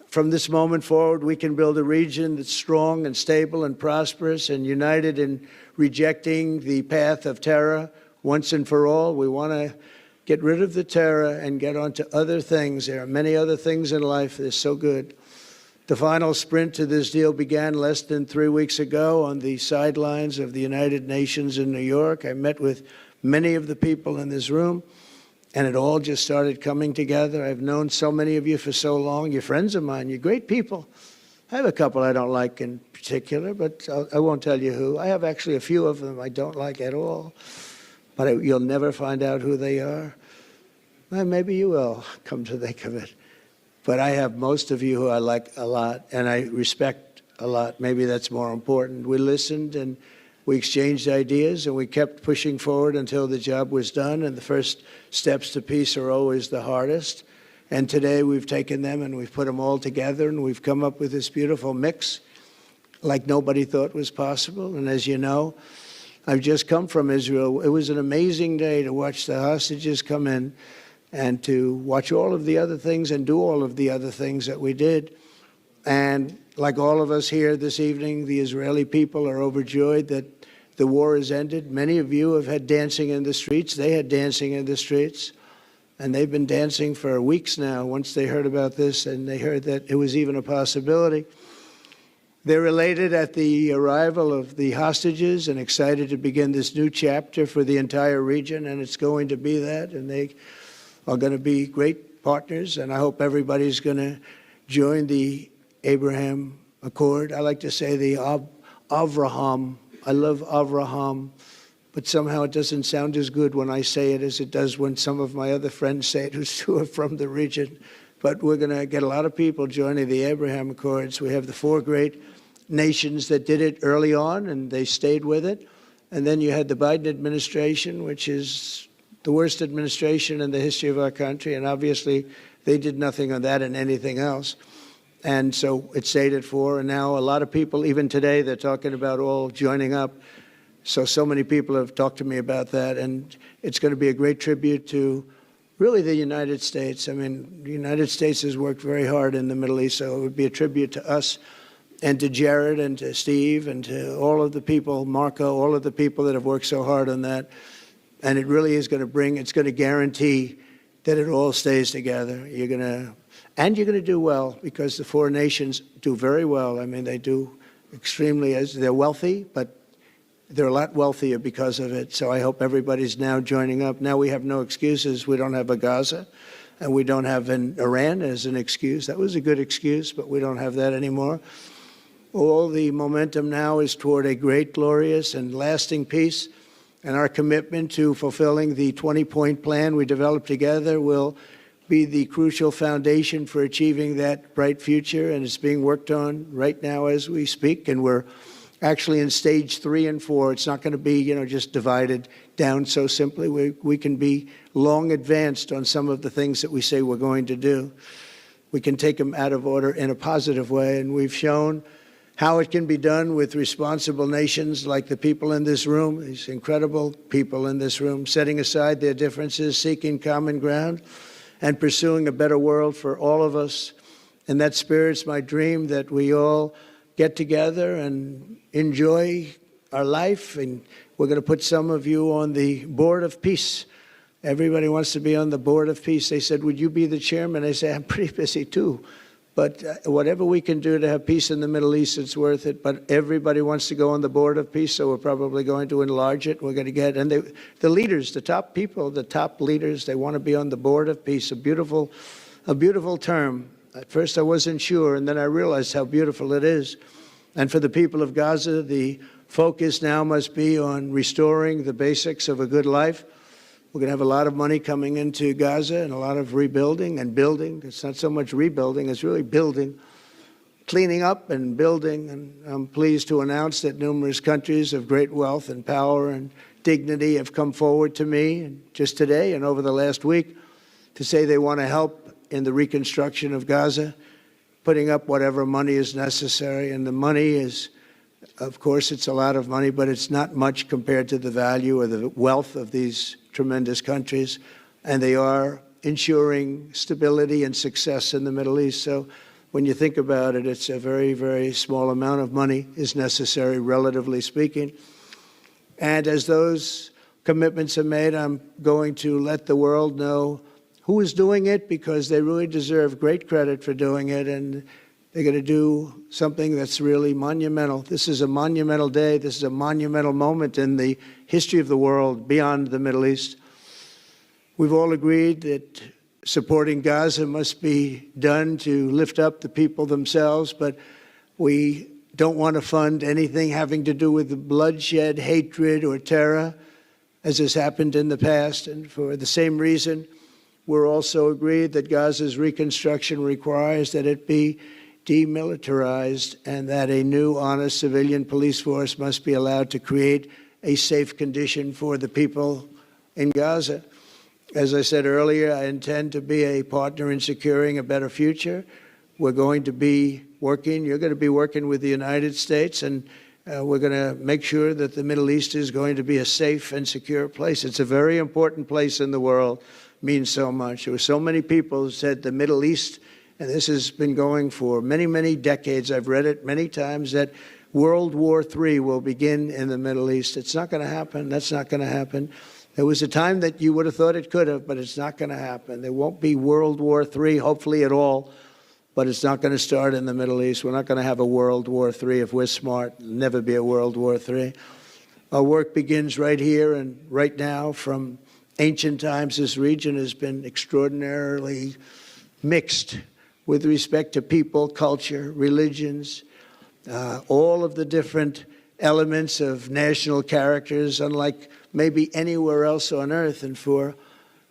From this moment forward, we can build a region that's strong and stable and prosperous and united in rejecting the path of terror once and for all. We want to get rid of the terror and get on to other things. There are many other things in life that are so good. The final sprint to this deal began less than 3 weeks ago on the sidelines of the United Nations in New York. I met with many of the people in this room, and it all just started coming together. I've known so many of you for so long. You're friends of mine. You're great people. I have a couple I don't like in particular, but I won't tell you who. I have actually a few of them I don't like at all, but you'll never find out who they are. Well, maybe you will, come to think of it. But I have most of you who I like a lot, and I respect a lot. Maybe that's more important. We listened, and we exchanged ideas, and we kept pushing forward until the job was done, and the first steps to peace are always the hardest. And today we've taken them and we've put them all together, and we've come up with this beautiful mix like nobody thought was possible. And as you know, I've just come from Israel. It was an amazing day to watch the hostages come in and to watch all of the other things and do all of the other things that we did. And like all of us here this evening, the Israeli people are overjoyed that the war has ended. Many of you have had dancing in the streets. They had dancing in the streets. And they've been dancing for weeks now once they heard about this and they heard that it was even a possibility. They're elated at the arrival of the hostages and excited to begin this new chapter for the entire region, and it's going to be that. And they are going to be great partners, and I hope everybody's going to join the Abraham Accord. I like to say the Avraham. I love Avraham, but somehow it doesn't sound as good when I say it as it does when some of my other friends say it who are from the region. But we're going to get a lot of people joining the Abraham Accords. We have the 4 great nations that did it early on, and they stayed with it. And then you had the Biden administration, which is the worst administration in the history of our country, and obviously they did nothing on that and anything else. And so it stayed at 4, and now a lot of people, even today, they're talking about all joining up. So many people have talked to me about that, and it's going to be a great tribute to really the United States. I mean, the United States has worked very hard in the Middle East, so it would be a tribute to us and to Jared and to Steve and to all of the people, Marco, all of the people that have worked so hard on that. And it really is going to bring, it's going to guarantee that it all stays together. You're going to do well, because the 4 nations do very well. I mean, they do extremely, they're wealthy, but they're a lot wealthier because of it. So I hope everybody's now joining up. Now we have no excuses. We don't have a Gaza, and we don't have an Iran as an excuse. That was a good excuse, but we don't have that anymore. All the momentum now is toward a great, glorious, and lasting peace. And our commitment to fulfilling the 20-point plan we developed together will be the crucial foundation for achieving that bright future. And it's being worked on right now as we speak. And we're actually in stage 3 and 4. It's not going to be, just divided down so simply. We can be long advanced on some of the things that we say we're going to do. We can take them out of order in a positive way. And we've shown how it can be done with responsible nations like the people in this room, these incredible people in this room, setting aside their differences, seeking common ground, and pursuing a better world for all of us. And that spirit's my dream, that we all get together and enjoy our life. And we're going to put some of you on the Board of Peace. Everybody wants to be on the Board of Peace. They said, would you be the chairman? I say, I'm pretty busy too. But whatever we can do to have peace in the Middle East, it's worth it. But everybody wants to go on the Board of Peace, so we're probably going to enlarge it. We're going to get, and the leaders, the top people, the top leaders, they want to be on the Board of Peace, a beautiful term. At first I wasn't sure, and then I realized how beautiful it is. And for the people of Gaza, the focus now must be on restoring the basics of a good life. We're going to have a lot of money coming into Gaza and a lot of rebuilding and building. It's not so much rebuilding, it's really building, cleaning up and building. And I'm pleased to announce that numerous countries of great wealth and power and dignity have come forward to me and just today and over the last week to say they want to help in the reconstruction of Gaza, putting up whatever money is necessary. And the money is, of course, it's a lot of money, but it's not much compared to the value or the wealth of these tremendous countries. And they are ensuring stability and success in the Middle East. So when you think about it, it's a very, very small amount of money is necessary, relatively speaking. And as those commitments are made, I'm going to let the world know who is doing it, because they really deserve great credit for doing it, and they're going to do something that's really monumental. This is a monumental day. This is a monumental moment in the history of the world beyond the Middle East. We've all agreed that supporting Gaza must be done to lift up the people themselves, but we don't want to fund anything having to do with bloodshed, hatred, or terror, as has happened in the past. And for the same reason, we're also agreed that Gaza's reconstruction requires that it be demilitarized and that a new, honest civilian police force must be allowed to create a safe condition for the people in Gaza. As I said earlier, I intend to be a partner in securing a better future. We're going to be working, you're going to be working with the United States, and we're going to make sure that the Middle East is going to be a safe and secure place. It's a very important place in the world. Means so much. There were so many people who said the Middle East, and this has been going for many, many decades. I've read it many times, that World War III will begin in the Middle East. It's not going to happen. That's not going to happen. There was a time that you would have thought it could have, but it's not going to happen. There won't be World War III, hopefully at all, but it's not going to start in the Middle East. We're not going to have a World War III if we're smart. There'll never be a World War III. Our work begins right here and right now. From ancient times, this region has been extraordinarily mixed with respect to people, culture, religions, all of the different elements of national characters, unlike maybe anywhere else on earth. And for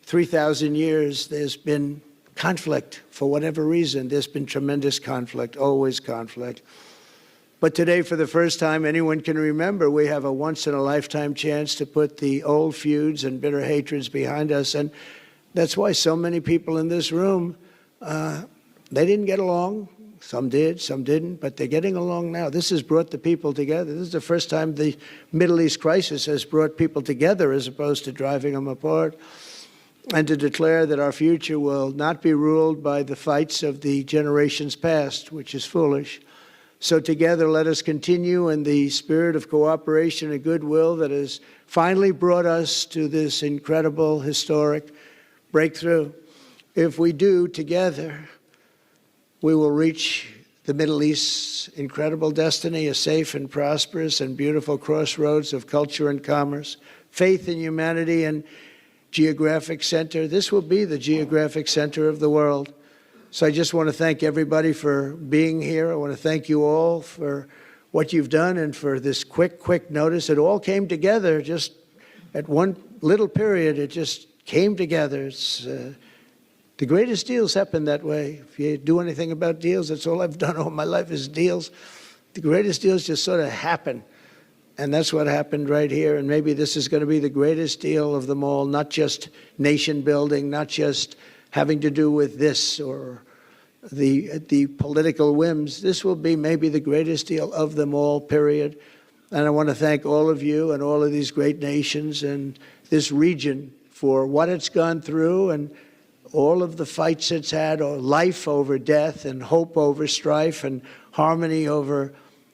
3,000 years, there's been conflict. For whatever reason, there's been tremendous conflict, always conflict. But today, for the first time anyone can remember, we have a once-in-a-lifetime chance to put the old feuds and bitter hatreds behind us. And that's why so many people in this room, they didn't get along. Some did, some didn't, but they're getting along now. This has brought the people together. This is the first time the Middle East crisis has brought people together as opposed to driving them apart. And to declare that our future will not be ruled by the fights of the generations past, which is foolish. So together, let us continue in the spirit of cooperation and goodwill that has finally brought us to this incredible, historic breakthrough. If we do together, we will reach the Middle East's incredible destiny, a safe and prosperous and beautiful crossroads of culture and commerce, faith in humanity and geographic center. This will be the geographic center of the world. So I just want to thank everybody for being here. I want to thank you all for what you've done and for this quick notice. It all came together just at one little period. It just came together. It's, the greatest deals happen that way. If you do anything about deals, that's all I've done all my life is deals. The greatest deals just sort of happen. And that's what happened right here. And maybe this is going to be the greatest deal of them all, not just nation building, not just having to do with this or the political whims. This will be maybe the greatest deal of them all, period. And I want to thank all of you and all of these great nations and this region for what it's gone through and all of the fights it's had, or life over death and hope over strife and harmony over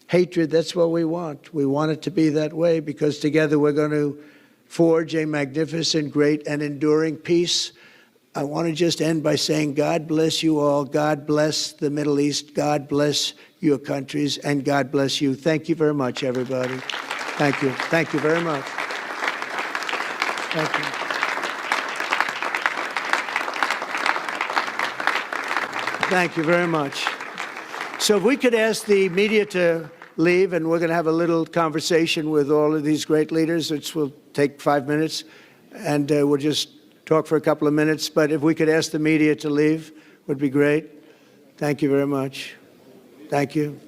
hatred. That's what we want. We want it to be that way because together we're going to forge a magnificent, great, and enduring peace. I want to just end by saying God bless you all. God bless the Middle East. God bless your countries. And God bless you. Thank you very much, everybody. Thank you. Thank you very much. Thank you. Thank you very much. So if we could ask the media to leave, and we're going to have a little conversation with all of these great leaders, which will take 5 minutes, and we'll just talk for a couple of minutes. But if we could ask the media to leave, would be great. Thank you very much. Thank you.